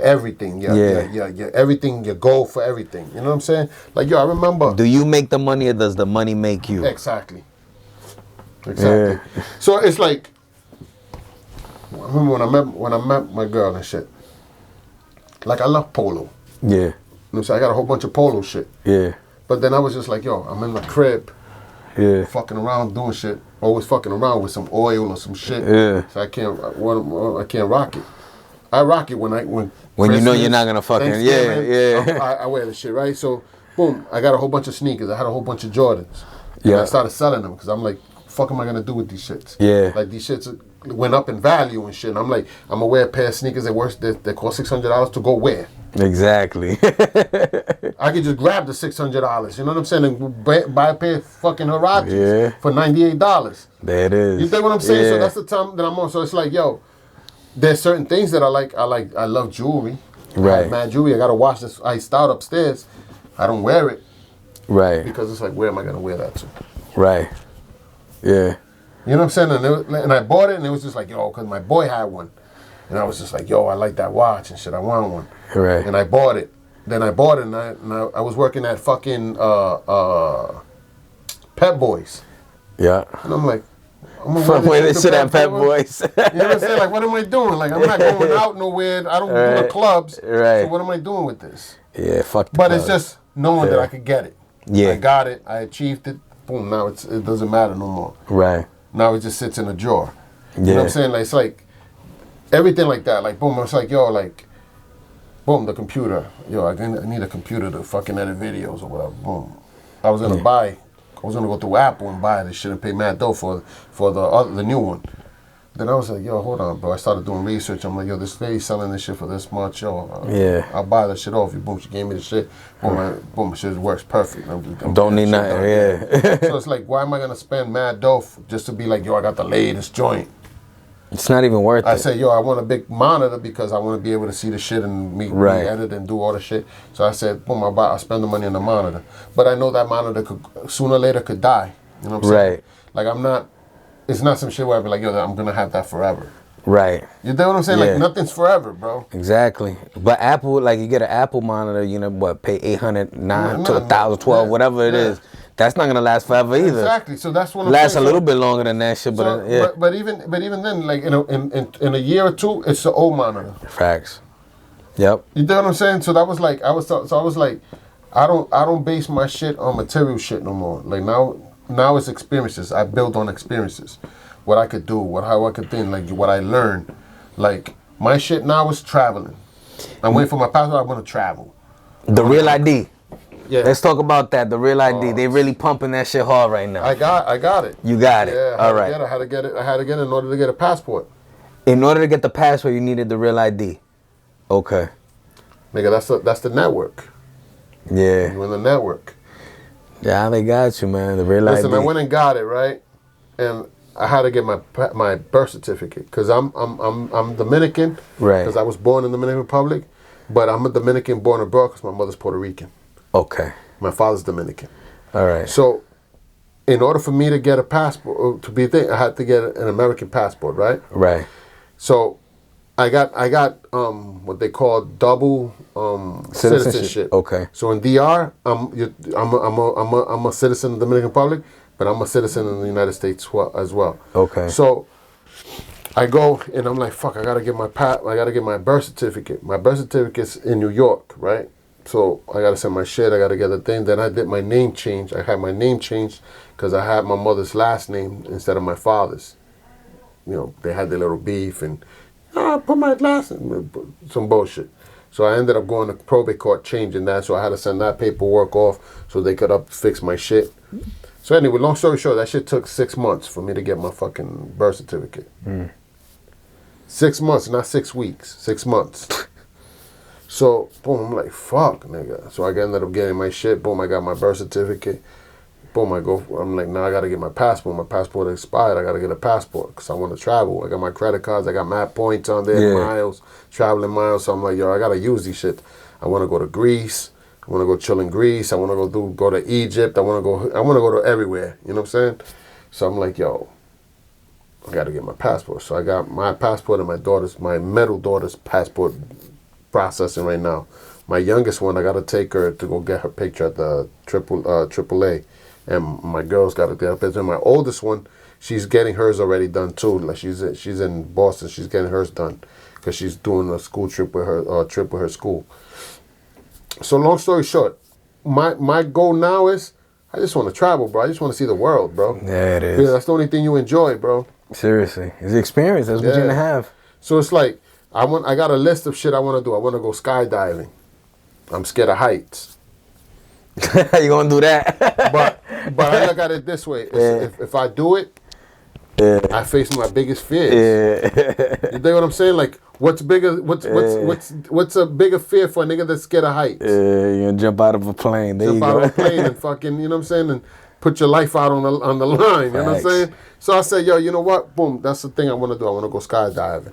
everything. Your everything, your goal for everything. You know what I'm saying? Like, yo, I remember. Do you make the money or does the money make you? Exactly. Yeah. So it's like, I remember when I met my girl and shit. Like, I love polo. Yeah. You know what I'm saying? I got a whole bunch of polo shit. Yeah. But then I was just like, yo, I'm in the crib. Yeah. Fucking around doing shit. Always fucking around with some oil or some shit. Yeah. So I can't rock it. I rock it when you know you're not gonna fucking I wear the shit, right? So boom, I got a whole bunch of sneakers. I had a whole bunch of Jordans. And I started selling them because I'm like, fuck am I gonna do with these shits? Yeah. Like, these shits went up in value and shit. And I'm like, I'm gonna wear a pair of sneakers that cost $600 to go wear. Exactly. I could just grab the $600, you know what I'm saying, and buy a pair of fucking Huaraches for $98. There it is. You think what I'm saying? So that's the time that I'm on. So it's like, yo, there's certain things that I like. I love jewelry. Right. I have mad jewelry. I gotta wash this iced out upstairs. I don't wear it. Right. Because it's like, where am I gonna wear that to? Right. Yeah. You know what I'm saying? And I bought it, and it was just like, yo, because my boy had one. And I was just like, yo, I like that watch and shit. I want one. Right. And I bought it. Then I bought it, and I was working at fucking Pep Boys. Yeah. And I'm like, I'm gonna From where they sit at Pep Boys. You know what I'm saying? Like, what am I doing? Like, I'm not going out nowhere. I don't do the clubs. Right. So what am I doing with this? Yeah, fuck the But clubs. it's just knowing that I could get it. Yeah. I got it. I achieved it. Boom. Now it doesn't matter no more. Right. Now it just sits in a drawer. Yeah. You know what I'm saying? Like, it's like everything like that. Like, boom. It's like, yo, like, boom, the computer. Yo, I need a computer to fucking edit videos or whatever. Boom. I was gonna go through Apple and buy this shit and pay mad dough for the new one. Then I was like, yo, hold on, bro. I started doing research. I'm like, yo, this lady's selling this shit for this much. Yo, I'll buy that shit off you. Boom, she gave me the shit. Boom, shit works perfect. I'm don't need nothing, yeah. So it's like, why am I going to spend mad dough just to be like, yo, I got the latest joint? It's not even worth it. I say, yo, I want a big monitor because I want to be able to see the shit and me edit and do all the shit. So I said, boom, I'll spend the money on the monitor. But I know that monitor could, sooner or later, could die. You know what I'm saying? Right. Like, it's not some shit where I'd be like, yo, I'm going to have that forever. Right. You know what I'm saying? Yeah. Like, nothing's forever, bro. Exactly. But Apple, like, you get an Apple monitor, you know, what, pay $800, $900 to $1,000, $1,200, whatever it is. That's not gonna last forever either. Exactly. So that's what I'm lasts saying. a little bit longer than that shit, but but even then, like in a year or two, it's the old monitor. Facts. Yep. You know what I'm saying? So that was like I was like, I don't base my shit on material shit no more. Like now it's experiences. I build on experiences. What I could do, how I could think, like what I learned. Like my shit now is traveling. I'm waiting for my passport. I want to travel. The real ID. Yeah. Let's talk about that. The real ID. They really pumping that shit hard right now. I got it. You got it. Yeah. All right. I had to get it. I had to get it in order to get a passport. In order to get the passport, you needed the real ID. Okay. Nigga, that's the network. Yeah. You in the network. Yeah, they got you, man. The real ID. Listen, I went and got it, right? And I had to get my birth certificate because I'm Dominican. Right. Because I was born in the Dominican Republic, but I'm a Dominican born abroad because my mother's Puerto Rican. Okay. My father's Dominican. All right. So, in order for me to get a passport, to be a thing, I had to get an American passport, right? Right. So, I got what they call double citizenship. Okay. So in DR, I'm a citizen of the Dominican Republic, but I'm a citizen in the United States as well. Okay. So I go and I'm like, fuck, I gotta get my birth certificate. My birth certificate's in New York, right? So I gotta send my shit. I gotta get the thing. Then I did my name change. I had my name changed because I had my mother's last name instead of my father's. You know, they had their little beef and I put my last name, some bullshit. So I ended up going to probate court changing that. So I had to send that paperwork off so they could fix my shit. So anyway, long story short, that shit took 6 months for me to get my fucking birth certificate. 6 months, not 6 weeks. 6 months. So, boom, I'm like, fuck, nigga. So I ended up getting my shit. Boom, I got my birth certificate. Boom, I'm like, now I got to get my passport. My passport expired. I got to get a passport because I want to travel. I got my credit cards. I got mad points on there, miles, traveling miles. So I'm like, yo, I got to use these shit. I want to go to Greece. I want to go chill in Greece. I want to go to Egypt. I want to go to everywhere. You know what I'm saying? So I'm like, yo, I got to get my passport. So I got my passport and my middle daughter's passport processing right now. My youngest one, I got to take her to go get her picture at the AAA. And my girl's got to get her picture. My oldest one, she's getting hers already done too. Like she's in Boston. She's getting hers done because she's doing a school trip with her school. So long story short, my goal now is I just want to travel, bro. I just want to see the world, bro. Yeah, it is. Yeah, that's the only thing you enjoy, bro. Seriously, it's the experience. That's what you're gonna have. So it's like I got a list of shit I want to do. I want to go skydiving. I'm scared of heights. How you gonna do that? but I look at it this way: if I do it, I face my biggest fears. You know what I'm saying? Like, what's bigger? What's a bigger fear for a nigga that's scared of heights? You're gonna jump out of a plane. Jump out of a plane and fucking, you know what I'm saying, and put your life out on the line. You know what I'm saying? So I said, yo, you know what? Boom, that's the thing I want to do. I want to go skydiving. You know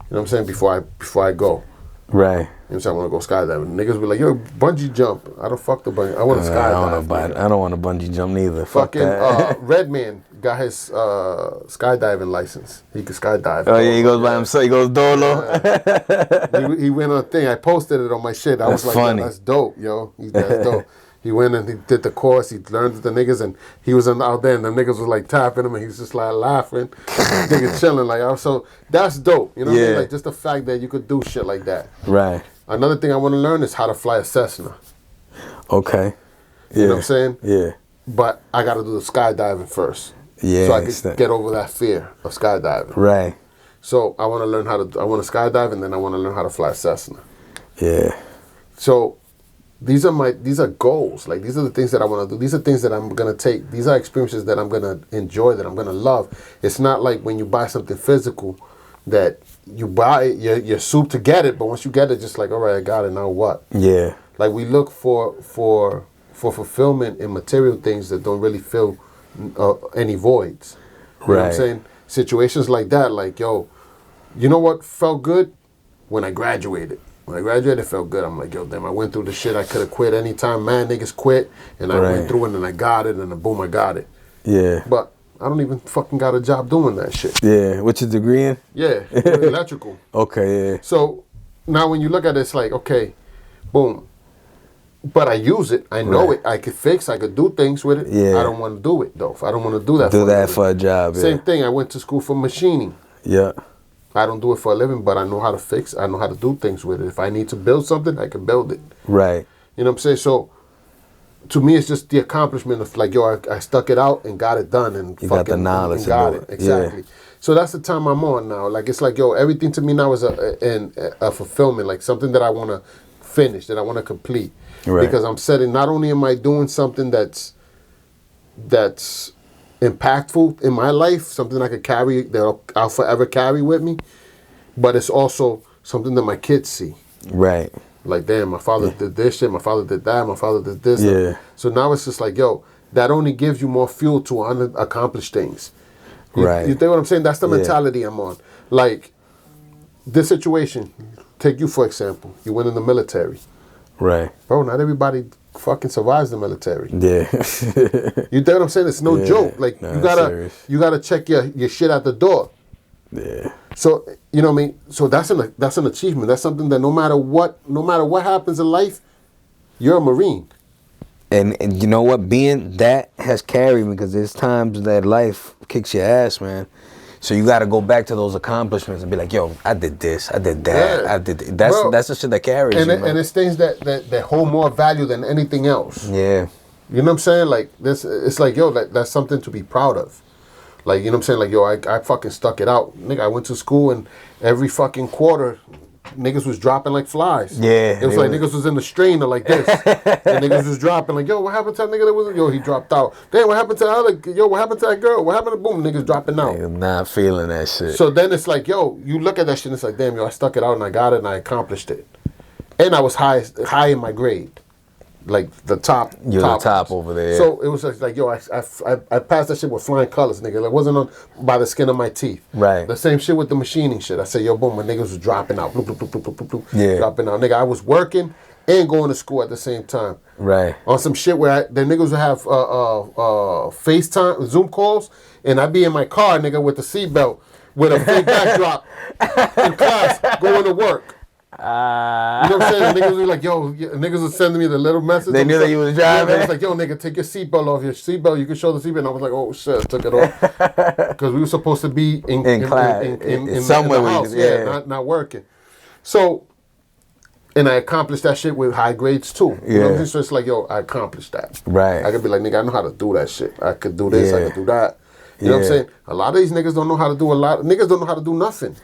what I'm saying? Before I go. Right. You know what I'm saying? I want to go skydiving. Niggas be like, yo, bungee jump. I don't fuck the bungee. I want to skydive. I don't want to bungee jump neither. Fucking Redman got his skydiving license. He could skydive. Oh yeah, he goes by himself. He goes dolo. He went on a thing. I posted it on my shit. I was like, funny. That's dope, yo. That's dope. He went and he did the course. He learned with the niggas, and he was out there, and the niggas was like tapping him, and he was just like laughing, nigga chilling. Like, so that's dope. You know what I mean? Like, just the fact that you could do shit like that. Right. Another thing I want to learn is how to fly a Cessna. Okay. You know what I'm saying? Yeah. But I got to do the skydiving first. Yeah. So I can get over that fear of skydiving. Right. So I want to learn I want to skydive, and then I want to learn how to fly a Cessna. Yeah. So these are goals. Like, these are the things that I want to do. These are things that I'm going to take. These are experiences that I'm going to enjoy, that I'm going to love. It's not like when you buy something physical that you buy it, you're soup to get it, but once you get it, just like, all right, I got it, now what? Yeah. Like, we look for fulfillment in material things that don't really fill any voids. You know what I'm saying? Situations like that, like, yo, you know what felt good? When I graduated. When I graduated, it felt good. I'm like, yo, damn, I went through the shit. I could have quit anytime. Man, niggas quit. And I went through it, and I got it, and then boom, I got it. Yeah. But I don't even fucking got a job doing that shit. Yeah. What's your degree in? Yeah, electrical. Okay, yeah. So now when you look at it, it's like, okay, boom. But I use it. I know it. I could fix. I could do things with it. Yeah. I don't want to do it, though. I don't want to do that for a job, Same thing. I went to school for machining. Yeah. I don't do it for a living, but I know how to fix. I know how to do things with it. If I need to build something, I can build it. Right. You know what I'm saying? So, to me, it's just the accomplishment of like, yo, I stuck it out and got it done, and you got the knowledge and got it. Exactly. Yeah. So that's the time I'm on now. Like, it's like, yo, everything to me now is a fulfillment, like something that I want to finish, that I want to complete. Right. Because I'm setting. Not only am I doing something that's impactful in my life, something I could carry, that I'll forever carry with me, but it's also something that my kids see. Right. Like, damn, my father did this shit, my father did that, my father did this. Yeah. So now it's just like, yo, that only gives you more fuel to accomplish things. You think what I'm saying? That's the mentality I'm on. Like, this situation, take you for example, you went in the military. Right. Bro, not everybody fucking survives the military. Yeah. You know what I'm saying? It's no joke. Like, you gotta check your shit at the door. Yeah. So you know what I mean. So that's an achievement. That's something that no matter what happens in life, you're a Marine. And you know what? Being that has carried me because there's times that life kicks your ass, man. So you got to go back to those accomplishments and be like, yo, I did this, I did that, Yeah. I did. That's the shit that carries you, man. And it's things that hold more value than anything else. Yeah. You know what I'm saying? Like this, it's like, yo, that's something to be proud of. Like, you know what I'm saying? Like, yo, I fucking stuck it out. Nigga, I went to school and every fucking quarter, niggas was dropping like flies. Yeah. It was like niggas was in the strainer like this. And niggas was dropping like, yo, what happened to that nigga that was, yo, he dropped out. Damn, what happened to that other, yo, what happened to that girl? What happened to, boom, niggas dropping out. Nigga not feeling that shit. So then it's like, yo, you look at that shit and it's like, damn, yo, I stuck it out and I got it and I accomplished it. And I was high in my grade. Like the top. You're the top over there. So it was like, yo, I passed that shit with flying colors, nigga. It wasn't on by the skin of my teeth. Right. The same shit with the machining shit. I said, yo, boom, my niggas was dropping out. Bloop, bloop, bloop, bloop, bloop, bloop, Yeah. dropping out. Nigga, I was working and going to school at the same time. Right. On some shit where the niggas would have FaceTime, Zoom calls, and I'd be in my car, nigga, with the seatbelt, with a fake backdrop in class, going to work. You know what I'm saying? Niggas were like, yo, niggas was sending me the little message. They knew that you was driving. It was like, yo, nigga, take your seatbelt off. Your seatbelt, you can show the seatbelt. And I was like, oh shit, I took it off because we were supposed to be in class, in somewhere the house, not working. So, and I accomplished that shit with high grades too. You know what I'm saying? So it's like, yo, I accomplished that. Right. I could be like, nigga, I know how to do that shit. I could do this. I could do that. You know what I'm saying? A lot of these niggas don't know how to do niggas don't know how to do nothing.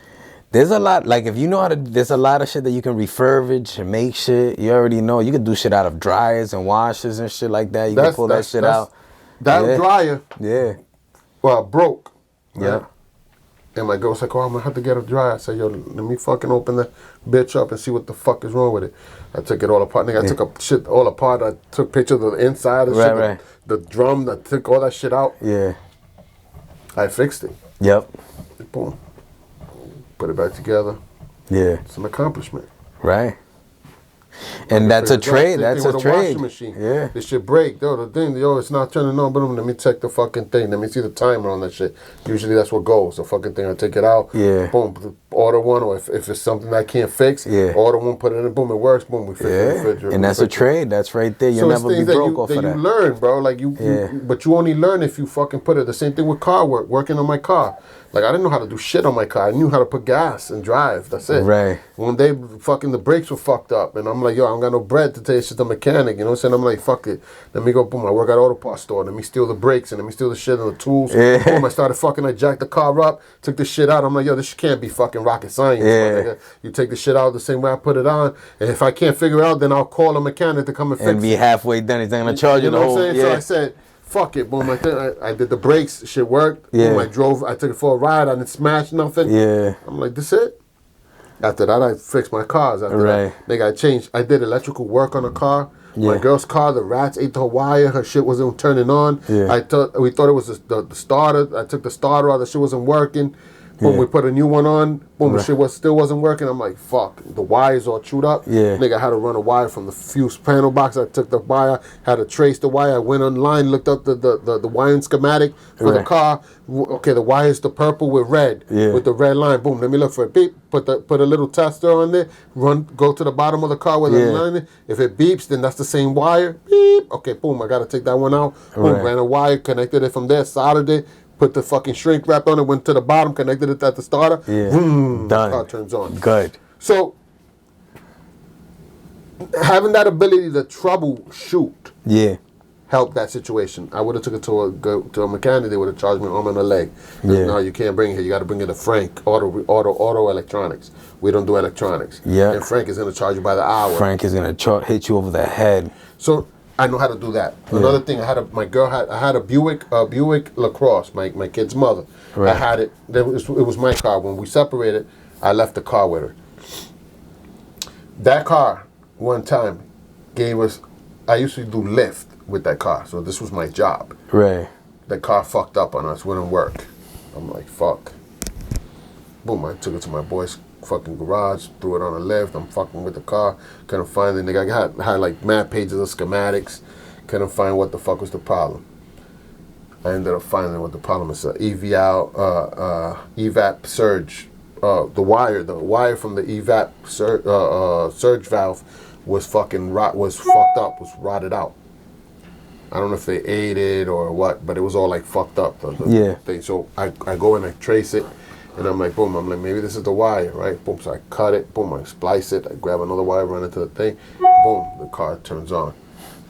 There's a lot, like if you know how to, there's a lot of shit that you can refurbish and make shit. You already know. You can do shit out of dryers and washers and shit like that. You can pull that shit out. That dryer, broke. Yeah. And my girl's like, oh, I'm going to have to get a dryer. I said, yo, let me fucking open that bitch up and see what the fuck is wrong with it. I took it all apart. Nigga, I took a shit all apart. I took pictures of the inside of shit. Right. The drum, I took all that shit out. Yeah. I fixed it. Yep. Boom. Put it back together. Yeah. It's an accomplishment. Right. And that's a trade. That's a trade. Machine. Yeah. This shit break. Yo, the thing, it's not turning on. But let me check the fucking thing. Let me see the timer on that shit. Usually that's what goes. The fucking thing, I take it out. Yeah. Boom. Order one. Or if it's something I can't fix, order one, put it in. Boom, it works. Boom, we fix it. And that's a trade. That's right there. You'll never be broke off of that. You learn, bro. Like but you only learn if you fucking put it. The same thing with car work. Working on my car. Like, I didn't know how to do shit on my car. I knew how to put gas and drive. That's it. Right. One day, fucking the brakes were fucked up. And I'm like, yo, I don't got no bread to take shit to the mechanic. You know what I'm saying? I'm like, fuck it. Let me go, boom, I work at auto parts store. Let me steal the brakes and let me steal the shit and the tools. Yeah. Boom, I started fucking, I jacked the car up, took the shit out. I'm like, yo, this can't be fucking rocket science. Yeah. You take the shit out the same way I put it on. And if I can't figure it out, then I'll call a mechanic to come and fix it. And be halfway done. He's not going to charge you the whole... You know what I'm saying? So I said... Fuck it, boom! I did the brakes, shit worked. Yeah. Boom, I took it for a ride. I didn't smash nothing. Yeah. I'm like, this it? After that, I fixed my cars. After that, nigga, I did electrical work on the car. My girl's car, the rats ate her wire. Her shit wasn't turning on. Yeah. We thought it was the starter. I took the starter out. The shit wasn't working. Boom, we put a new one on. Boom, the shit still wasn't working. I'm like, fuck. The wires all chewed up. Yeah. Nigga, I had to run a wire from the fuse panel box. I took the wire, had to trace the wire. I went online, looked up the wiring schematic for the car. Okay, the wire is the purple with red, with the red line. Boom, let me look for it. Beep, put a little tester on there. Go to the bottom of the car where the line is. If it beeps, then that's the same wire. Beep. Okay, boom, I got to take that one out. Boom, ran a wire, connected it from there, soldered it. Put the fucking shrink wrap on it, went to the bottom, connected it at the starter. Yeah. Done. The car turns on. Good. So, having that ability to troubleshoot helped that situation. I would have took it to a mechanic. They would have charged me an arm and a leg. No, you can't bring it here. You got to bring it to Frank, auto electronics. We don't do electronics. Yeah. And Frank is going to charge you by the hour. Frank is going to hit you over the head. So, I know how to do that. Another thing, I had a Buick LaCrosse, my kid's mother. Right. I had it. It was my car. When we separated, I left the car with her. That car, one time, gave us. I used to do Lyft with that car, so this was my job. Right. The car fucked up on us, wouldn't work. I'm like, fuck. Boom! I took it to my boy's fucking garage, threw it on a lift. I'm fucking with the car, couldn't find it. Nigga, I had like mad pages of schematics, couldn't find what the fuck was the problem. I ended up finding what the problem is. EVAP surge the wire from the evap surge valve was fucked up, was rotted out. I don't know if they ate it or what, but it was all like fucked up. The thing. So I go and I trace it, and I'm like, boom. I'm like, maybe this is the wire, right? Boom. So I cut it. Boom. I splice it. I grab another wire, run it to the thing. Boom. The car turns on.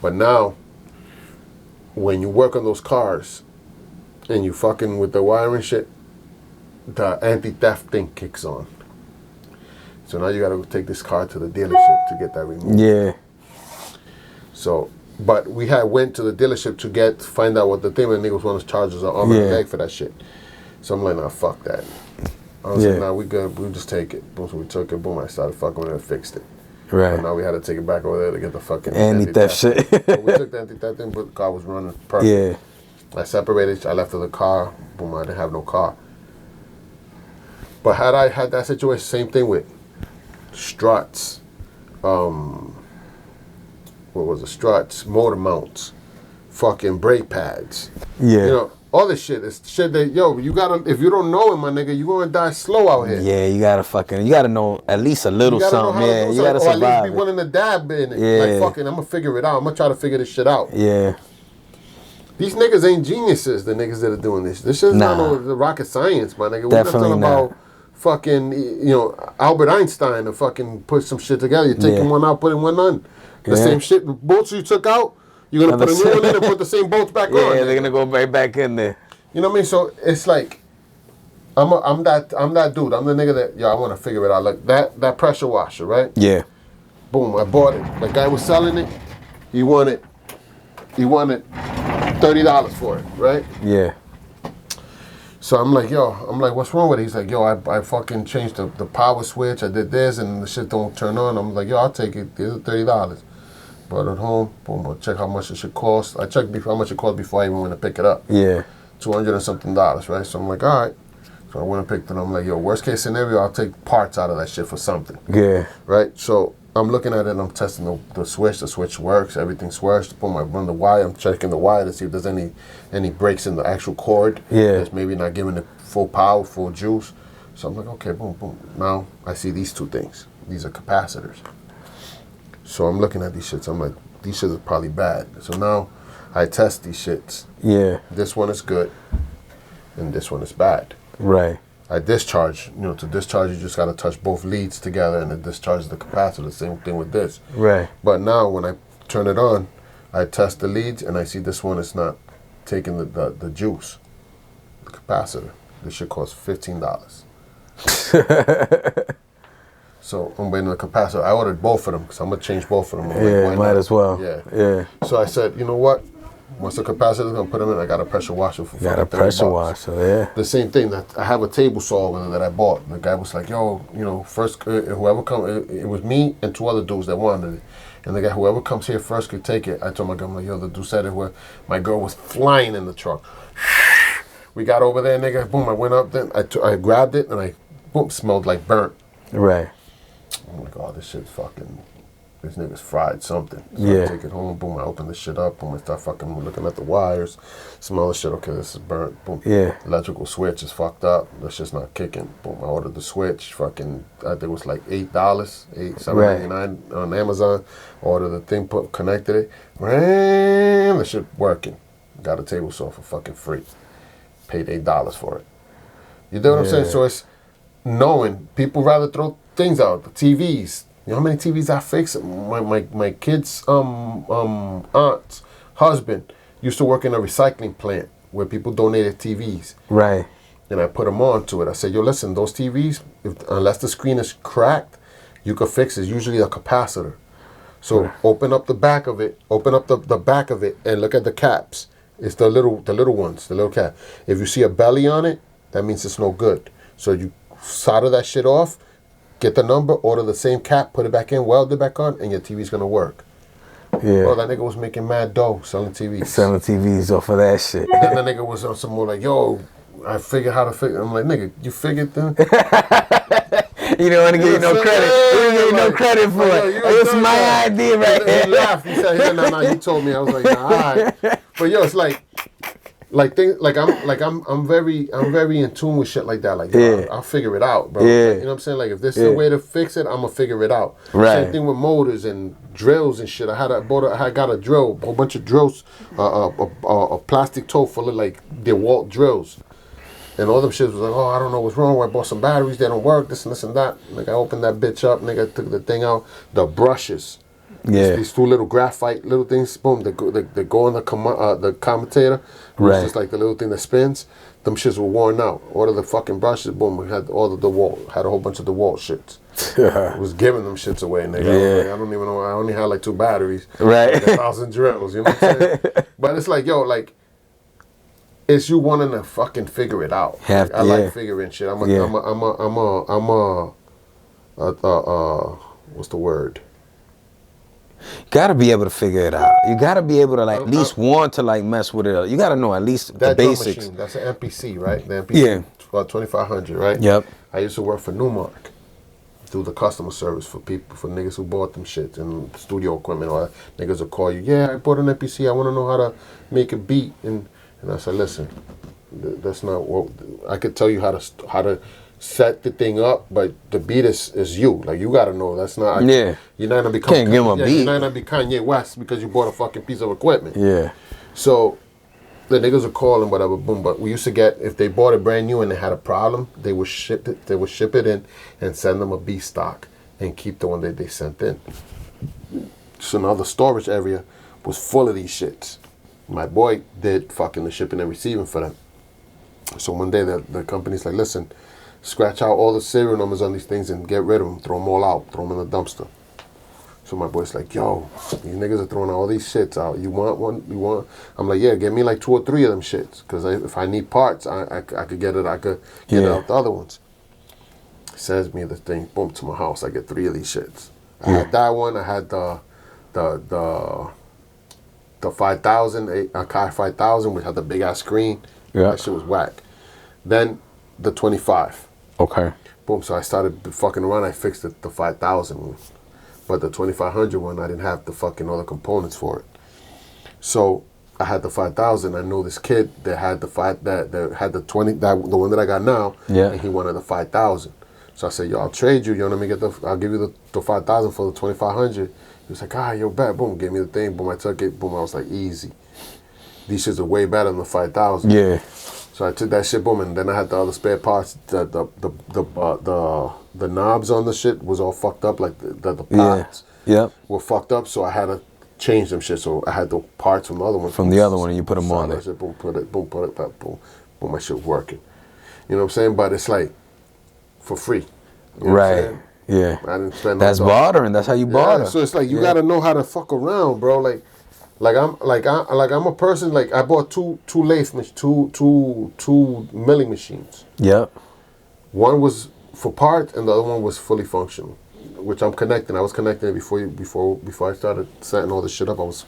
But now, when you work on those cars, and you fucking with the wire and shit, the anti-theft thing kicks on. So now you gotta take this car to the dealership to get that removed. Yeah. So. But we went to the dealership to find out what the thing was. Niggas want to charge us an arm and a leg for that shit. So I'm like, nah, fuck that. I was like, nah, we good. We'll just take it. Boom, so we took it. Boom, I started fucking with it and fixed it. Right. And now we had to take it back over there to get the fucking anti-theft shit. So we took the anti-theft thing, but the car was running perfect. Yeah. I separated. I left the car. Boom, I didn't have no car. But had I had that situation, same thing with struts. What was the struts, motor mounts, fucking brake pads. Yeah. You know, all this shit is shit that, you gotta, if you don't know it, my nigga, you gonna die slow out here. Yeah, you gotta know at least a little something. Yeah, you gotta survive. Or at least be willing to dab in it. Yeah. Like, fucking, I'm gonna figure it out. I'm gonna try to figure this shit out. Yeah. These niggas ain't geniuses, the niggas that are doing this. This shit's not no rocket science, my nigga. We're Definitely talking about fucking, Albert Einstein to fucking put some shit together. You're taking one out, putting one on. The same shit, the bolts you took out, you're going to put a new one in and put the same bolts back on. Yeah, they're going to go right back in there. You know what I mean? So it's like, I'm that dude. I'm the nigga that, I want to figure it out. Like that pressure washer, right? Yeah. Boom, I bought it. The guy was selling it. He wanted $30 for it, right? Yeah. So I'm like, what's wrong with it? He's like, I fucking changed the power switch. I did this and the shit don't turn on. I'm like, I'll take it. Here's $30. Brought it home. Boom, I'll check how much it should cost. I checked how much it cost before I even went to pick it up. Yeah. $200 and something, right? So I'm like, all right. So I went and picked it up. I'm like, worst case scenario, I'll take parts out of that shit for something. Yeah. Right? So I'm looking at it and I'm testing the switch. The switch works. Everything's works. Boom, I run the wire. I'm checking the wire to see if there's any breaks in the actual cord. Yeah. That's maybe not giving it full power, full juice. So I'm like, okay, boom, boom. Now I see these two things. These are capacitors. So I'm looking at these shits. I'm like, these shits are probably bad. So now I test these shits. Yeah. This one is good and this one is bad. Right. I discharge, to discharge you just got to touch both leads together and it discharges the capacitor. Same thing with this. Right. But now when I turn it on, I test the leads and I see this one is not taking the juice, the capacitor. This should cost $15. So I'm waiting on the capacitor. I ordered both of them because I'm going to change both of them. Like, might as well. Yeah. So I said, you know what? Once the capacitor's going to put them in, I got a pressure washer for $30. Got a pressure washer, yeah. The same thing, that I have a table saw with it that I bought. The guy was like, first, whoever comes, it was me and two other dudes that wanted it. And the guy, whoever comes here first could take it. I told my girl, I'm like, the dude said it where my girl was flying in the truck. We got over there, nigga, boom, I went up, then I grabbed it, and smelled like burnt. Right. I'm like, this shit's fucking, this nigga's fried something. So I take it home, boom, I open this shit up, boom, I start fucking looking at the wires, smell the shit, okay, this is burnt, boom. Yeah. Electrical switch is fucked up, this shit's not kicking. Boom, I ordered the switch, fucking, I think it was like $7.99 on Amazon. Ordered the thing, connected it, the shit working. Got a table saw for fucking free. Paid $8 for it. You know what I'm saying? So it's knowing, people rather throw things out, the TVs. You know how many TVs I fixed? My kid's aunt's husband used to work in a recycling plant where people donated TVs. Right. And I put them on to it. I said, listen, those TVs, unless the screen is cracked, you could fix it. It's usually a capacitor. So open up the back of it, the back of it, and look at the caps. It's the little ones, the little cap. If you see a belly on it, that means it's no good. So you solder that shit off, get the number, order the same cap, put it back in, weld it back on, and your TV's gonna work. Yeah. Bro, that nigga was making mad dough selling TVs. Selling TVs off of that shit. And then that nigga was on some more like, I figured how to fix it. I'm like, nigga, you figured them? You don't want to give you no credit. You don't give you no credit for it. It's my idea right here. He laughed. He said, no, you told me. I was like, all right. But it's like, like things like I'm very in tune with shit like that. Like I'll figure it out, bro. Yeah. Like, you know what I'm saying? Like if this is the way to fix it, I'm gonna figure it out. Right. Same thing with motors and drills and shit. I got a drill, a whole bunch of drills, a plastic tote full of like DeWalt drills. And all them shits was like, oh, I don't know what's wrong. I bought some batteries, they don't work, this and that. Like I opened that bitch up, nigga, took the thing out. The brushes. Yeah. These two little graphite little things, boom, they go on the commutator. Right. It's just like the little thing that spins. Them shits were worn out. Ordered the fucking brushes, boom, we had all the DeWalt. Had a whole bunch of DeWalt shits. Was giving them shits away, nigga. Yeah. I don't even know. I only had like 2 batteries. Right. Like 1,000 drills, you know what I'm saying? But it's like, yo, like, it's you wanting to fucking figure it out. Like, I like figuring shit. I'm what's the word? Gotta be able to figure it out. You gotta be able to like at least want to like mess with it. You gotta know at least the basics. Machine, that's an MPC, right? The MPC, about 2,500, right? Yep. I used to work for Newmark, do the customer service for people, for niggas who bought them shit and studio equipment. Or niggas will call you, yeah, I bought an MPC. I want to know how to make a beat, and I said, listen, that's not what I could tell you how to set the thing up, but the beat is you. Like you gotta know. That's not. Yeah. You're not gonna become. Can't give him a beat. You're not gonna be Kanye West because you bought a fucking piece of equipment. Yeah. So the niggas are calling whatever, boom. But we used to get, if they bought it brand new and they had a problem, they would ship it in and send them a B stock and keep the one that they sent in. So now the storage area was full of these shits. My boy did fucking the shipping and receiving for them. So one day the company's like, listen, scratch out all the serial numbers on these things and get rid of them. Throw them all out. Throw them in the dumpster. So my boy's like, yo, these niggas are throwing all these shits out. You want one? You want? I'm like, yeah, get me like 2 or 3 of them shits. Because if I need parts, I could get it. I could get it out the other ones. Sends me the thing, boom, to my house. I get 3 of these shits. I had that one. I had the 5000, a Kai 5000, which had the big ass screen. Yeah. That shit was whack. Then the 25. Okay. Boom. So I started fucking around. I fixed the 5000 one. But the 2500 one, I didn't have the fucking other components for it. So I had the 5000. I know this kid that had the 20, the one that I got now. Yeah. And he wanted the 5000. So I said, yo, I'll trade you. You know what I mean? I'll give you the 5000 for the 2500. He was like, yo, bet. Boom. Gave me the thing. Boom. I took it. Boom. I was like, easy. These shits are way better than the 5000. Yeah. So I took that shit, boom, and then I had the other spare parts. The knobs on the shit was all fucked up, like the parts were fucked up. So I had to change them shit. So I had the parts from the other one. From the other one, and you put them on there. Shit, boom, put it, boom, my shit working. You know what I'm saying? But it's like for free. You know right. Yeah. I didn't spend. That's bartering. That's how you barter. So it's like you gotta know how to fuck around, bro. Like I'm a person, like I bought two milling machines. Yep. One was for parts and the other one was fully functional, which I'm connecting. I was connecting it before I started setting all this shit up. I was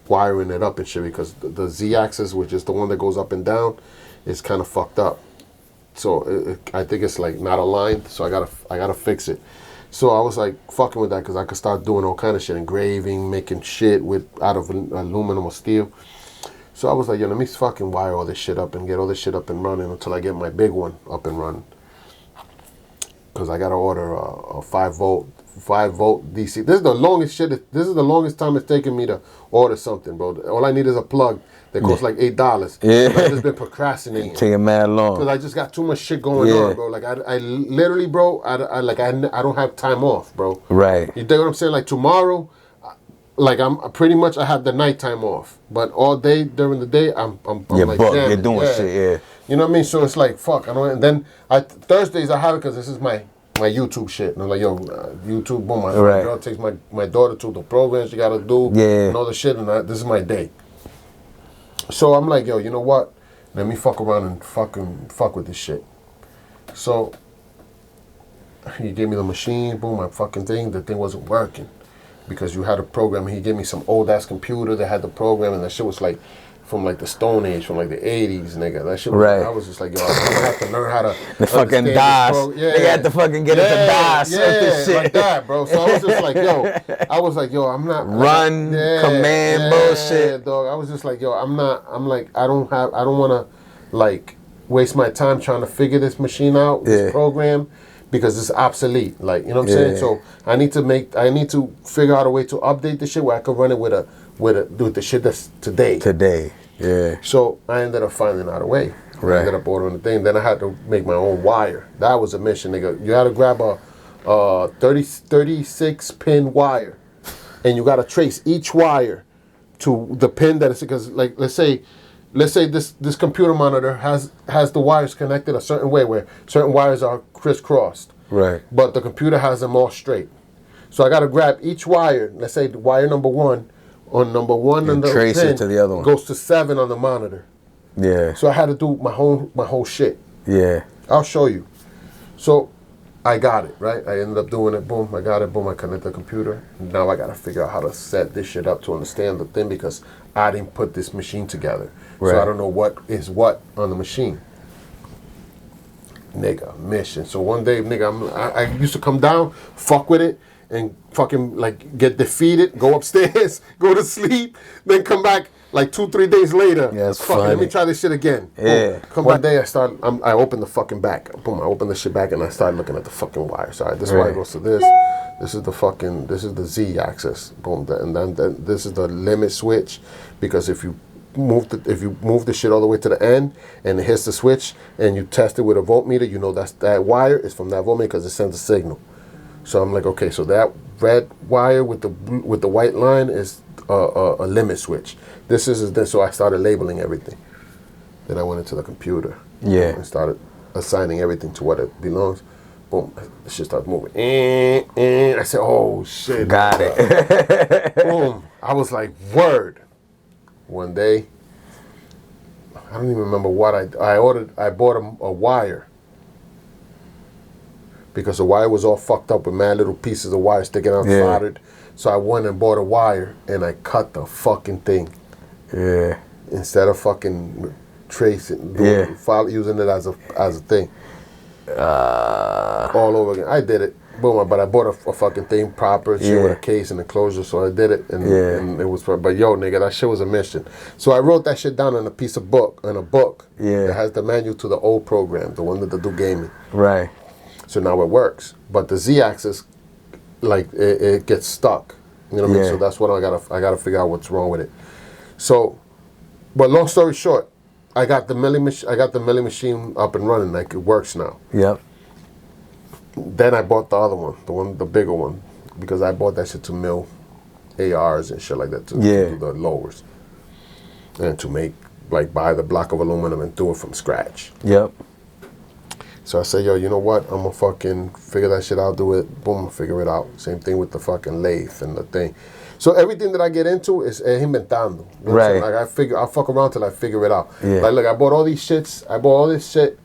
wiring it up and shit because the Z-axis, which is the one that goes up and down, is kind of fucked up. So I think it's like not aligned. So I gotta fix it. So I was like fucking with that because I could start doing all kind of shit, engraving, making shit out of aluminum or steel. So I was like, yo, let me fucking wire all this shit up and get all this shit up and running until I get my big one up and running. Because I gotta order a 5 volt DC. This is the longest shit. This is the longest time it's taken me to order something, bro. All I need is a plug that costs like $8. Yeah. I've just been procrastinating. Taking mad long. Because I just got too much shit going on, bro. Like I literally, bro, I don't have time off, bro. Right. You dig what I'm saying? Like tomorrow, like I'm pretty much I have the nighttime off, but all day during the day I'm like jamming. You're doing shit, yeah. You know what I mean? So it's like fuck. I don't. And then Thursdays I have it because this is my YouTube shit. And I'm like, yo, YouTube, boom. My girl takes my daughter to the programs she gotta do, and all the shit, and this is my day. So I'm like, yo, you know what? Let me fuck around and fuck with this shit. So he gave me the machine, boom, my fucking thing. The thing wasn't working because you had a program. He gave me some old ass computer that had the program, and that shit was like from like the Stone Age, from like the 80s, nigga. That shit was, I was just like, yo, I'm gonna have to learn how to the fucking DOS. They got to fucking get into DOS. Yeah, shit. Like that, bro. So I was just like, yo, I'm not run command bullshit. Dog. I was just like, yo, I don't want to like waste my time trying to figure this machine out, this program, because it's obsolete. Like, you know what I'm saying? So I need to figure out a way to update the shit where I could run it with the shit that's today. Yeah. So I ended up finding out a way. I ended up ordering the thing. Then I had to make my own wire. That was a mission, nigga. You had to grab a 36 pin wire, and you got to trace each wire to the pin that is, because like let's say this computer monitor has the wires connected a certain way where certain wires are crisscrossed. Right. But the computer has them all straight. So I got to grab each wire. Let's say wire number 1. On number 1 and the trace pin it to the other one. Goes to 7 on the monitor. Yeah. So I had to do my whole shit. Yeah. I'll show you. So I got it, right? I ended up doing it. Boom, I got it. Boom, I connect the computer. Now I got to figure out how to set this shit up to understand the thing because I didn't put this machine together. Right. So I don't know what is what on the machine. Nigga, mission. So one day, nigga, I used to come down, fuck with it, and fucking like get defeated, go upstairs, go to sleep, then come back like 2-3 days later. Yeah, it's fuck funny. it, let me try this shit again. Yeah. Boom. Come one day I open the fucking back. Boom, I open the shit back and I start looking at the fucking wires. All right, this wire goes to this. This is the Z axis. Boom, and then this is the limit switch, because if you move the shit all the way to the end and it hits the switch and you test it with a voltmeter, you know that wire is from that voltmeter because it sends a signal. So I'm like, okay, so that red wire with the white line is a limit switch. This is this. So I started labeling everything. Then I went into the computer. Yeah. And started assigning everything to what it belongs. Boom, the shit starts moving. I said, oh shit. Got it. Boom. I was like, word. One day, I don't even remember what I bought a wire. Because the wire was all fucked up with mad little pieces of wire sticking out soldered. So I went and bought a wire and I cut the fucking thing. Yeah. Instead of fucking tracing, using it as a thing. All over again. I did it. Boom, but I bought a fucking thing proper, shit with a case and a closure, so I did it, and it was. But yo, nigga, that shit was a mission. So I wrote that shit down in a book that has the manual to the old program, the one that they do gaming. Right. So now it works, but the Z-axis, like it gets stuck. You know what I mean? So that's what I gotta figure out what's wrong with it. So, but long story short, I got the milling machine up and running, like it works now. Yep. Then I bought the other one, the bigger one, because I bought that shit to mill ARs and shit like that to do the lowers, and to buy the block of aluminum and do it from scratch. Yep. So I said, yo, you know what? I'm gonna fucking figure that shit out, do it, boom, figure it out. Same thing with the fucking lathe and the thing. So everything that I get into is inventando. You know right. Like I'll fuck around till I figure it out. Yeah. Like, look, I bought all these shits. I bought all this shit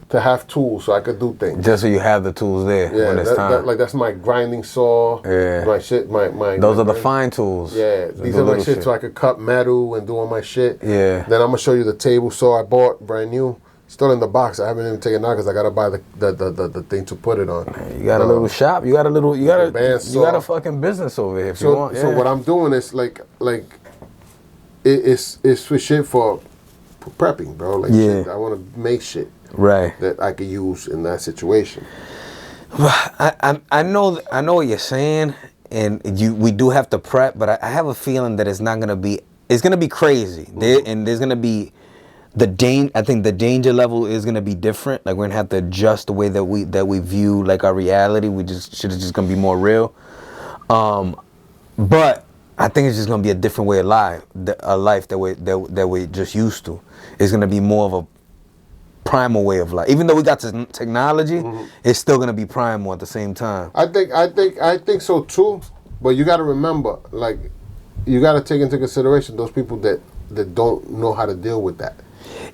to have tools so I could do things. Just so you have the tools there when it's time. That's my grinding saw. Yeah. My shit, Those are the fine tools. Yeah. These are my shit so I could cut metal and do all my shit. Yeah. Then I'm gonna show you the table saw I bought brand new. Still in the box. I haven't even taken it out because I gotta buy the thing to put it on. Man, you got a little shop. You got a fucking business over here if you want. So what I'm doing is it's for shit for prepping, bro. Like shit, I want to make shit that I could use in that situation. I know what you're saying, and we do have to prep, but I have a feeling that it's gonna be crazy. And there's gonna be I think the danger level is gonna be different. Like we're gonna have to adjust the way that we view like our reality. Shit is just gonna be more real. But I think it's just gonna be a different way of life. A life that we're just used to. It's gonna be more of a primal way of life. Even though we got technology, it's still gonna be primal at the same time. I think so too. But you got to remember, like, you got to take into consideration those people that don't know how to deal with that.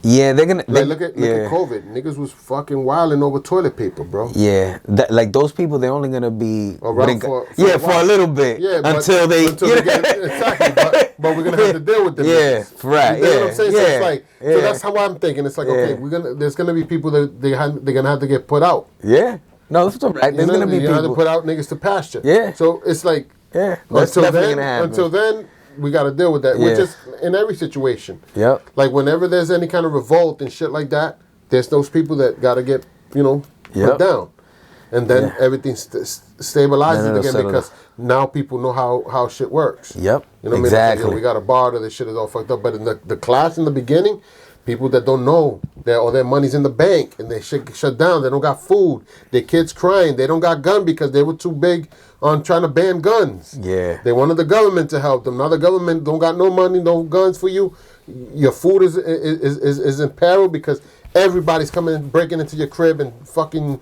Yeah, they're gonna look at COVID. Niggas was fucking wilding over toilet paper, bro. Yeah, like those people, they're only gonna be around for a little bit. Yeah, until they get exactly. But we're gonna have to deal with them. Yeah, niggas. right. You know what I'm saying? So it's like, so that's how I'm thinking. It's like, okay, there's gonna be people that they're gonna have to get put out. Yeah, no, that's right. There's gonna be people. You have to put out niggas to pasture. Yeah. So it's like, that's definitely gonna happen. Until then, we got to deal with that, which is in every situation. Yep. Like whenever there's any kind of revolt and shit like that, there's those people that got to get, put down. And then everything stabilizes again because now people know how shit works. Yep. You know what exactly. I mean? Like, we got a barter, this shit is all fucked up. But in the class in the beginning, people that don't know all their money's in the bank and they shut down, they don't got food, their kids crying, they don't got gun because they were too big on trying to ban guns. Yeah. They wanted the government to help them. Now the government don't got no money, no guns for you. Your food is in peril because everybody's coming breaking into your crib and fucking,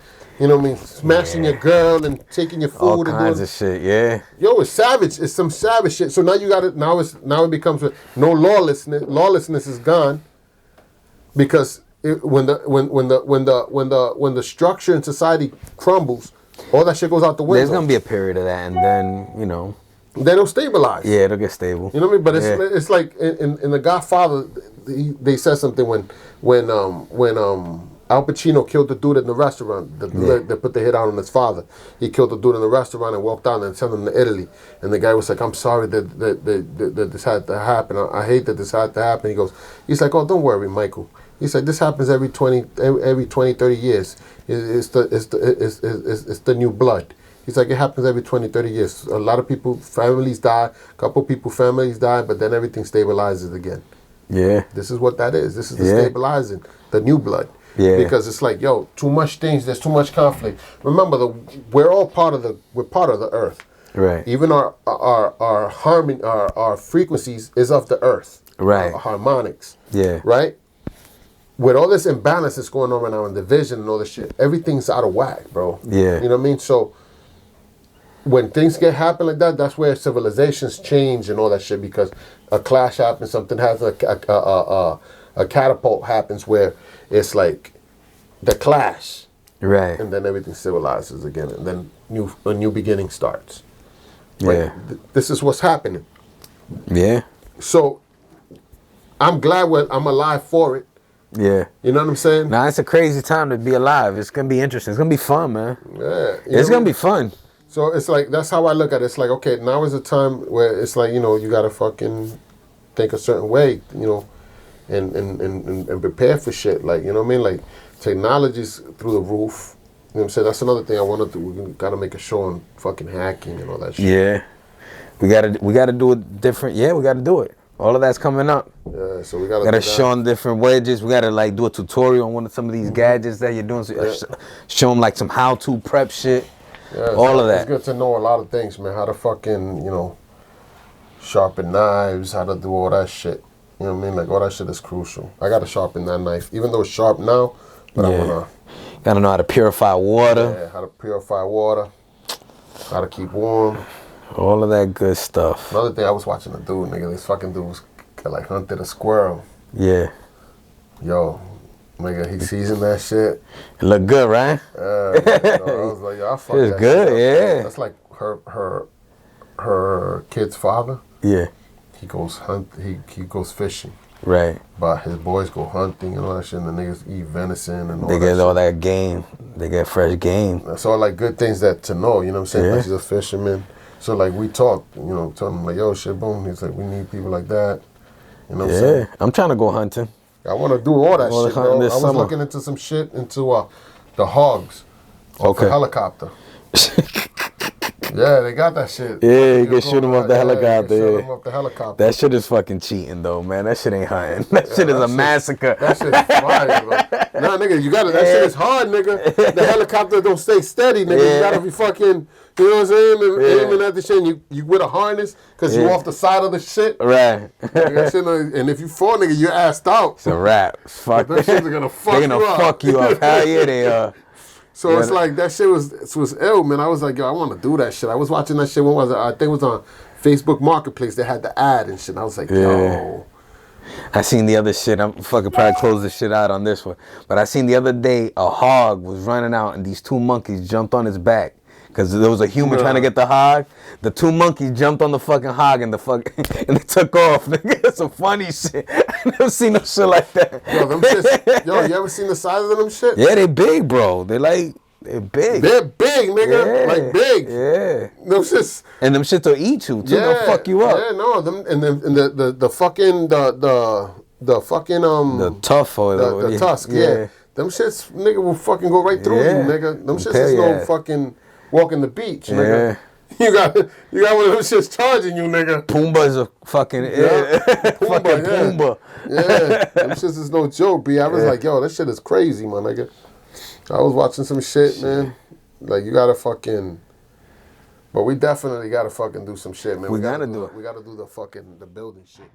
smashing your girl and taking your food. All kinds of shit, yeah. Yo, it's savage. It's some savage shit. So now you got it. Now it becomes no lawlessness. Lawlessness is gone because when the structure in society crumbles, all that shit goes out the window. There's gonna be a period of that, and then they don't stabilize. Yeah, it'll get stable. You know what I mean? But it's like in The Godfather, they said something when Al Pacino killed the dude in the restaurant. They put the hit out on his father. He killed the dude in the restaurant and walked out and sent him to Italy. And the guy was like, "I'm sorry that this had to happen. I hate that this had to happen." He's like, "Oh, don't worry, Michael." He's like, "This happens every 20, 30 years. It's the new blood." He's like, "It happens every 20, 30 years. A lot of people, families die. A couple people, families die, but then everything stabilizes again." Yeah. This is what that is. This is the stabilizing, the new blood. Yeah. Because it's like, yo, too much things. There's too much conflict. Remember, we're all part of the earth. Right. Even our harmony, our frequencies is of the earth. Right. Our harmonics. Yeah. Right. With all this imbalance that's going on right now and division and all this shit, everything's out of whack, bro. Yeah. You know what I mean? So when things happen like that, that's where civilizations change and all that shit because a clash happens, something has a catapult happens where it's like the clash. Right. And then everything civilizes again and then a new beginning starts. Yeah. This is what's happening. Yeah. So I'm glad I'm alive for it. Yeah. You know what I'm saying? Nah, it's a crazy time to be alive. It's going to be interesting. It's going to be fun, man. Yeah. It's going to be fun. So it's like, that's how I look at it. It's like, okay, now is a time where it's like, you got to fucking think a certain way, and prepare for shit. Like, you know what I mean? Like, technology's through the roof. You know what I'm saying? That's another thing I want to do. We got to make a show on fucking hacking and all that shit. Yeah. We got to do it different. Yeah, we got to do it. All of that's coming up. Yeah, so we gotta show them different wedges. We gotta do a tutorial on some of these gadgets that you're doing. So show them some how-to prep shit. Yeah, all of that. It's good to know a lot of things, man. How to fucking sharpen knives. How to do all that shit. You know what I mean? Like all that shit is crucial. I gotta sharpen that knife, even though it's sharp now. But I wanna. Gotta know how to purify water. Yeah, how to purify water. How to keep warm. All of that good stuff. Another thing, I was watching a dude, nigga. This fucking dude was hunted a squirrel. Yeah. Yo, nigga, he seasoned that shit. It looked good, right? I was like, yo, I fucked that good, shit up. Yeah. That's like her kid's father. Yeah. He goes he goes fishing. Right. But his boys go hunting and all that shit, and the niggas eat venison and all that. They get all shit. that game. They get fresh game. That's all good things to know. You know what I'm saying? Yeah. Like he's a fisherman. So we talked, telling him like, yo, shit, boom. He's like, we need people like that. You know what I'm saying? I'm trying to go hunting. I want to do all that shit, bro. I was looking into some shit into the hogs. Off the helicopter. Yeah, they got that shit. Yeah, you can shoot them off the helicopter. Shoot them off the helicopter. That shit is fucking cheating, though, man. That shit ain't hunting. That shit is a massacre. That shit's fire, bro. Nah, nigga, you gotta. That shit is hard, nigga. The helicopter don't stay steady, nigga. You gotta be fucking. You know what I'm saying? And aiming at the shit. And you with a harness because you off the side of the shit. Right. That shit, and if you fall, nigga, you're assed out. It's a wrap. Fuck. That shit's gonna fuck you up. They're gonna fuck you up. Hell yeah, they are. So it's like that shit was ill, man. I was like, yo, I want to do that shit. I was watching that shit. When was it? I think it was on Facebook Marketplace. They had the ad and shit. And I was like, yo. I seen the other shit. I'm fucking probably close this shit out on this one. But I seen the other day a hog was running out and these two monkeys jumped on his back. Cause there was a human trying to get the hog. The two monkeys jumped on the fucking hog and and they took off. Nigga, some funny shit. I never seen no shit like that. Yo, them shits. Yo, you ever seen the size of them shit? Yeah, they big, bro. They're big. They're big, nigga. Yeah. Like big. Yeah. Them shits. And them shits will eat you too. Yeah. They'll fuck you up. Yeah, no. Them and the fucking the fucking the tough or the tusk. Yeah. Them shits, nigga, will fucking go right through you, nigga. Them shits is no fucking walking the beach, nigga. You got one of them shits charging you, nigga. Pumbaa's a fucking Pumbaa. Yeah, them shits is no joke, B. I was like, yo, that shit is crazy, my nigga. I was watching some shit, man. Like, you gotta fucking... But we definitely gotta fucking do some shit, man. We gotta do it. We gotta do the fucking, the building shit.